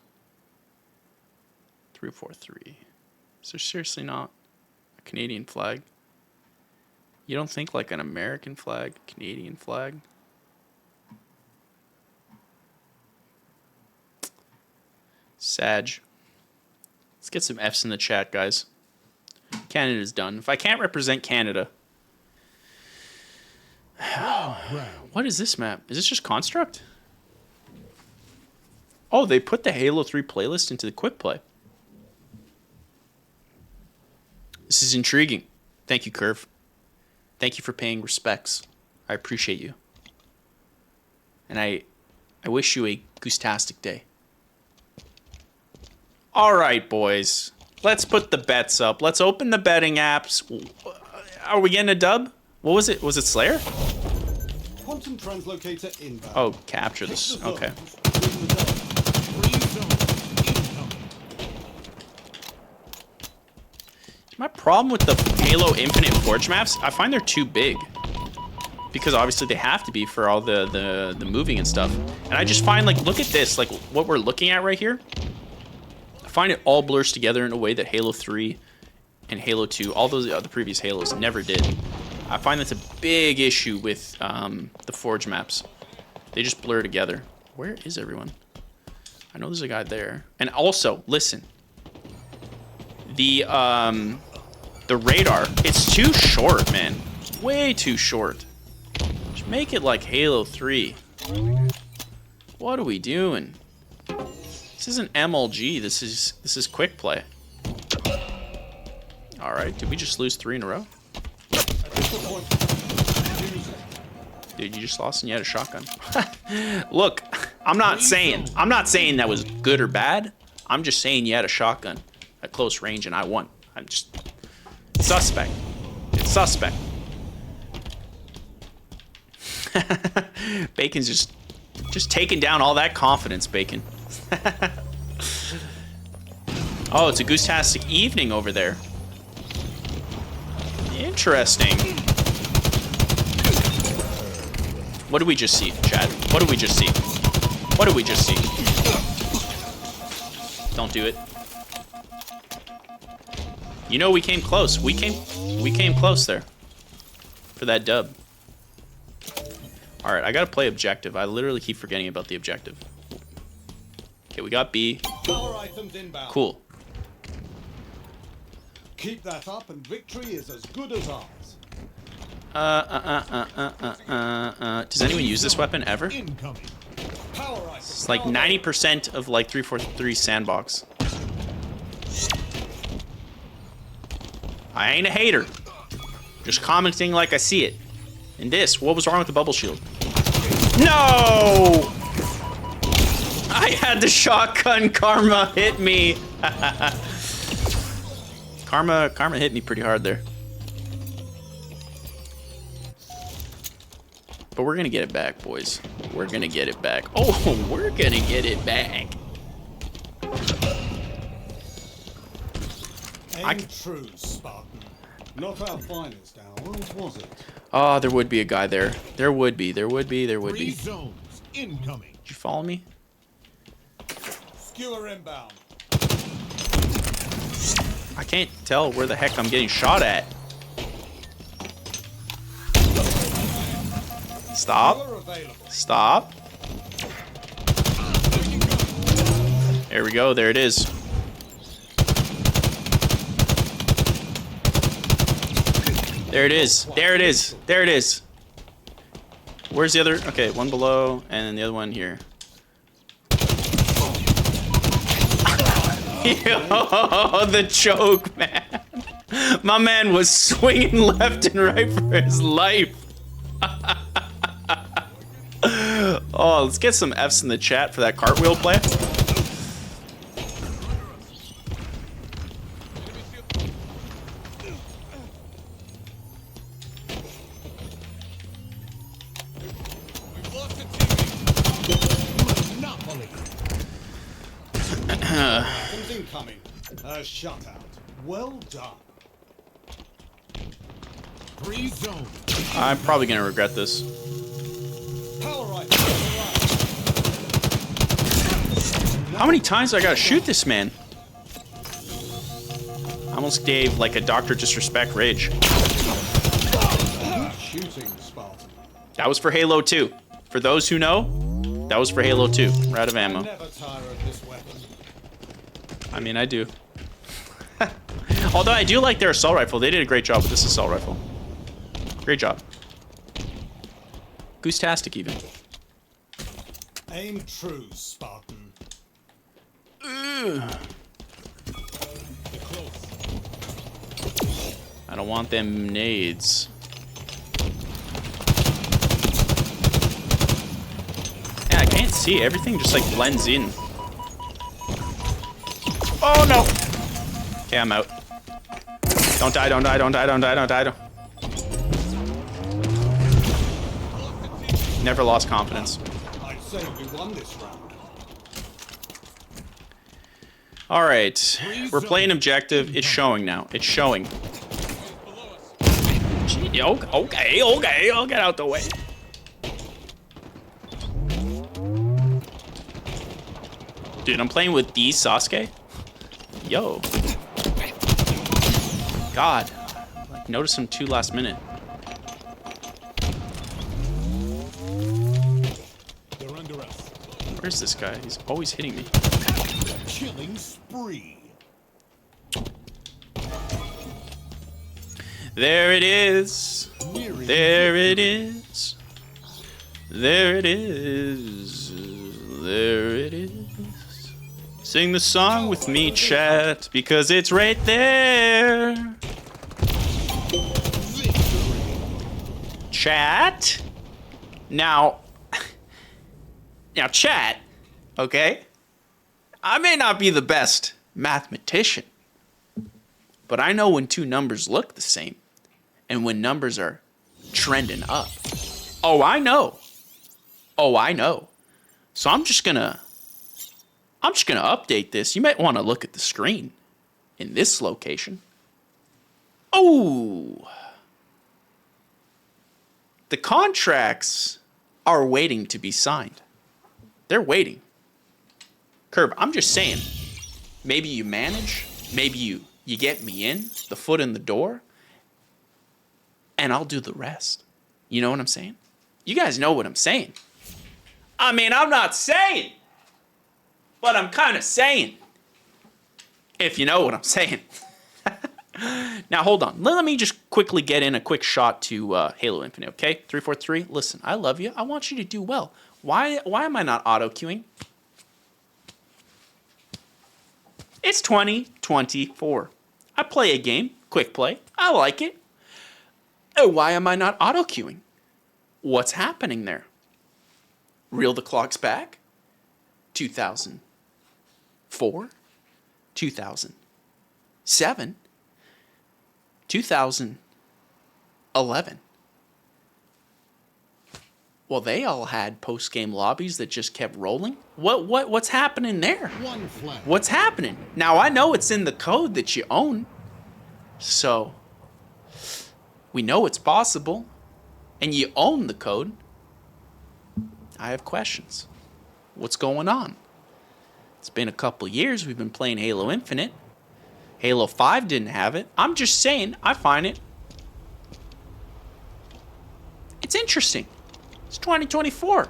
343. Is there seriously not a Canadian flag? You don't think like an American flag, Canadian flag? Sag. Let's get some F's in the chat, guys. Canada's done. If I can't represent Canada... What is this map? Is this just Construct? Oh, they put the Halo 3 playlist into the quick play. This is intriguing. Thank you, Curve. Thank you for paying respects. I appreciate you. And I wish you a goose-tastic day. All right, boys. Let's put the bets up. Let's open the betting apps. Are we getting a dub? What was it? Was it Slayer? Quantum translocator inbound. Oh, capture this. Okay. My problem with the Halo Infinite Forge maps, I find they're too big. Because obviously they have to be for all the moving and stuff. And I just find, like, look at this. Like, what we're looking at right here. I find it all blurs together in a way that Halo 3 and Halo 2, all those other previous Halos, never did. I find that's a big issue with the Forge maps. They just blur together. Where is everyone? I know there's a guy there. And also, listen. The radar, it's too short, man. Way too short. Just make it like Halo 3. What are we doing? This isn't MLG. This is quick play. All right, did we just lose 3 in a row? Dude, you just lost and you had a shotgun. Look, I'm not saying that was good or bad. I'm just saying you had a shotgun at close range and I won. I'm just suspect. It's suspect. Bacon's just taking down all that confidence, Bacon. Oh, it's a goose-tastic evening over there. Interesting. What did we just see, Chad? What did we just see? What did we just see? Don't do it. You know we came close. We came close there. For that dub. Alright, I gotta play objective. I literally keep forgetting about the objective. Okay, we got B. Power items inbound. Cool. Keep that up and victory is as good as ours. Does anyone use this weapon ever? Incoming. Power items. It's like 90% of like 343 sandbox. I ain't a hater. Just commenting like I see it. And this, what was wrong with the bubble shield? No! I had the shotgun. Karma hit me. Karma hit me pretty hard there. But we're gonna get it back, boys. We're gonna get it back. Oh, we're gonna get it back. Aim true, Spartan. Not our finest hours, was it? Oh, there would be a guy there. There would be. There would be. There would Three be. zones incoming. Did you follow me? Skewer inbound. I can't tell where the heck I'm getting shot at. Stop. Skewer available. Stop. There we go. There it is. There it is. There it is. There it is. Where's the other? Okay, one below, and then the other one here. Yo, the choke, man. My man was swinging left and right for his life. Oh, let's get some F's in the chat for that cartwheel play. Monopoly. Weapons incoming. A shutout. Well done. Three zones. I'm probably gonna regret this. Power rifle. How many times do I gotta shoot this man? I almost gave like a Dr. Disrespect rage. Shooting, Spartan. That was for Halo 2. For those who know, that was for Halo 2. We're out of ammo. Never tire of this weapon. I mean, I do. Although I do like their assault rifle. They did a great job with this assault rifle. Great job. Goose-tastic even. Aim true, Spartan. I don't want them nades. Yeah, I can't see. Everything just like blends in. Oh no! Okay, I'm out. Don't die, don't die, don't die, don't die, don't die. Never lost confidence. I'd say we won this round. All right, we're playing objective. It's showing now. It's showing. Gee, okay, I'll get out the way. Dude, I'm playing with the Sasuke. Yo. God. Like, notice him too last minute. They're under us. Where's this guy? He's always hitting me. Killing spree. There it is. Nearing There it is. There it is. There it is. Sing the song with me, chat, because it's right there. Chat. Now, chat, okay? I may not be the best mathematician, but I know when two numbers look the same and when numbers are trending up. Oh, I know. Oh, I know. So I'm just gonna update this. You might want to look at the screen in this location. Oh, the contracts are waiting to be signed. They're waiting. Curb, I'm just saying, maybe you manage, maybe you get me in, the foot in the door, and I'll do the rest. You know what I'm saying? You guys know what I'm saying. I mean, I'm not saying, but I'm kind of saying, if you know what I'm saying. Now, hold on. Let me just quickly get in a quick shot to Halo Infinite, okay? 343, listen, I love you. I want you to do well. Why am I not auto-queuing? It's 2024. I play a game, quick play. I like it. Why am I not auto-queuing? What's happening there? Reel the clocks back. 2004, 2007, 2011. Well, they all had post-game lobbies that just kept rolling. What's happening there? one flag. What's happening? Now, I know it's in the code that you own. So, we know it's possible, and you own the code. I have questions. What's going on? It's been a couple years we've been playing Halo Infinite. Halo 5 didn't have it. I'm just saying, I find it's interesting. It's 2024.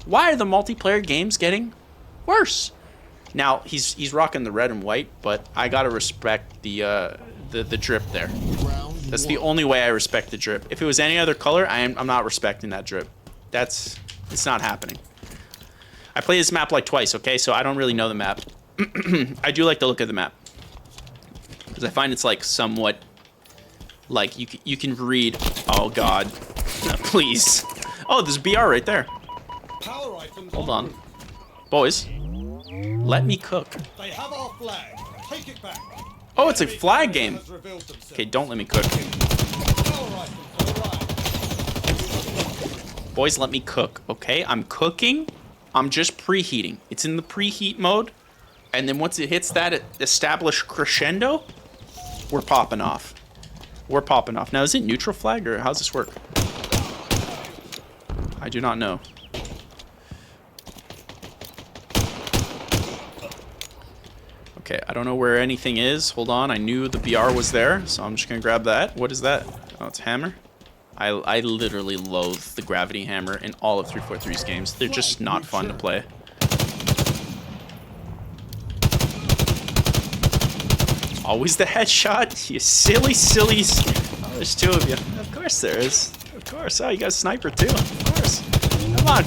Why are the multiplayer games getting worse? Now, he's rocking the red and white, but I gotta respect the drip there. That's the only way I respect the drip. If it was any other color, I'm not respecting that drip. It's not happening. I played this map like twice, okay? So I don't really know the map. I do like the look of the map. Because I find it's like somewhat, like you can read, oh God, please. Oh, there's BR right there. Power items Hold en on. route. Boys, let me cook. They have our flag. Take it back. Oh, it's a Enemy flag command game. has revealed themselves. Okay, don't let me cook. Power items have arrived. Boys, let me cook, okay? I'm cooking. I'm just preheating. It's in the preheat mode. And then once it hits that established crescendo, we're popping off. We're popping off. Now, is it neutral flag or how's this work? I do not know. Okay, I don't know where anything is. Hold on, I knew the BR was there, so I'm just gonna grab that. What is that? Oh, it's hammer. I literally loathe the gravity hammer in all of 343's games. They're just not fun to play. Always the headshot, you silly sillies. Oh, there's two of you. Of course there is. Of course. Oh, you got a sniper too. Of course.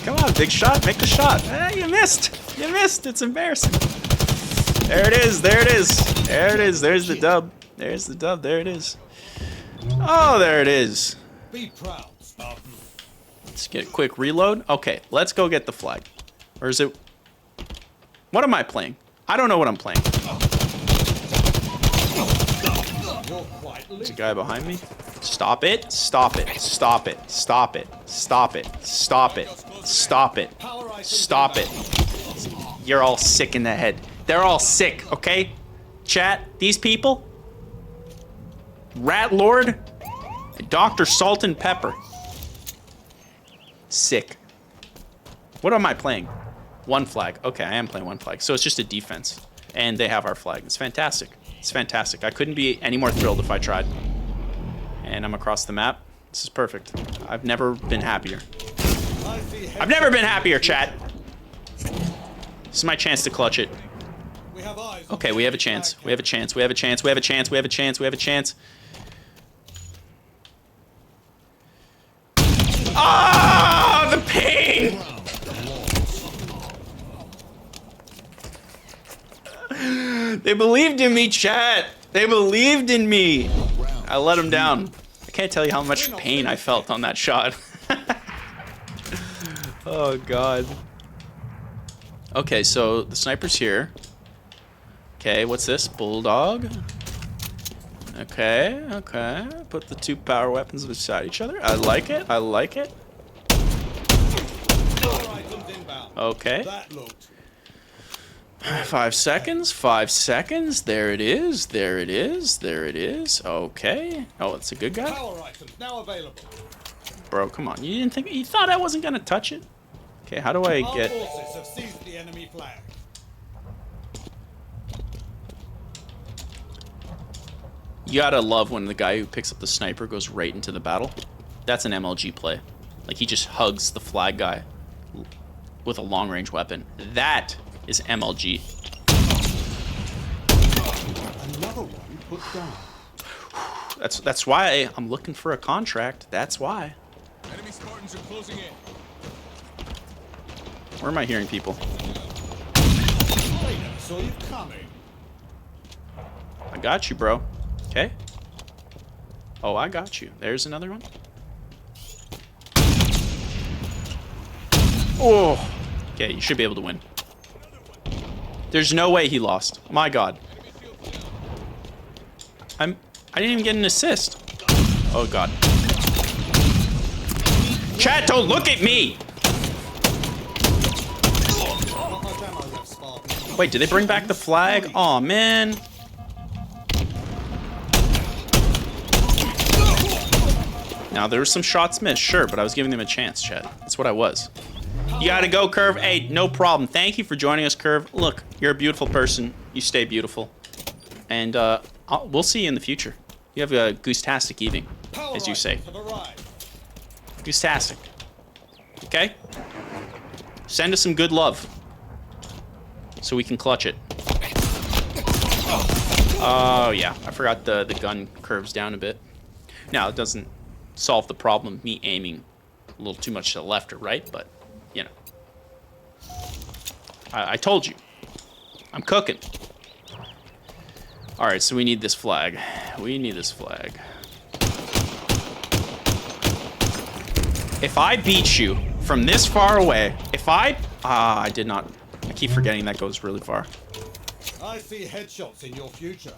Come on, big shot. Make the shot. You missed. You missed. It's embarrassing. There it is. There it is. There it is. There's the dub. There's the dub. There it is. Oh, there it is. Be proud, Spartan. Let's get a quick reload. Okay, let's go get the flag. Or is it... What am I playing? I don't know what I'm playing. You're quite There's a guy behind me. Stop it. Stop it. Stop it. Stop it. Stop it. Stop it. Stop it. Stop it. You're all sick in the head. They're all sick, okay? Chat, these people? Rat Lord? Dr. Salt and Pepper. Sick. What am I playing? One flag. Okay, I am playing one flag. So it's just a defense. And they have our flag. It's fantastic. It's fantastic. I couldn't be any more thrilled if I tried. And I'm across the map. This is perfect. I've never been happier. I've never been happier, chat. This is my chance to clutch it. We have eyes on Okay, we have a chance. We have a chance. We have a chance. We have a chance. We have a chance. We have a chance. Ah, the pain! They believed in me, chat. They believed in me. I let them down. I can't tell you how much pain I felt on that shot. Oh, God. Okay, so the sniper's here. Okay, what's this? Bulldog. Okay, okay. Put the two power weapons beside each other. I like it. I like it. Power items inbound. Okay. That looked 5 seconds. 5 seconds. There it is. There it is. There it is. Okay. Oh, it's a good guy. power items now available. Bro, come on. You didn't think... You thought I wasn't gonna touch it? Okay, how do I Our get... forces have seized the enemy flag. You gotta love when the guy who picks up the sniper goes right into the battle. That's an MLG play. Like, he just hugs the flag guy with a long-range weapon. That is MLG. Another one put down. That's why I'm looking for a contract. That's why. Enemy Spartans are closing in. Where am I hearing people? They never saw you coming. I got you, bro. Okay. Oh, I got you. There's another one. Oh. Okay, you should be able to win. There's no way he lost. My God. I didn't even get an assist. Oh, God. Chat, don't look at me! Not much ammo left, Spartan. Wait, did they bring back the flag? Aw, man. Now, there were some shots missed, sure, but I was giving them a chance, Chad. That's what I was. You gotta go, Curve. Hey, no problem. Thank you for joining us, Curve. Look, you're a beautiful person. You stay beautiful. And we'll see you in the future. You have a goose-tastic evening, as you say. Goose-tastic. Okay? Send us some good love so we can clutch it. Oh, yeah. I forgot the gun curves down a bit. Now, it doesn't solve the problem of me aiming a little too much to the left or right, but, you know. I told you. I'm cooking. All right, so we need this flag. We need this flag. If I beat you from this far away, if I... I did not. I keep forgetting that goes really far. I see headshots in your future.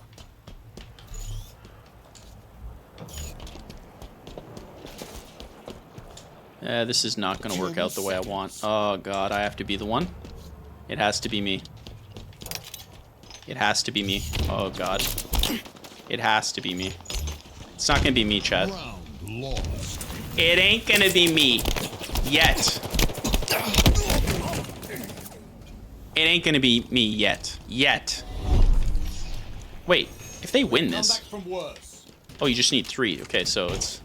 This is not going to work out the way I want. Oh, God, I have to be the one. It has to be me. It has to be me. Oh, God. It has to be me. It's not going to be me, Chad. It ain't going to be me. Yet. It ain't going to be me yet. Yet. Wait, if they win this... Oh, you just need 3. Okay, so it's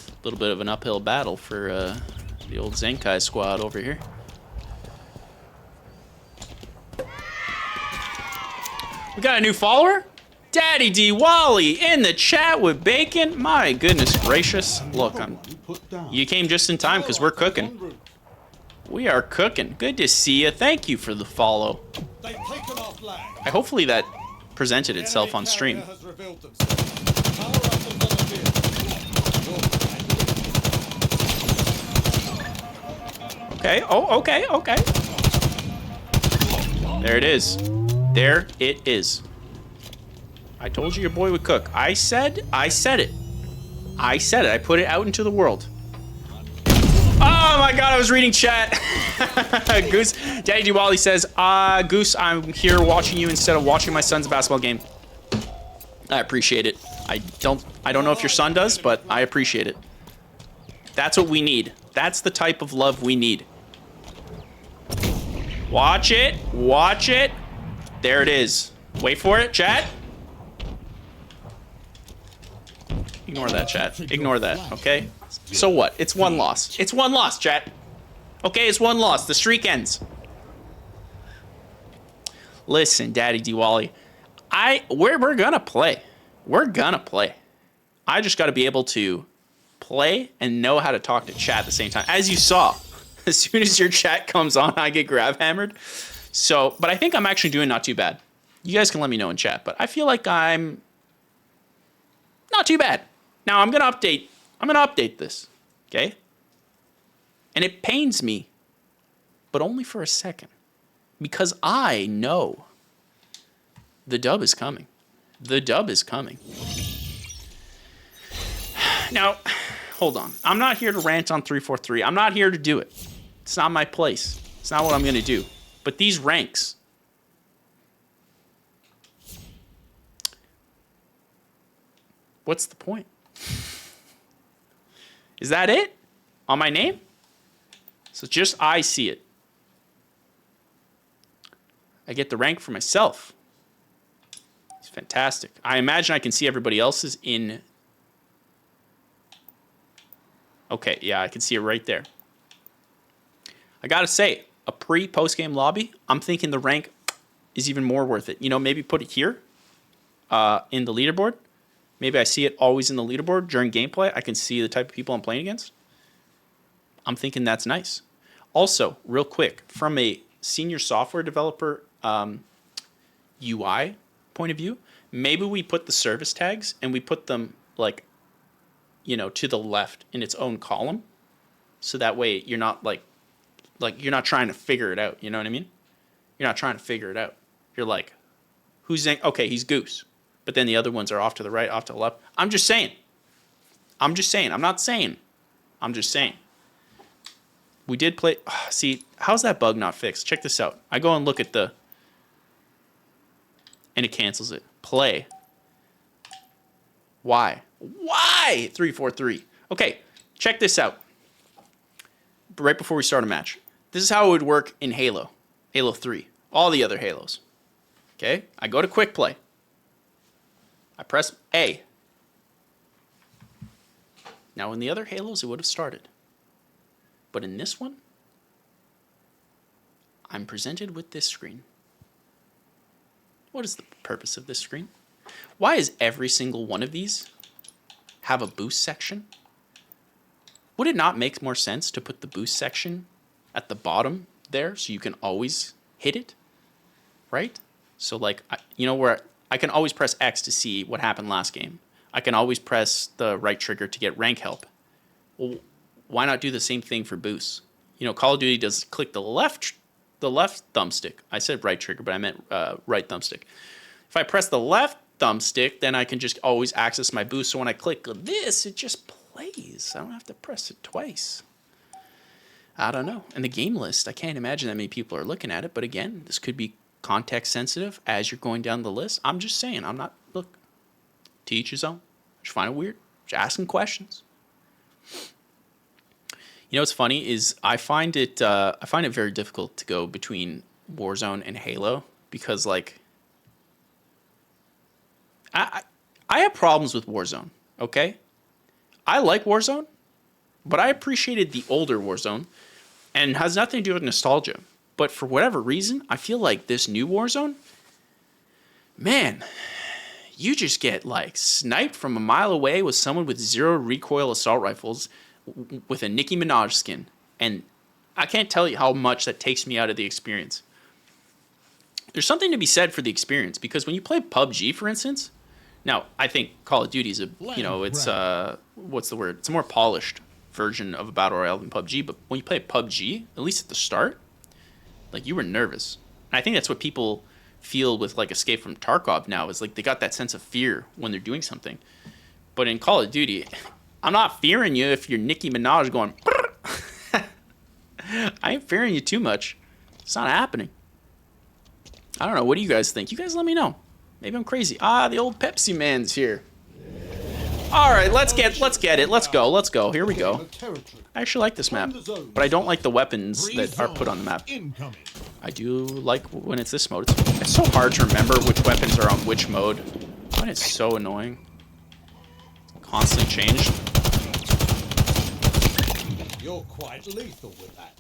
a little bit of an uphill battle for the old Zenkai squad over here. We got a new follower? Daddy D. Wally in the chat with bacon. My goodness gracious. Look, you came just in time because we're cooking. We are cooking. Good to see you. Thank you for the follow. Hopefully that presented itself on stream. Okay. Oh, okay, okay. There it is. There it is. I told you your boy would cook. I said it. I said it. I put it out into the world. Oh my God, I was reading chat. Goose, Daddy D. Wally says, Goose, I'm here watching you instead of watching my son's basketball game. I appreciate it. I don't know if your son does, but I appreciate it. That's what we need. That's the type of love we need. Watch it. Watch it. There it is. Wait for it, chat. Ignore that, chat. Ignore that, okay? So what? It's one loss. It's one loss, chat. Okay, it's one loss. The streak ends. Listen, Daddy D. Wally, we're gonna play. We're gonna play. I just gotta be able to play and know how to talk to chat at the same time. As you saw, as soon as your chat comes on, I get grab hammered. So, but I think I'm actually doing not too bad. You guys can let me know in chat, but I feel like I'm not too bad. Now I'm gonna update this, okay? And it pains me, but only for a second, because I know the dub is coming. The dub is coming. Now, hold on. I'm not here to rant on 343. I'm not here to do it. It's not my place. It's not what I'm gonna do. But these ranks, what's the point? Is that it? On my name? So just I see it. I get the rank for myself. It's fantastic. I imagine I can see everybody else's in... Okay, yeah, I can see it right there. I gotta say, a pre-post-game lobby, I'm thinking the rank is even more worth it. You know, maybe put it here in the leaderboard. Maybe I see it always in the leaderboard during gameplay. I can see the type of people I'm playing against. I'm thinking that's nice. Also, real quick, from a senior software developer UI point of view, maybe we put the service tags and we put them like, you know, to the left in its own column. So that way you're not like you're not trying to figure it out. You know what I mean? You're not trying to figure it out. You're like, who's Zenk? Okay, he's Goose. But then the other ones are off to the right, off to the left. I'm just saying. I'm just saying. I'm not saying. I'm just saying. We did play... see, how's that bug not fixed? Check this out. I go and look at the... and it cancels it. Play. Why? Why? 343. Okay, check this out. Right before we start a match. This is how it would work in Halo. Halo 3. All the other Halos. Okay? I go to quick play. I press A. Now in the other Halos, it would have started. But in this one, I'm presented with this screen. What is the purpose of this screen? Why is every single one of these have a boost section? Would it not make more sense to put the boost section at the bottom there so you can always hit it? Right? So like, you know, where I can always press X to see what happened last game. I can always press the right trigger to get rank help. Well, why not do the same thing for boosts? You know, Call of Duty does click the left thumbstick. I said right trigger, but I meant right thumbstick. If I press the left thumbstick, then I can just always access my boost. So when I click this, it just plays. I don't have to press it twice. I don't know. And the game list, I can't imagine that many people are looking at it. But again, this could be context sensitive as you're going down the list. I'm just saying, I'm not, look, to each his own. Just find it weird. Just asking questions. You know what's funny is I find it very difficult to go between Warzone and Halo because like I have problems with Warzone, okay? I like Warzone, but I appreciated the older Warzone and it has nothing to do with nostalgia. But for whatever reason, I feel like this new Warzone, man, you just get like sniped from a mile away with someone with 0 recoil assault rifles with a Nicki Minaj skin. And I can't tell you how much that takes me out of the experience. There's something to be said for the experience because when you play PUBG, for instance, now I think Call of Duty is a, you know, it's what's the word? It's a more polished version of a battle royale than PUBG. But when you play PUBG, at least at the start, like you were nervous. And I think that's what people feel with like Escape from Tarkov now is like they got that sense of fear when they're doing something. But in Call of Duty, I'm not fearing you if you're Nicki Minaj going. I ain't fearing you too much. It's not happening. I don't know. What do you guys think? You guys let me know. Maybe I'm crazy. Ah, the old Pepsi man's here. All right, let's get it. Let's go. Here we go. I actually like this map, but I don't like the weapons that are put on the map. I do like when it's this mode. It's so hard to remember which weapons are on which mode. And it's so annoying. Constantly changed. You're quite lethal with that.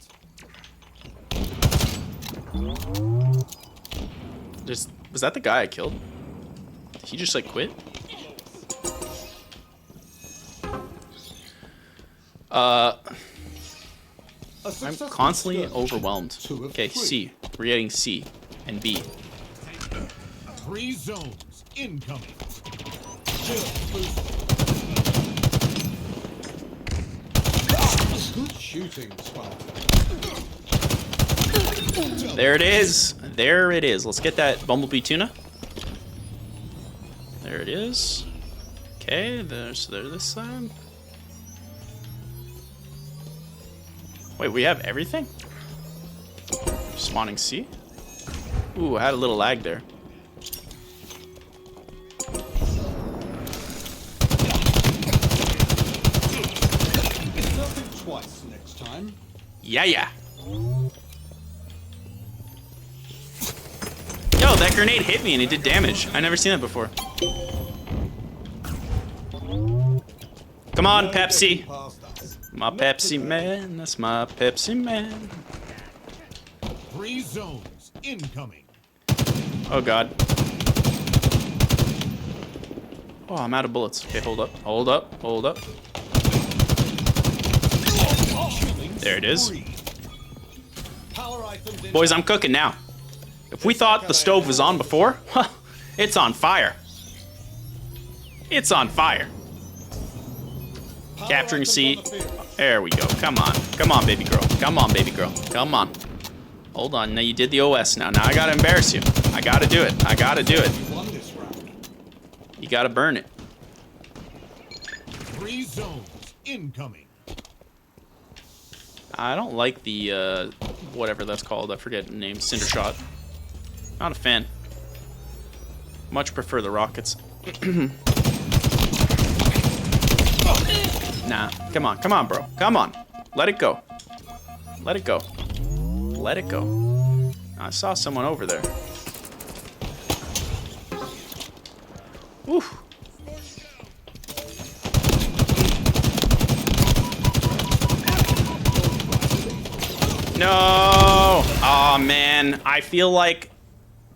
Was that the guy I killed? Did he just like quit? I'm constantly overwhelmed. Okay, C. We're getting C and B. 3 zones incoming. Good shooting, Spartan. There it is. There it is. Let's get that bumblebee tuna. There it is. Okay, there's this side. Wait, we have everything? Spawning C? Ooh, I had a little lag there. Nothing twice next time. Yeah. Yo, that grenade hit me and it did damage. I never seen that before. Come on, Pepsi. My Pepsi man, that's my Pepsi man. 3 zones incoming. Oh god. Oh, I'm out of bullets. Okay, hold up. There it is. Boys, I'm cooking now. If we thought the stove was on before, it's on fire. It's on fire. Capturing C. There we go. Come on, baby girl. Come on. Hold on. Now you did the OS now. Now I gotta embarrass you. I gotta do it. You gotta burn it. 3 zones incoming. I don't like the, whatever that's called. I forget the name. Cinder Shot. Not a fan. Much prefer the rockets. Nah, come on, bro. Come on. Let it go. Let it go. Let it go. I saw someone over there. Oof. No! Aw, man. I feel like...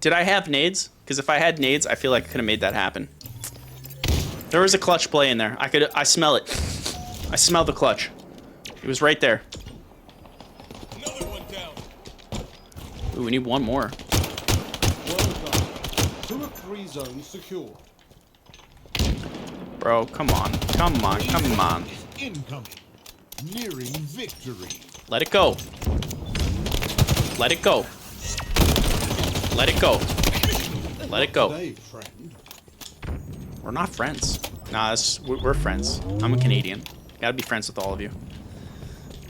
Did I have nades? Because if I had nades, I feel like I could have made that happen. There was a clutch play in there. I smell it. I smell the clutch. It was right there. Another one down. Ooh, we need one more. Well done. 2 of 3 zones secure. Bro, come on. Come on, come on. Incoming. Nearing victory. Let it go. Let it go. Let it go. Let it go. Today, friend. We're not friends. Nah, we're friends. I'm a Canadian. Gotta be friends with all of you.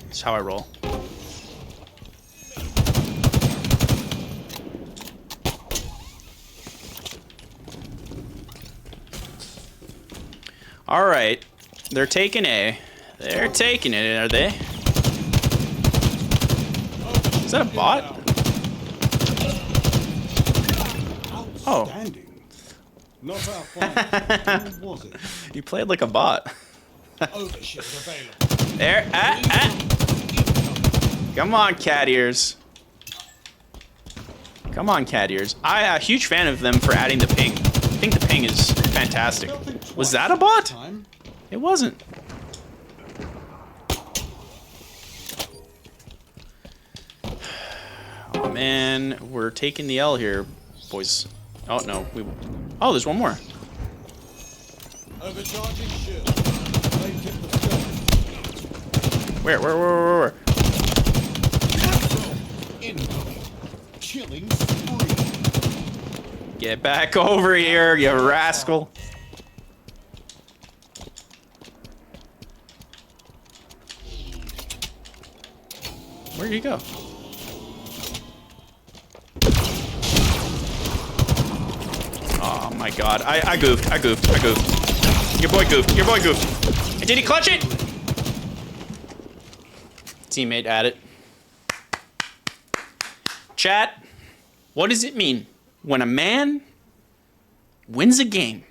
That's how I roll. All right. They're taking A. They're taking it, are they? Is that a bot? Oh. Outstanding. Not our fault. Who was it? You played like a bot. Overshield available. There. Come on, cat ears. Come on, cat ears. I'm a huge fan of them for adding the ping. I think the ping is fantastic. Was that a bot? Time. It wasn't. Oh man, we're taking the L here, boys. Oh no, oh, there's one more. Overcharging shield. They tip the scope. Where? Incoming. Killing spree. Get back over here, you rascal. Where'd you go? Oh my god. I goofed. Your boy goofed. Did he clutch it? Teammate at it. Chat, what does it mean when a man wins a game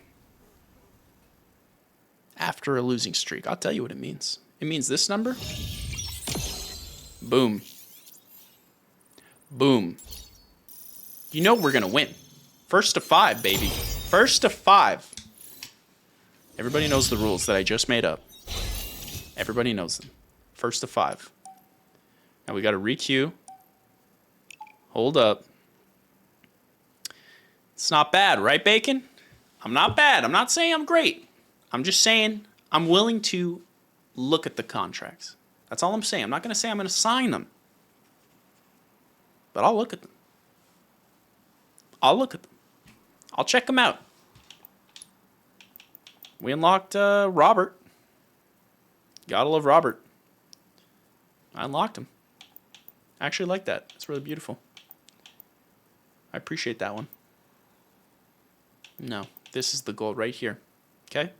after a losing streak? I'll tell you what it means. It means this number. Boom. Boom. You know we're gonna win. First to 5, baby. First to 5. Everybody knows the rules that I just made up. Everybody knows them. First to 5. Now we gotta re-queue. Hold up. It's not bad, right, Bacon? I'm not bad. I'm not saying I'm great. I'm just saying I'm willing to look at the contracts. That's all I'm saying. I'm not going to say I'm going to sign them. But I'll look at them. I'll check them out. We unlocked Robert. Gotta love Robert. I unlocked him. I actually like that. It's really beautiful. I appreciate that one. No, this is the goal right here. Okay?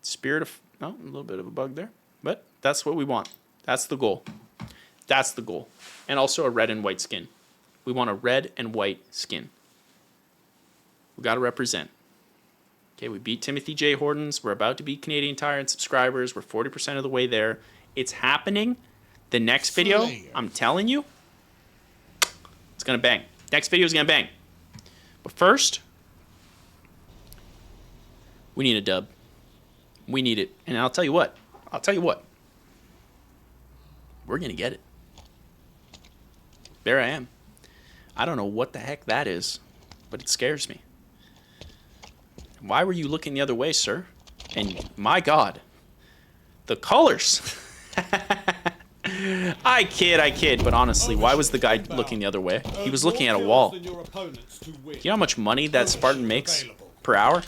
Spirit of... No, a little bit of a bug there. But that's what we want. That's the goal. That's the goal. And also a red and white skin. We want a red and white skin. We got to represent. Okay, we beat Timothy J. Hortons. We're about to beat Canadian Tire in subscribers. We're 40% of the way there. It's happening. The next video, I'm telling you, it's going to bang. Next video is going to bang. But first, we need a dub. We need it. And I'll tell you what. We're going to get it. There I am. I don't know what the heck that is, but it scares me. Why were you looking the other way, sir? And my God, the colors. I kid, but honestly, why was the guy looking the other way? He was looking at a wall. You know how much money that Spartan makes per hour?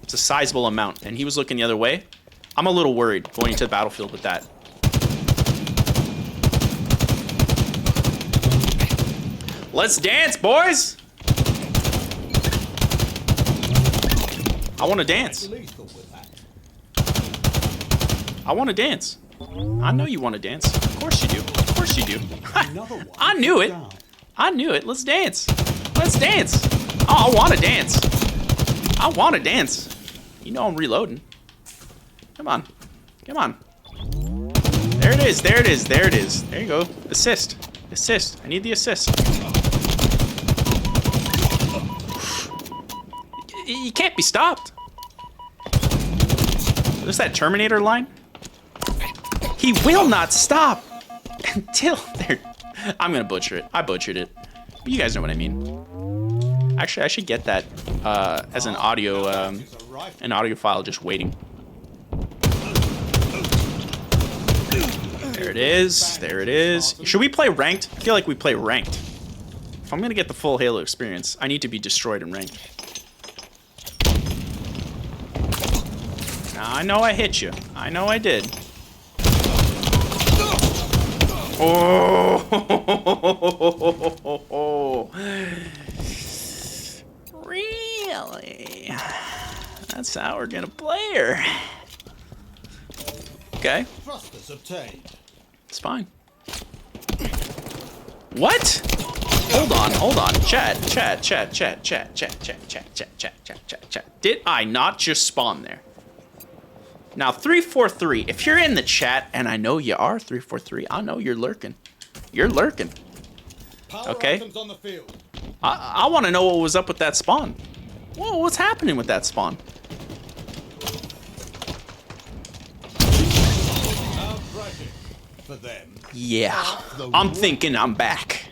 It's a sizable amount, and he was looking the other way. I'm a little worried going into the battlefield with that. Let's dance, boys! I want to dance. I want to dance. I know you want to dance. Of course you do. Of course you do. Another one. I knew it. Down. I knew it. Let's dance. Let's dance. Oh, I want to dance. I want to dance. You know I'm reloading. Come on. Come on. There it is. There it is. There it is. There you go. Assist. Assist. I need the assist. You can't be stopped. There's that Terminator line. He will not stop until they're... I'm gonna butcher it. I butchered it. But you guys know what I mean. Actually, I should get that as an audio file just waiting. There it is. There it is. Should we play ranked? I feel like we play ranked. If I'm gonna get the full Halo experience, I need to be destroyed in ranked. Now, I know I hit you. I know I did. Oh! Really? That's how we're gonna play her. Okay, Thrusters obtained. it's fine. What? Hold on. Chat. Did I not just spawn there? Now, 343, if you're in the chat, and I know you are, 343, I know you're lurking. You're lurking. Power Okay. items on the field. I want to know what was up with that spawn. Whoa, what's happening with that spawn? Now tragic for them. Yeah, I'm thinking I'm back.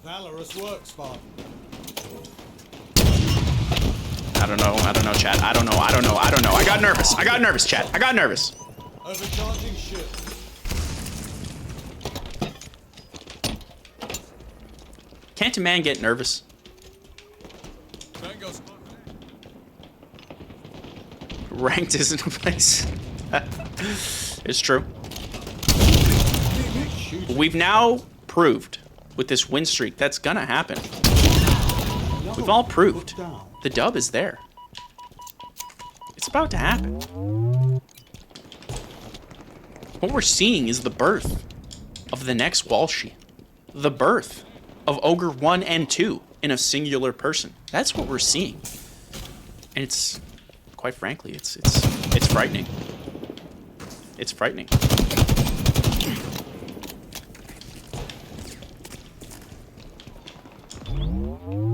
Valorous work, Spartan. I don't know, chat. I don't know. I got nervous, chat. I got nervous. Overcharging shield. Can't a man get nervous? Mango's Ranked isn't a place. It's true. We've now proved with this win streak that's gonna happen. We've all proved the dub is there. It's about to happen. What we're seeing is the birth of the next Walshy. The birth of Ogre 1 and 2 in a singular person. That's what we're seeing. And it's, quite frankly, it's frightening. It's frightening.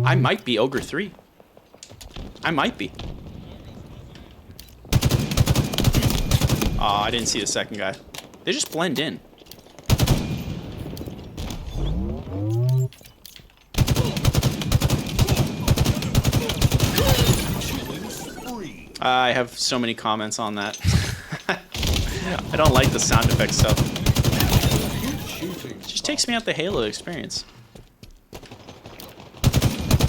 I might be Ogre 3. I might be. Oh, I didn't see the second guy. They just blend in. I have so many comments on that. I don't like the sound effect stuff. It just takes me out the Halo experience.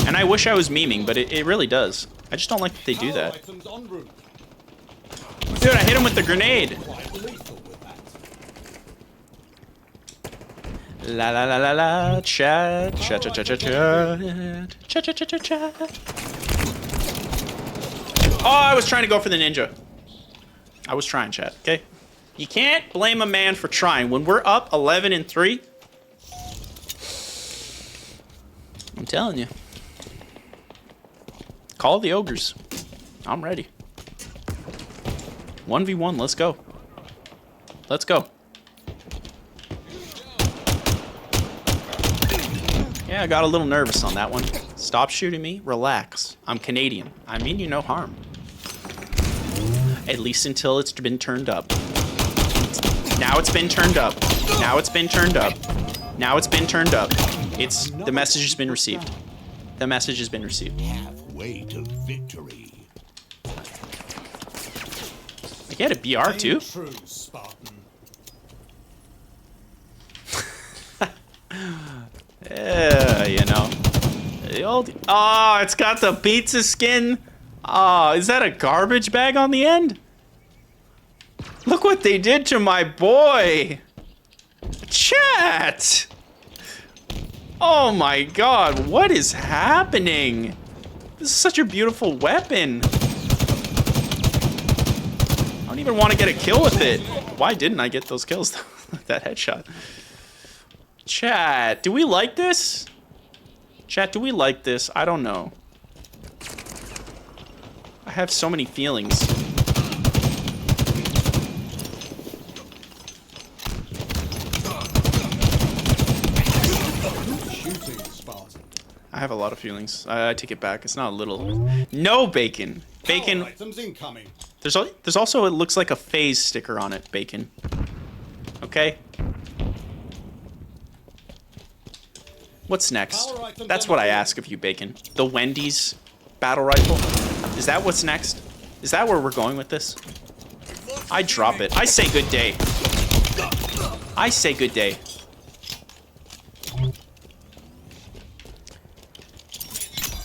And I wish I was memeing, but it really does. I just don't like that they do that. Items en route. Dude, I hit him with the grenade. Quite lethal with that. La la la la la, chat, chat, chat, chat, chat, chat, chat, chat, chat, chat. Oh, I was trying to go for the ninja. I was trying, chat, okay? You can't blame a man for trying. When we're up 11-3, I'm telling you. Call the ogres. I'm ready. 1v1, let's go. Let's go. Yeah, I got a little nervous on that one. Stop shooting me. Relax. I'm Canadian. I mean you no harm. At least until it's been turned up. Now it's been turned up. Now it's been turned up. Now it's been turned up. The message has been received. The message has been received. Halfway to victory. I get a BR too? True, Spartan. Yeah, you know. The old... Oh, it's got the pizza skin. Oh, is that a garbage bag on the end? Look what they did to my boy. Chat. Oh my god, what is happening? This is such a beautiful weapon. don't even want to get a kill with it. Why didn't I get those kills? That headshot. Chat, do we like this? Chat, do we like this? I don't know. I have so many feelings. Shooting, Spartan. I have a lot of feelings. I take it back. It's not a little. No bacon. Bacon. Power items incoming. There's also, it looks like a phase sticker on it. Bacon. Okay. What's next? Power items That's what I unavailable. ask of you, Bacon. The Wendy's battle rifle. Is that what's next? Is that where we're going with this? I drop it. I say good day. I say good day.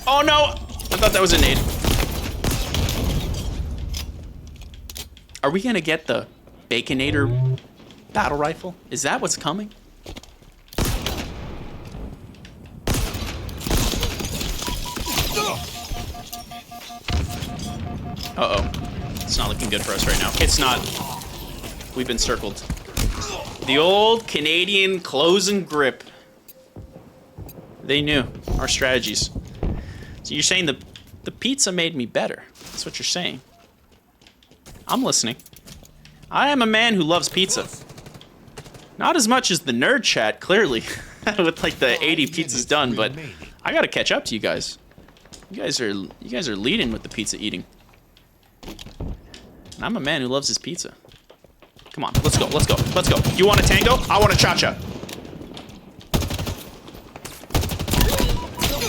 Oh no! I thought that was a nade. Are we gonna get the Baconator battle rifle? Is that what's coming? Uh-oh. It's not looking good for us right now. It's not. We've been circled. The old Canadian close and grip. They knew our strategies. So you're saying the pizza made me better. That's what you're saying. I'm listening. I am a man who loves pizza. Not as much as the nerd chat, clearly. With like the 80 pizzas done, but I gotta catch up to you guys. You guys are leading with the pizza eating. And I'm a man who loves his pizza. Come on, let's go, let's go, let's go. You want a tango? I want a cha-cha.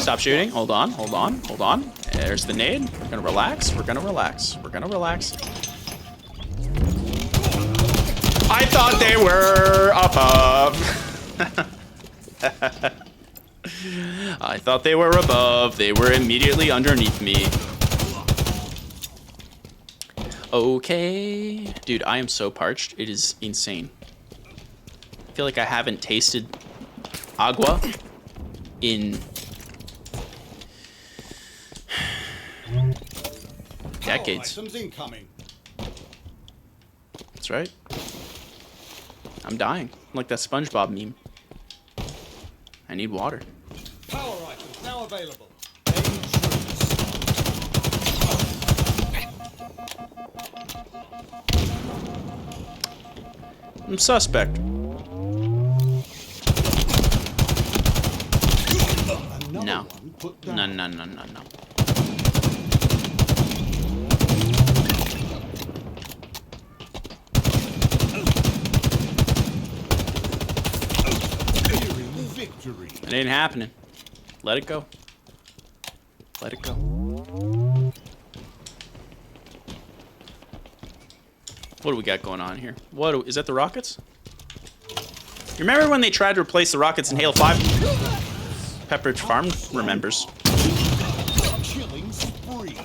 Stop shooting. Hold on, hold on, hold on. There's the nade. We're gonna relax. We're gonna relax. We're gonna relax. I thought they were above. I thought they were above. They were immediately underneath me. Okay. Dude, I am so parched. It is insane. I feel like I haven't tasted agua in decades. Power items incoming. That's right. I'm dying. I'm like that SpongeBob meme. I need water. Power items now available. I'm suspect. Another No. one put down. No, no, no, no, no. Victory. It ain't happening. Let it go. Let it go. What do we got going on here? Is that the Rockets? You remember when they tried to replace the Rockets in Halo 5? Pepperidge Farm remembers. Killing spree.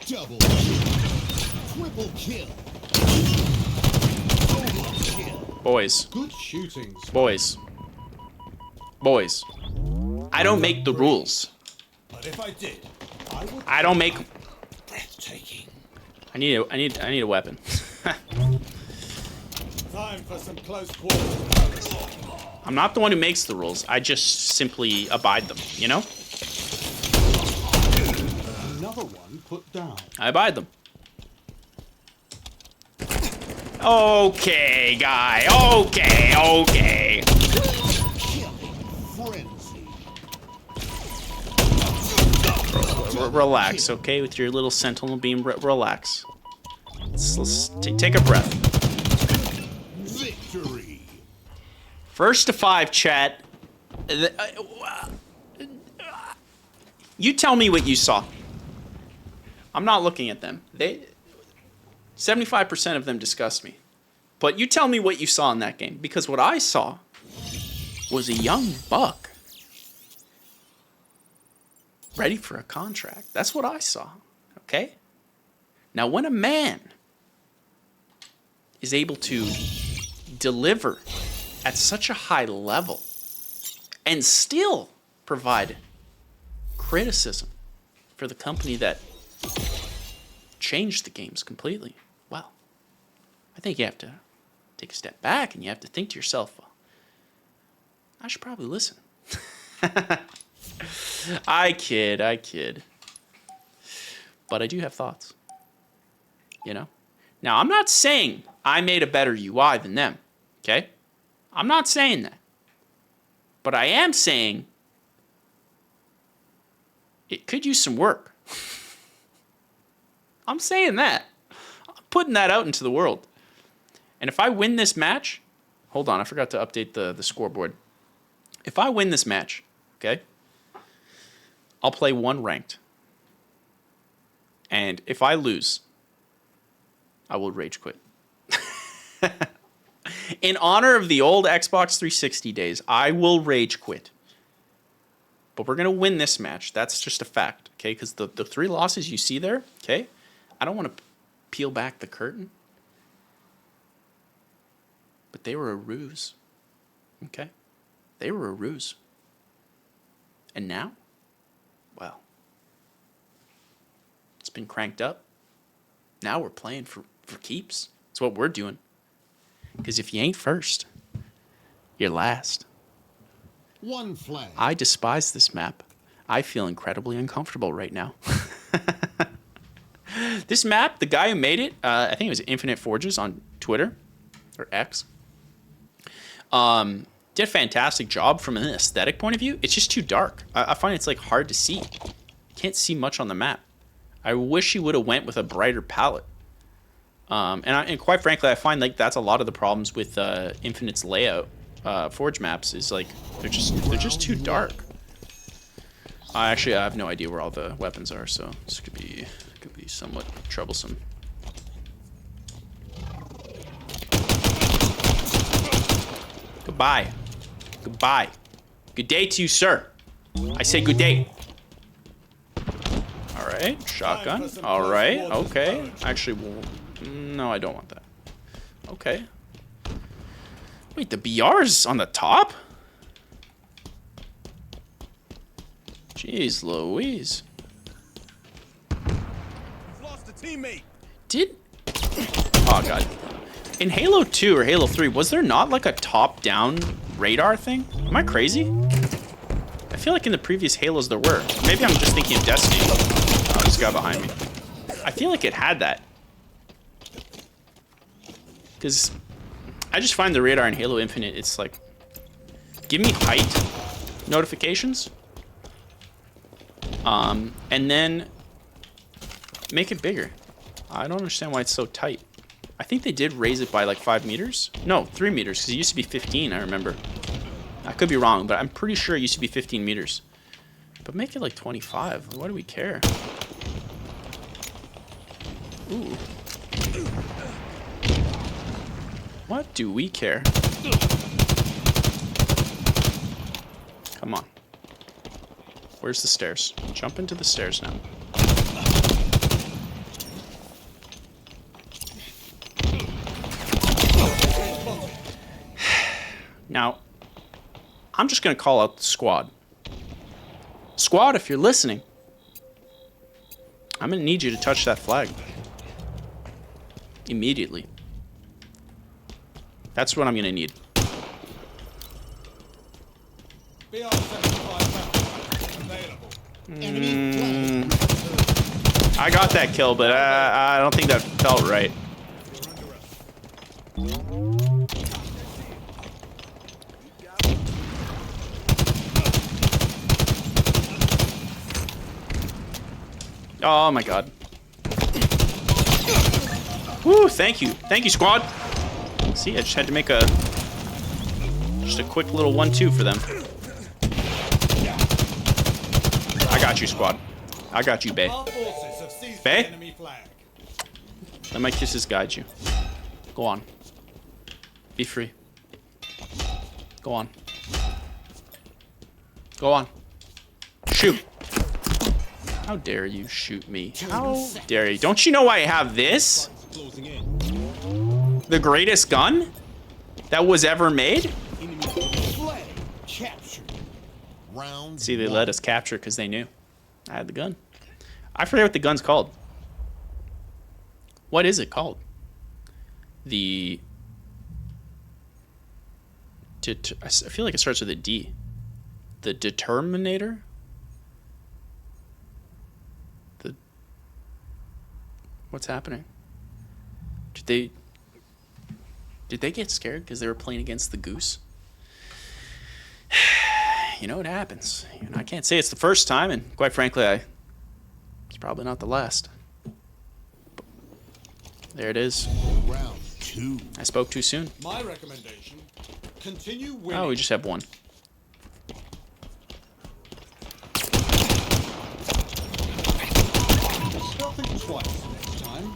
Double kill. Triple kill. Solo kill. Boys. Good shooting, Spartan. Boys. Boys. I don't make the rules. But if I did, I would I don't make. Breathtaking. I need a weapon. time for some close quarters. I'm not the one who makes the rules. I just simply abide them, you know? Another one put down. I abide them. Okay, guy. Okay, okay. Frenzy. Relax, okay? With your little sentinel beam, relax. Let's take a breath. Victory. First to 5, chat. You tell me what you saw. I'm not looking at them. 75% of them disgust me. But you tell me what you saw in that game. Because what I saw was a young buck ready for a contract. That's what I saw. Okay? Now, when a man is able to deliver at such a high level and still provide criticism for the company that changed the games completely, well, I think you have to take a step back and you have to think to yourself, well, I should probably listen. I kid. But I do have thoughts. You know? Now, I'm not saying I made a better UI than them. Okay? I'm not saying that. But I am saying it could use some work. I'm saying that. I'm putting that out into the world. And if I win this match, hold on, I forgot to update the scoreboard. If I win this match, okay, I'll play one ranked. And if I lose, I will rage quit. In honor of the old Xbox 360 days, I will rage quit. But we're going to win this match. That's just a fact, okay? Because the 3 losses you see there, okay? I don't want to peel back the curtain. But they were a ruse, okay? They were a ruse. And now, well, it's been cranked up. Now we're playing for keeps. That's what we're doing. Because if you ain't first, you're last. One flag. I despise this map. I feel incredibly uncomfortable right now. This map, the guy who made it, I think it was Infinite Forges on Twitter, or X, did a fantastic job from an aesthetic point of view. It's just too dark. I find it's like hard to see. Can't see much on the map. I wish he would have went with a brighter palette. And quite frankly, I find like that's a lot of the problems with Infinite's layout. Forge maps is like they're just too dark. Actually, I have no idea where all the weapons are, so this could be somewhat troublesome. Goodbye. Good day to you, sir. I say good day. All right, shotgun. All right, okay. Actually, no, I don't want that. Okay. Wait, the BR's on the top? Jeez Louise. You've lost a teammate. Oh, God. In Halo 2 or Halo 3, was there not like a top-down radar thing? Am I crazy? I feel like in the previous Halos there were. Maybe I'm just thinking of Destiny. Oh, this guy behind me. I feel like it had that. Because I just find the radar in Halo Infinite, it's like, give me height notifications. And then make it bigger. I don't understand why it's so tight. I think they did raise it by like 5 meters. No, 3 meters, because it used to be 15, I remember. I could be wrong, but I'm pretty sure it used to be 15 meters. But make it like 25. Why do we care? Ooh. What do we care? Come on. Where's the stairs? Jump into the stairs now. Now, I'm just going to call out the squad. Squad, if you're listening, I'm going to need you to touch that flag. Immediately. That's what I'm going to need. BR 75 available. Enemy flag. I got that kill, but I don't think that felt right. Oh my god. Woo, thank you. Thank you, squad. See, I just had to make just a quick little 1-2 for them. I got you, squad. I got you, Bay. Our forces have seized Bay? the enemy flag. Let my kisses guide you. Go on. Be free. Go on. Go on. Shoot. How dare you shoot me? How dare you? Don't you know I have this? Closing in. The greatest gun that was ever made? Flag captured. Round See, they one. let us capture because they knew I had the gun. I forget what the gun's called. What is it called? the... I feel like it starts with a D. The Determinator? What's happening? Did they get scared because they were playing against the Goose? You know, it happens. You know, I can't say it's the first time, and quite frankly, it's probably not the last. But there it is. Round 2. I spoke too soon. My recommendation: continue winning. Oh, we just have one. Don't think twice next time.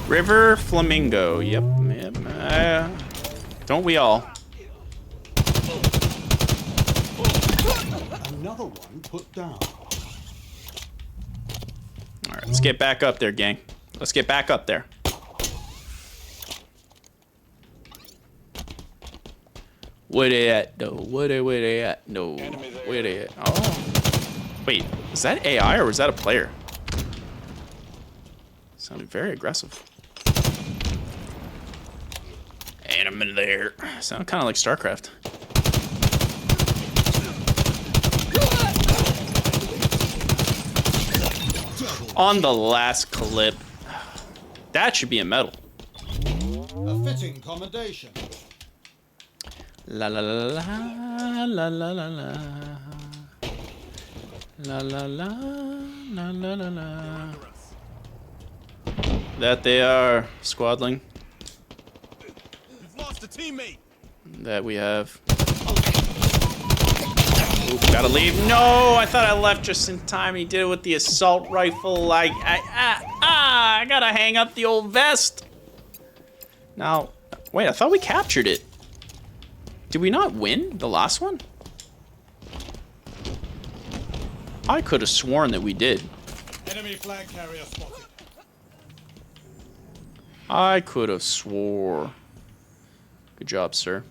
River Flamingo. Yep. Don't we all? Another one put down. All right, let's get back up there, gang. Let's get back up there. Where they at, though? Where they at? No. Where they at? Oh. Wait, is that AI or was that a player? Sounded very aggressive. Enemy there. Sounded kind of like StarCraft. On the last clip. That should be a medal. A fitting commendation. La la la la la la la la la la la la la la la. That they are, squadling. You've lost a teammate. That we have. Oop, gotta leave. No, I thought I left just in time. He did it with the assault rifle. I gotta hang up the old vest. Now, wait, I thought we captured it. Did we not win the last one? I could have sworn that we did. Enemy flag carrier spotted. I could have swore. Good job, sir.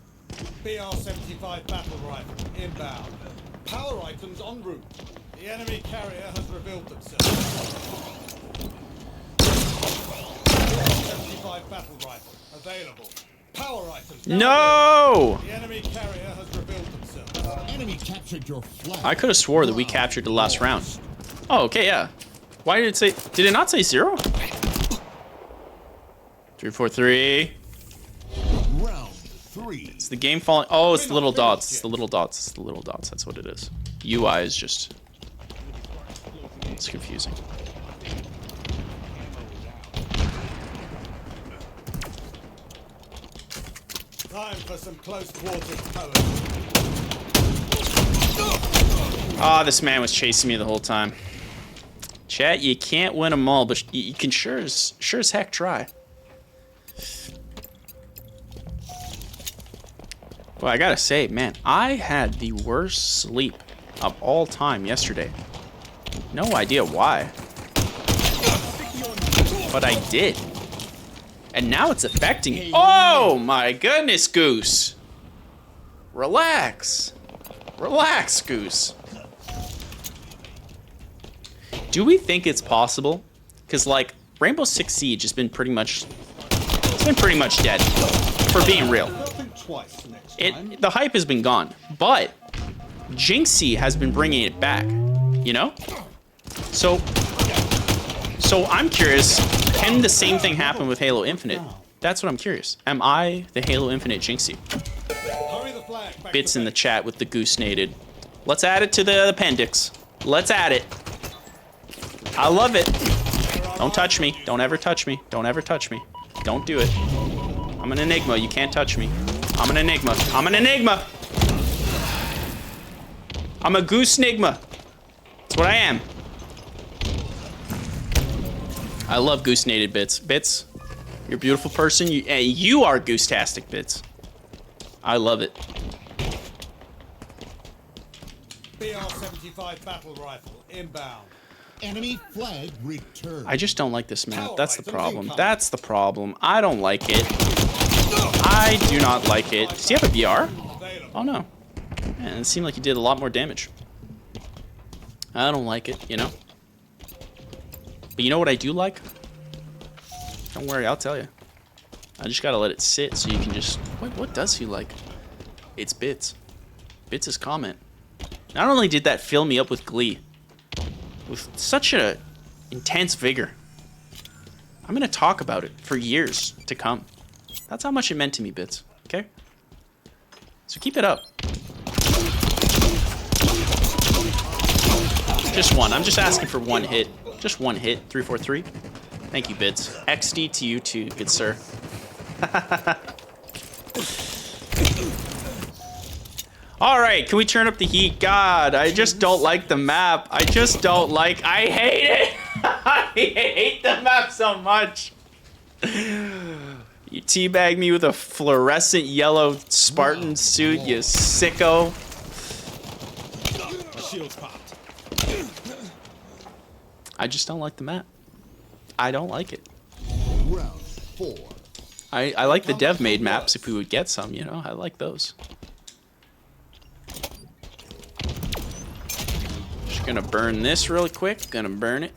BR-75 battle rifle inbound. Power items en route. The enemy carrier has revealed themselves. BR-75 battle rifle available. Power items. No! The enemy carrier has revealed themselves. Enemy captured your flag. I could have swore that we captured the last round. Oh, okay, yeah. Why did it say... Did it not say 0? 3, 4, 3. Round 3. It's the game falling... Oh, it's the little dots. It's the little dots. It's the little dots. That's what it is. UI is just... It's confusing. Time for some close quarters poetry. Ah, this man was chasing me the whole time. Chat, you can't win them all, but you can sure as heck try. Well, I gotta say, man, I had the worst sleep of all time yesterday. No idea why. But I did. And now it's affecting me. Oh my goodness, Goose. Relax. Relax, Goose. Do we think it's possible? Because, like, Rainbow Six Siege has been pretty much... It's been pretty much dead. For being real. Don't think twice next time. The hype has been gone. But Jinxie has been bringing it back. You know? So I'm curious, can the same thing happen with Halo Infinite? That's what I'm curious. Am I the Halo Infinite Jinxie? Hurry the flag back Bits to in the base. chat with the goose nated. Let's add it to the appendix. Let's add it. I love it. Don't touch me. Don't ever touch me. Don't ever touch me. Don't do it. I'm an enigma. You can't touch me. I'm an enigma. I'm an enigma. I'm a goose enigma. That's what I am. I love goose nated Bits. Bits, you're a beautiful person. You are goose-tastic, Bits. I love it. BR-75 battle rifle inbound. Enemy flag returned. I just don't like this map. That's the problem. That's the problem. I don't like it. I do not like it. Does he have a BR? Oh, no. Man, it seemed like he did a lot more damage. I don't like it, you know? But you know what I do like? Don't worry, I'll tell you. I just gotta let it sit so you can just... What does he like? It's Bits. Bits' comment. Not only did that fill me up with glee, with such a intense vigor, I'm gonna talk about it for years to come. That's how much it meant to me, Bits. Okay? So keep it up. Just one. I'm just asking for one hit. Just one hit. 343. Thank you, Bits. XD to you too, good sir. All right, can we turn up the heat? God, I just don't like the map. I just don't like... I hate it. I hate the map so much. You teabag me with a fluorescent yellow Spartan suit, you sicko. My shield's popped. I just don't like the map. I don't like it. Round 4. I like the dev made maps if we would get some, you know? I like those. Just gonna burn this really quick. Gonna burn it.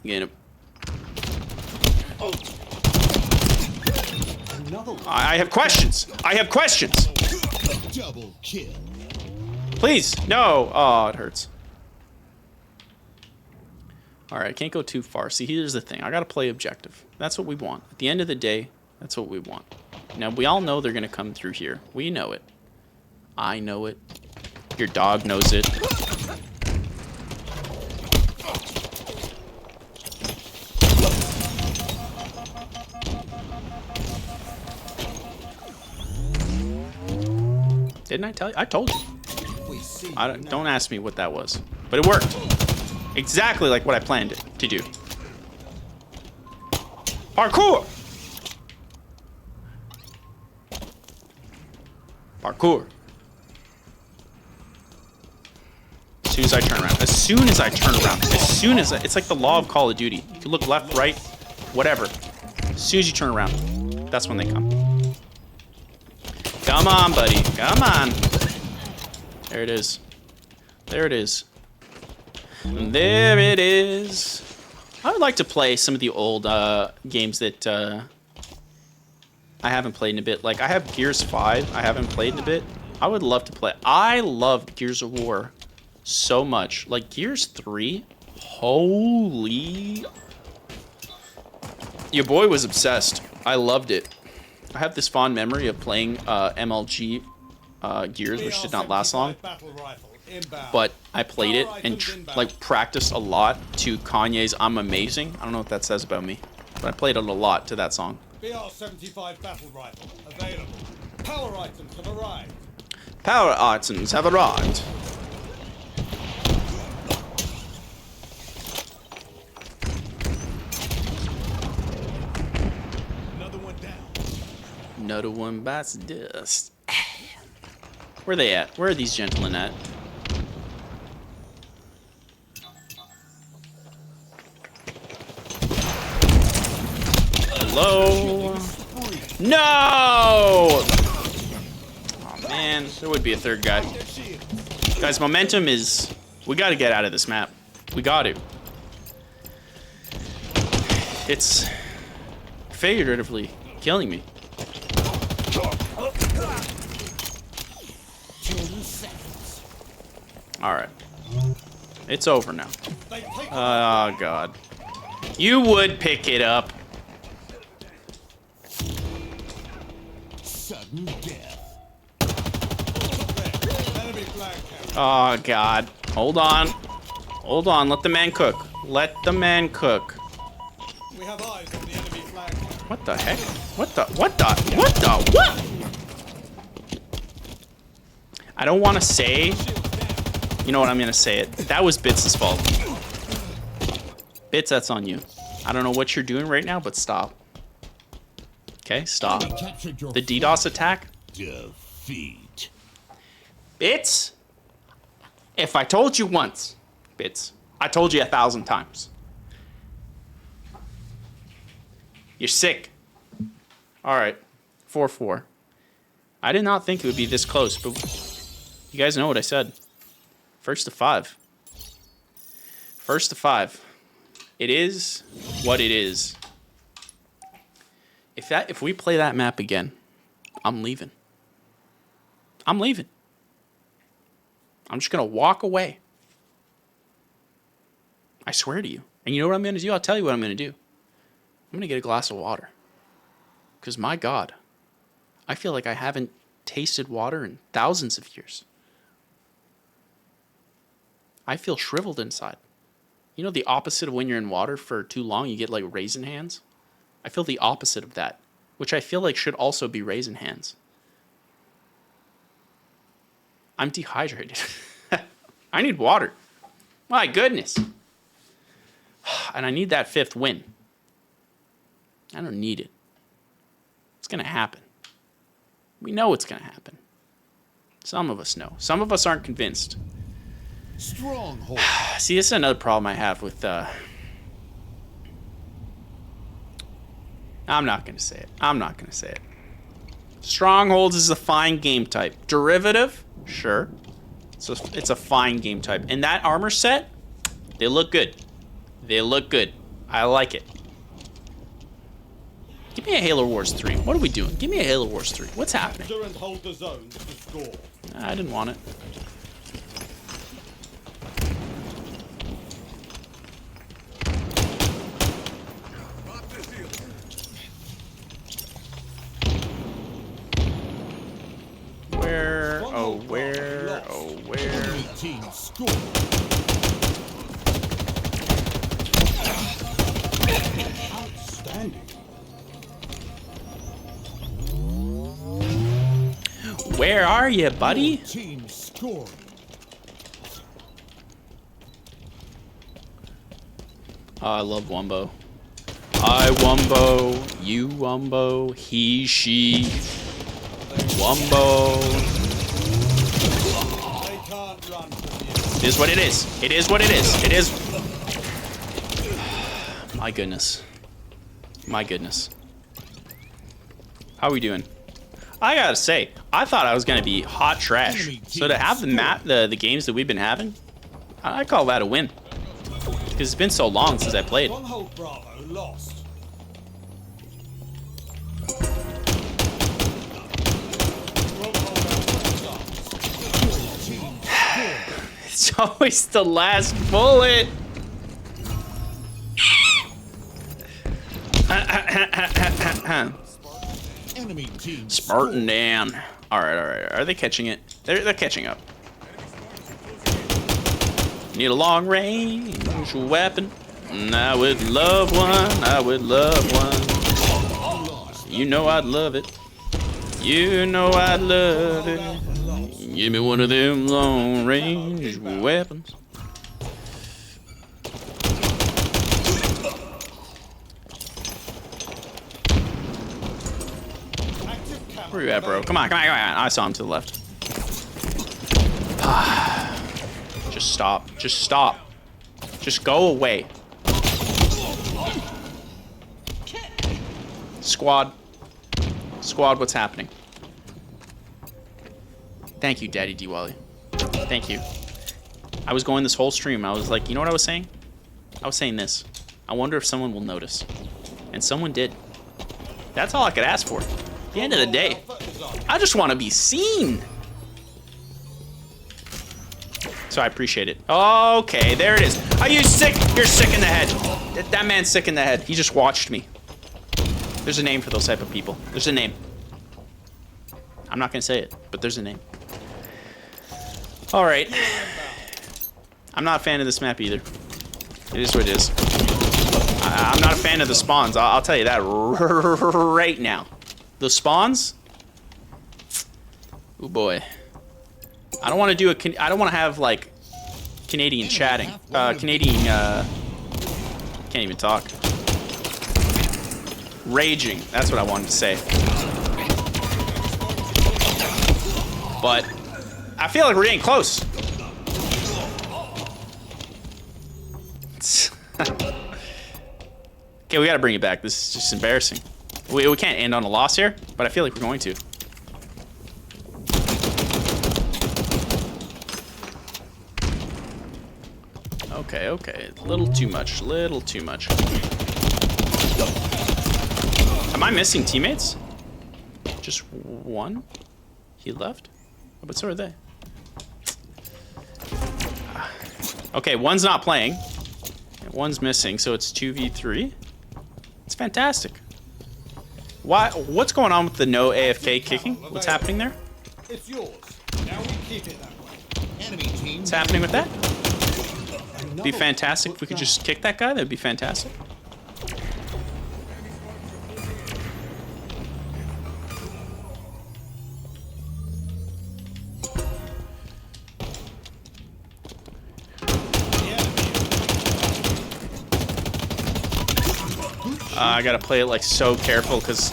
I have questions. I have questions. Double kill. Please, no. Oh, it hurts. All right, can't go too far. See, here's the thing. I gotta play objective. That's what we want. At the end of the day, that's what we want. Now, we all know they're gonna come through here. We know it. I know it. Your dog knows it. Didn't I tell you? I told you. Don't ask me what that was. But it worked. Exactly like what I planned it to do. Parkour! Parkour. As soon as I turn around. As soon as I turn around. As soon as it's like the law of Call of Duty. You can look left, right, whatever. As soon as you turn around, that's when they come. Come on, buddy. Come on. There it is. There it is. There it is. I would like to play some of the old games that I haven't played in a bit. Like, I have Gears 5. I haven't played in a bit. I would love to play. I loved Gears of War so much. Like, Gears 3. Holy. Your boy was obsessed. I loved it. I have this fond memory of playing MLG Gears, which did not last long. But I played it and like practiced a lot to Kanye's "I'm Amazing." I don't know what that says about me, but I played it a lot to that song. BR-75 battle rifle available. Power items have arrived. Power items have arrived. Another one down. Another one bites dust. Where are they at? Where are these gentlemen at? Hello? No! Oh man, there would be a third guy. Guys, momentum is... We gotta get out of this map. We got to. It's figuratively killing me. 10 seconds. Alright. It's over now. Oh god. You would pick it up. Sudden death. Enemy flag carrier. Oh god. Hold on. Hold on. Let the man cook. Let the man cook. We have eyes on the enemy flag carrier. What the heck? What the? What the? What the? What? I don't want to say. You know what? I'm gonna say it. That was Bits' fault. Bits, that's on you. I don't know what you're doing right now, but stop. Okay, stop. Captured your The DDoS attack. defeat. Bits. If I told you once, Bits, I told you 1,000 times. You're sick. All right, 4-4. I did not think it would be this close, but you guys know what I said. First to 5. First to 5. It is what it is. If we play that map again, I'm leaving. I'm leaving. I'm just gonna walk away. I swear to you. And you know what I'm gonna do? I'll tell you what I'm gonna do. I'm gonna get a glass of water. Because my God, I feel like I haven't tasted water in thousands of years. I feel shriveled inside. You know the opposite of when you're in water for too long, you get like raisin hands? I feel the opposite of that, which I feel like should also be raisin hands. I'm dehydrated. I need water. My goodness. And I need that 5th win. I don't need it. It's going to happen. We know it's going to happen. Some of us know. Some of us aren't convinced. Stronghold. See, this is another problem I have with... I'm not going to say it. I'm not going to say it. Strongholds is a fine game type. Derivative? Sure. So it's a fine game type. And that armor set, they look good. They look good. I like it. Give me a Halo Wars 3. What are we doing? Give me a Halo Wars 3. What's happening? Capture and hold the zones to score. I didn't want it. Where? Oh, where? Oh, where? Enemy team score. Outstanding. Where are you, buddy? Team scoring. Oh, I love Wumbo. I Wumbo, you Wumbo, he, she, Wumbo. They can't run from you. It is what it is. It is what it is. It is. My goodness. My goodness. How are we doing? I gotta say, I thought I was gonna be hot trash. So to have the games that we've been having, I call that a win. Because it's been so long since I played. Stronghold Bravo lost. It's always the last bullet. Enemy team Spartan down. All right. Are they catching it? They're catching up. Need a long range weapon. And I would love one. I would love one. You know I'd love it. You know I'd love it. Give me one of them long range weapons. Where you at, bro? Come on. I saw him to the left. Just stop. Just stop. Just go away. Squad. Squad, what's happening? Thank you, Daddy Diwali. Thank you. I was going this whole stream. I was like, you know what I was saying? I was saying this. I wonder if someone will notice. And someone did. That's all I could ask for. At the end of the day, I just want to be seen. So I appreciate it. Okay, there it is. Are you sick? You're sick in the head. That man's sick in the head. He just watched me. There's a name for those type of people. There's a name. I'm not going to say it, but there's a name. All right. I'm not a fan of this map either. It is what it is. I'm not a fan of the spawns. I'll tell you that right now. The spawns? Oh boy. I don't want to do I don't want to have like Canadian chatting. Canadian can't even talk. Raging. That's what I wanted to say. But I feel like we're getting close. Okay, we gotta bring it back. This is just embarrassing. We can't end on a loss here, but I feel like we're going to. Okay. A little too much. I'm Am I missing teammates? Just one? He left? Oh, but so are they. Okay, one's not playing. And one's missing, so it's 2v3. It's fantastic. Why? What's going on with the no AFK kicking? What's happening there? It's yours. Now we keep it that way. Enemy team. What's happening with that? Another Be fantastic if we could put just kick that guy. That'd be fantastic. I gotta play it like so careful because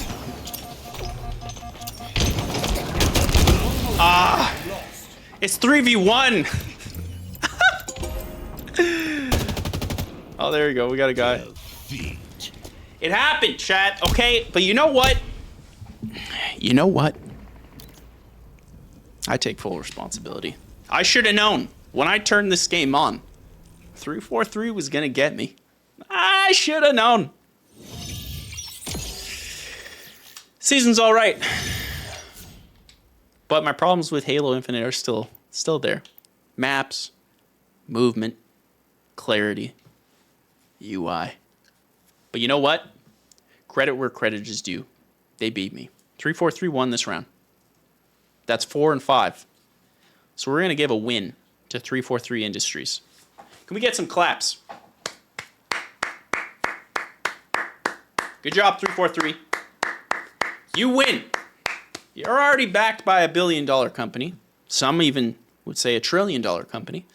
it's 3v1. Oh, there you go. We got a guy. Defeat. It happened, chat. Okay, but you know what? You know what? I take full responsibility. I should have known when I turned this game on. 3-4-3 was gonna get me. I should have known. Season's all right, but my problems with Halo Infinite are still there. Maps, movement, clarity, UI. But you know what? Credit where credit is due. They beat me. 3-4-3 won this round. That's 4 and 5. So we're gonna give a win to 343 Industries. Can we get some claps? Good job, 343. You win. You're already backed by $1 billion company. Some even would say $1 trillion company.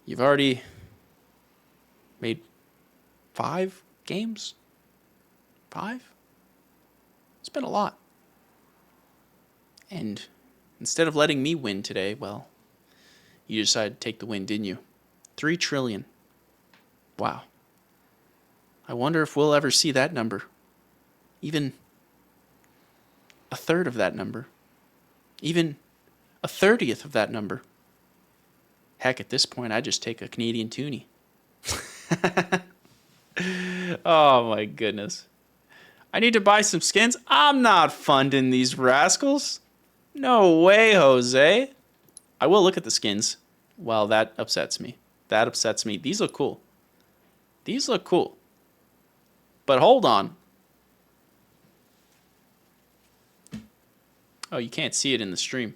You've already made 5 games? 5? It's been a lot. And instead of letting me win today, well, you decided to take the win, didn't you? 3 trillion. Wow. I wonder if we'll ever see that number. Even a third of that number. Even a 30th of that number. Heck, at this point, I'd just take a Canadian toonie. Oh my goodness. I need to buy some skins. I'm not funding these rascals. No way, Jose. I will look at the skins. Well, that upsets me. That upsets me. These look cool. These look cool. But hold on. Oh, you can't see it in the stream.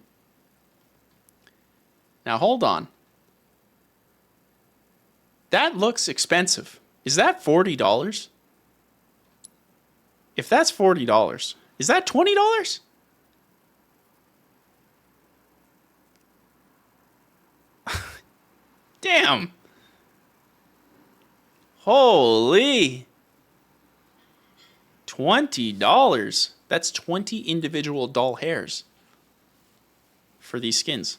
Now, hold on. That looks expensive. Is that $40? If that's $40, is that $20? Damn. Holy. $20. That's 20 individual doll hairs for these skins.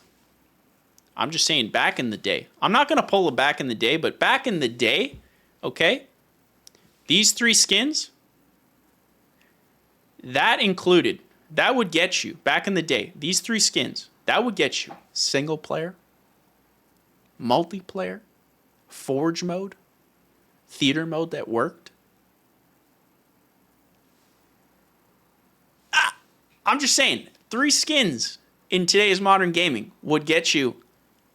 I'm just saying, back in the day. I'm not going to pull a back in the day, but back in the day, okay, these 3 skins, that included, that would get you, back in the day, these 3 skins, that would get you single player, multiplayer, forge mode, theater mode that worked. I'm just saying, 3 skins in today's modern gaming would get you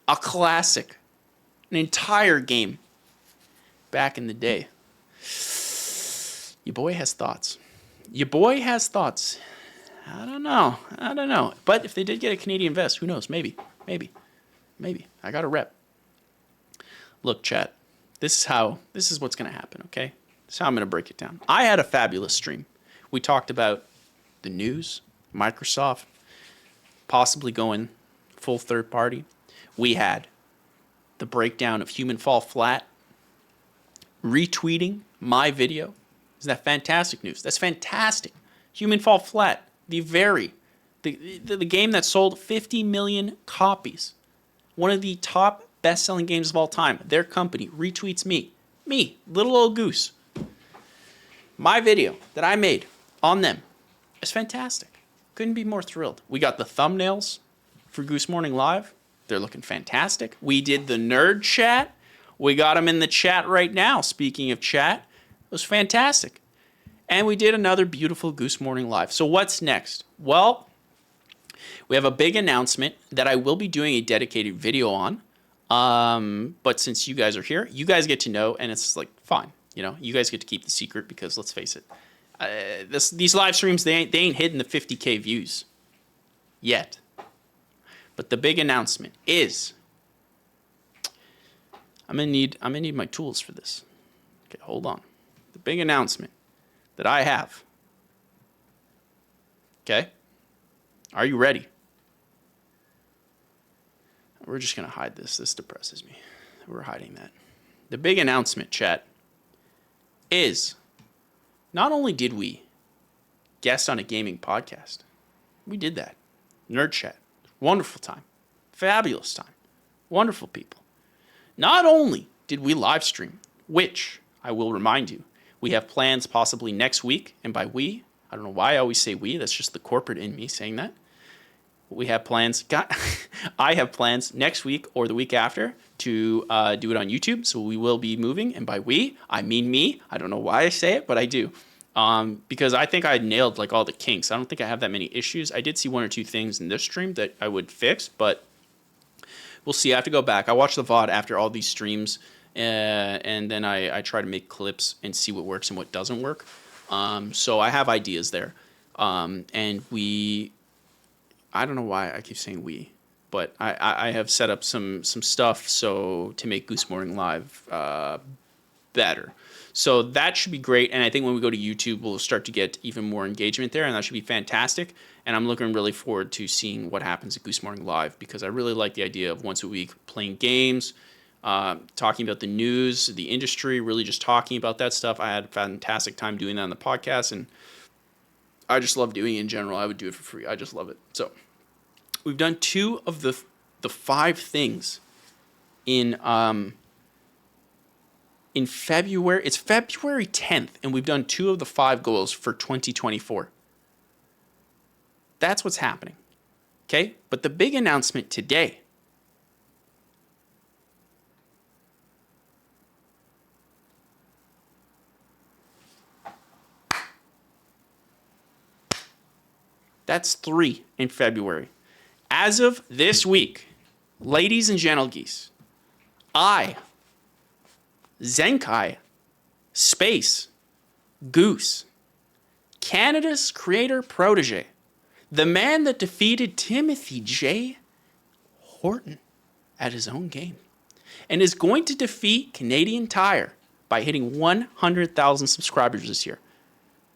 a classic, an entire game back in the day. Your boy has thoughts. Your boy has thoughts. I don't know. But if they did get a Canadian vest, who knows? Maybe. I got a rep. Look, chat. This is what's going to happen, okay? This is how I'm going to break it down. I had a fabulous stream. We talked about the news, Microsoft, possibly going full third party. We had the breakdown of Human Fall Flat, retweeting my video. Isn't that fantastic news? That's fantastic. Human Fall Flat, the game that sold 50 million copies. One of the top best-selling games of all time. Their company retweets me, little old Goose. My video that I made on them is fantastic. Couldn't be more thrilled. We got the thumbnails for Goose Morning Live. They're looking fantastic. We did the nerd chat. We got them in the chat right now. Speaking of chat, it was fantastic. And we did another beautiful Goose Morning Live. So what's next? Well, we have a big announcement that I will be doing a dedicated video on. But since you guys are here, you guys get to know, and it's like fine. You know, you guys get to keep the secret because let's face it, these live streams they ain't hitting the 50K views yet. But the big announcement is I'm gonna need my tools for this. Okay, hold on. The big announcement that I have. Okay? Are you ready? We're just going to hide this. This depresses me. We're hiding that. The big announcement, chat, is not only did we guest on a gaming podcast, we did that. Nerd Chat. Wonderful time. Fabulous time. Wonderful people. Not only did we live stream, which I will remind you, we have plans possibly next week. And by we, I don't know why I always say we. That's just the corporate in me saying that. We have plans. I have plans next week or the week after to do it on YouTube. So we will be moving. And by we, I mean me. I don't know why I say it, but I do. Because I think I nailed like all the kinks. I don't think I have that many issues. I did see one or two things in this stream that I would fix, but we'll see. I have to go back. I watch the VOD after all these streams. And then I try to make clips and see what works and what doesn't work. So I have ideas there. And I don't know why I keep saying we, but I have set up some stuff so to make Goose Morning Live better. So that should be great. And I think when we go to YouTube, we'll start to get even more engagement there, and that should be fantastic. And I'm looking really forward to seeing what happens at Goose Morning Live because I really like the idea of once a week playing games, talking about the news, the industry, really just talking about that stuff. I had a fantastic time doing that on the podcast, and I just love doing it in general. I would do it for free. I just love it. So we've done 2 of the 5 things in February. It's February 10th, and we've done 2 of the 5 goals for 2024. That's what's happening. Okay? But the big announcement today that's 3 in February. As of this week, ladies and gentlegeese, I, Zenkai, Space, Goose, Canada's creator protege, the man that defeated Timothy J. Horton at his own game, and is going to defeat Canadian Tire by hitting 100,000 subscribers this year.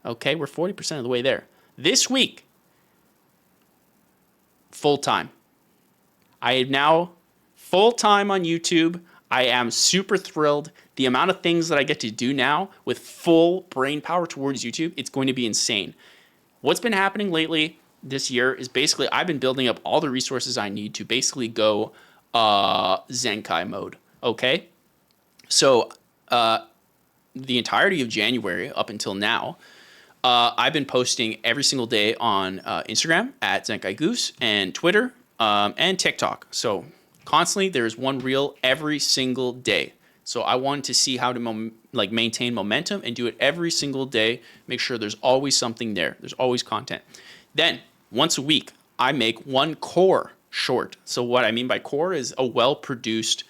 Okay, we're 40% of the way there. This week, full-time. I am now full-time on YouTube. I am super thrilled. The amount of things that I get to do now with full brain power towards YouTube, it's going to be insane. What's been happening lately this year is basically I've been building up all the resources I need to basically go Zenkai mode, okay? So the entirety of January up until now, I've been posting every single day on Instagram at zenkaigoose and Twitter and TikTok. So constantly there is one reel every single day. So I wanted to see how to maintain momentum and do it every single day. Make sure there's always something there. There's always content. Then once a week, I make one core short. So what I mean by core is a well-produced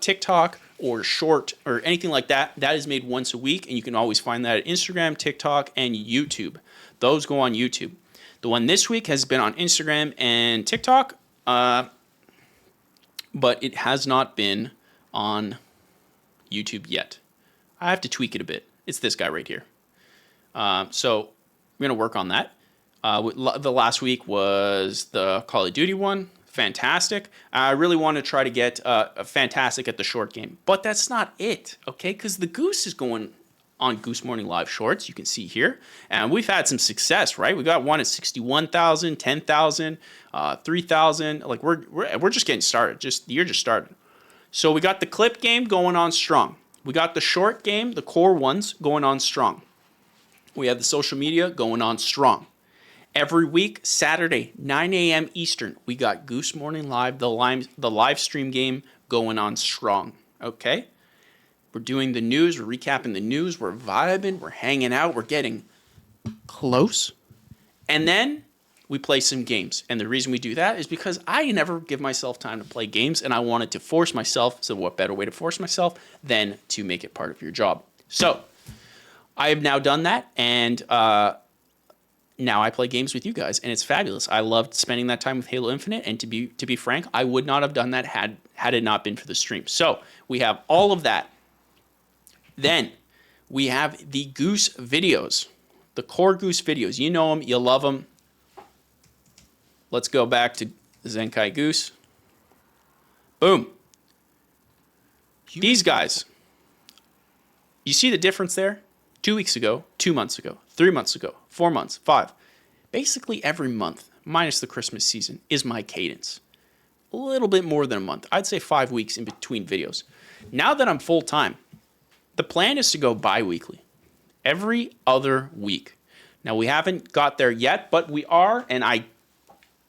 TikTok or short or anything like that. That is made once a week, and you can always find that at Instagram, TikTok, and YouTube. Those go on YouTube. The one this week has been on Instagram and TikTok, but it has not been on YouTube yet. I have to tweak it a bit. It's this guy right here. So we're going to work on that. The last week was the Call of Duty one. Fantastic. I really want to try to get a fantastic at the short game. But that's not it, okay? Because the Goose is going on Goose Morning Live Shorts, you can see here. And we've had some success, right? We got one at 61,000, 10,000, 3,000. Like we're just getting started. The year just started. So we got the clip game going on strong. We got the short game, the core ones, going on strong. We have the social media going on strong. Every week, Saturday, 9 a.m. Eastern, we got Goose Morning Live, the live stream game going on strong, okay? We're doing the news, we're recapping the news, we're vibing, we're hanging out, we're getting close, and then we play some games. And the reason we do that is because I never give myself time to play games, and I wanted to force myself. So what better way to force myself than to make it part of your job? So I have now done that, and now I play games with you guys, and it's fabulous. I loved spending that time with Halo Infinite, and to be frank, I would not have done that had it not been for the stream. So we have all of that. Then we have the Goose videos, the core Goose videos. You know them, you love them. Let's go back to Zenkai Goose. Boom. These guys. You see the difference there? 2 weeks ago, 2 months ago, 3 months ago, 4 months, 5. Basically every month, minus the Christmas season, is my cadence. A little bit more than a month. I'd say 5 weeks in between videos. Now that I'm full-time, the plan is to go bi-weekly. Every other week. Now, we haven't got there yet, but we are, and I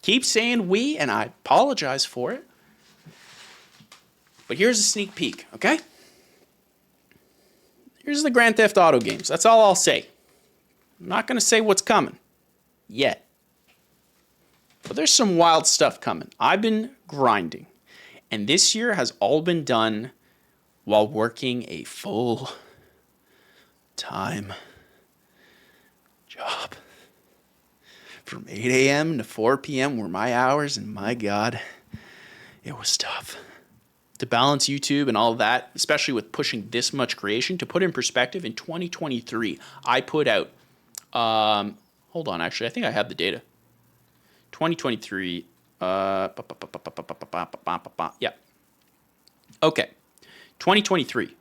keep saying we, and I apologize for it. But here's a sneak peek, okay? Here's the Grand Theft Auto games. That's all I'll say. I'm not going to say what's coming yet. But there's some wild stuff coming. I've been grinding. And this year has all been done while working a full-time job. From 8 a.m. to 4 p.m. were my hours, and my God, it was tough. To balance YouTube and all of that, especially with pushing this much creation, to put in perspective, in 2023, I put out, hold on, actually, I think I have the data. 2023, yeah. Okay. 2023,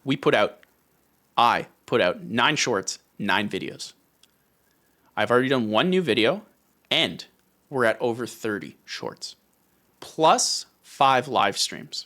I put out 9 shorts, 9 videos. I've already done 1 new video, and we're at over 30 shorts, plus 5 live streams.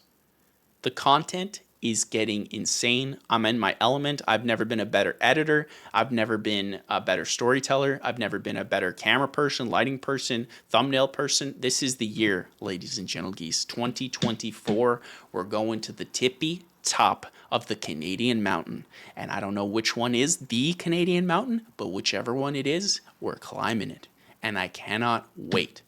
The content is getting insane. I'm in my element. I've never been a better editor. I've never been a better storyteller. I've never been a better camera person, lighting person, thumbnail person. This is the year, ladies and gentle geese. 2024, we're going to the tippy top of the Canadian mountain. And I don't know which one is the Canadian mountain, but whichever one it is, we're climbing it. And I cannot wait.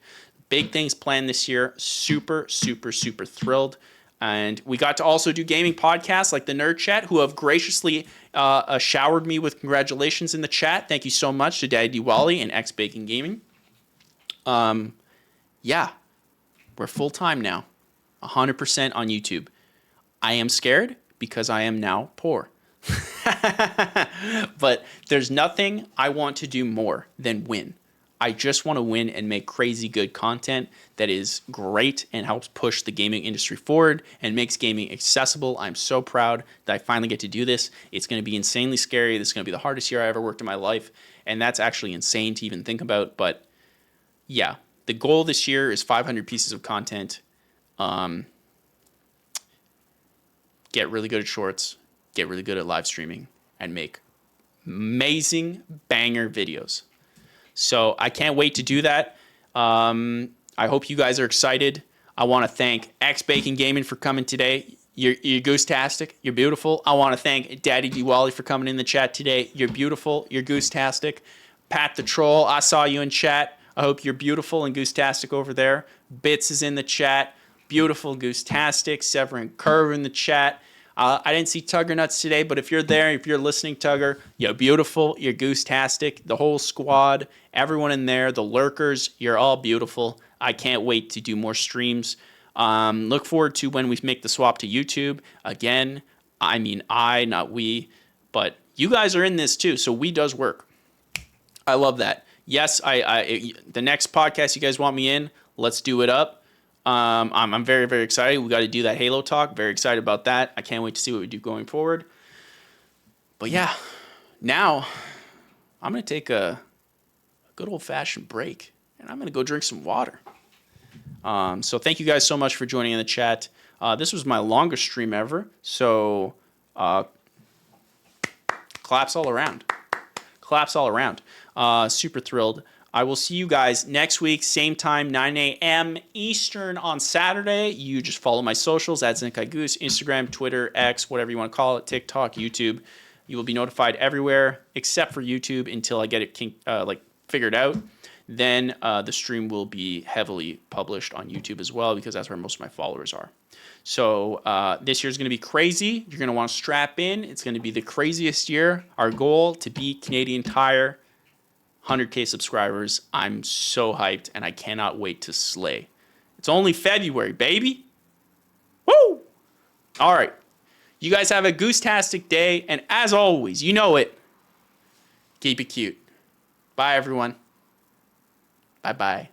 Big things planned this year. Super, super, super thrilled. And we got to also do gaming podcasts like the Nerd Chat, who have graciously showered me with congratulations in the chat. Thank you so much to Daddy Diwali and X Bacon Gaming. Yeah, we're full-time now, 100% on YouTube. I am scared because I am now poor. But there's nothing I want to do more than win. I just want to win and make crazy good content that is great and helps push the gaming industry forward and makes gaming accessible. I'm so proud that I finally get to do this. It's going to be insanely scary. This is going to be the hardest year I ever worked in my life, and that's actually insane to even think about. But yeah, the goal this year is 500 pieces of content. Get really good at shorts, get really good at live streaming, and make amazing banger videos. So I can't wait to do that. I hope you guys are excited. I want to thank X Bacon Gaming for coming today. You're goose-tastic. You're beautiful. I want to thank Daddy Diwali for coming in the chat today. You're beautiful. You're goose-tastic. Pat the Troll, I saw you in chat. I hope you're beautiful and goose-tastic over there. Bits is in the chat. Beautiful goose-tastic. Severin Curve in the chat. I didn't see Tugger Nuts today, but if you're there, if you're listening, Tugger, you're beautiful, you're goose-tastic, the whole squad, everyone in there, the lurkers, you're all beautiful. I can't wait to do more streams. Look forward to when we make the swap to YouTube. Again, I mean I, not we, but you guys are in this too, so we does work. I love that. Yes, the next podcast you guys want me in, let's do it up. I'm very, very excited. We got to do that Halo talk. Very excited about that. I can't wait to see what we do going forward. But yeah, now I'm going to take a good old-fashioned break, and I'm going to go drink some water. So thank you guys so much for joining in the chat. This was my longest stream ever, so claps all around. Claps all around. Super thrilled. I will see you guys next week, same time, 9 a.m. Eastern on Saturday. You just follow my socials at zenkaigoose, Instagram, Twitter, X, whatever you want to call it, TikTok, YouTube. You will be notified everywhere except for YouTube until I get it figured out. Then the stream will be heavily published on YouTube as well because that's where most of my followers are. So this year's going to be crazy. You're going to want to strap in. It's going to be the craziest year. Our goal to beat Canadian Tire, 100K subscribers. I'm so hyped, and I cannot wait to slay. It's only February, baby. Woo! All right. You guys have a goose-tastic day, and as always, you know it, keep it cute. Bye, everyone. Bye-bye.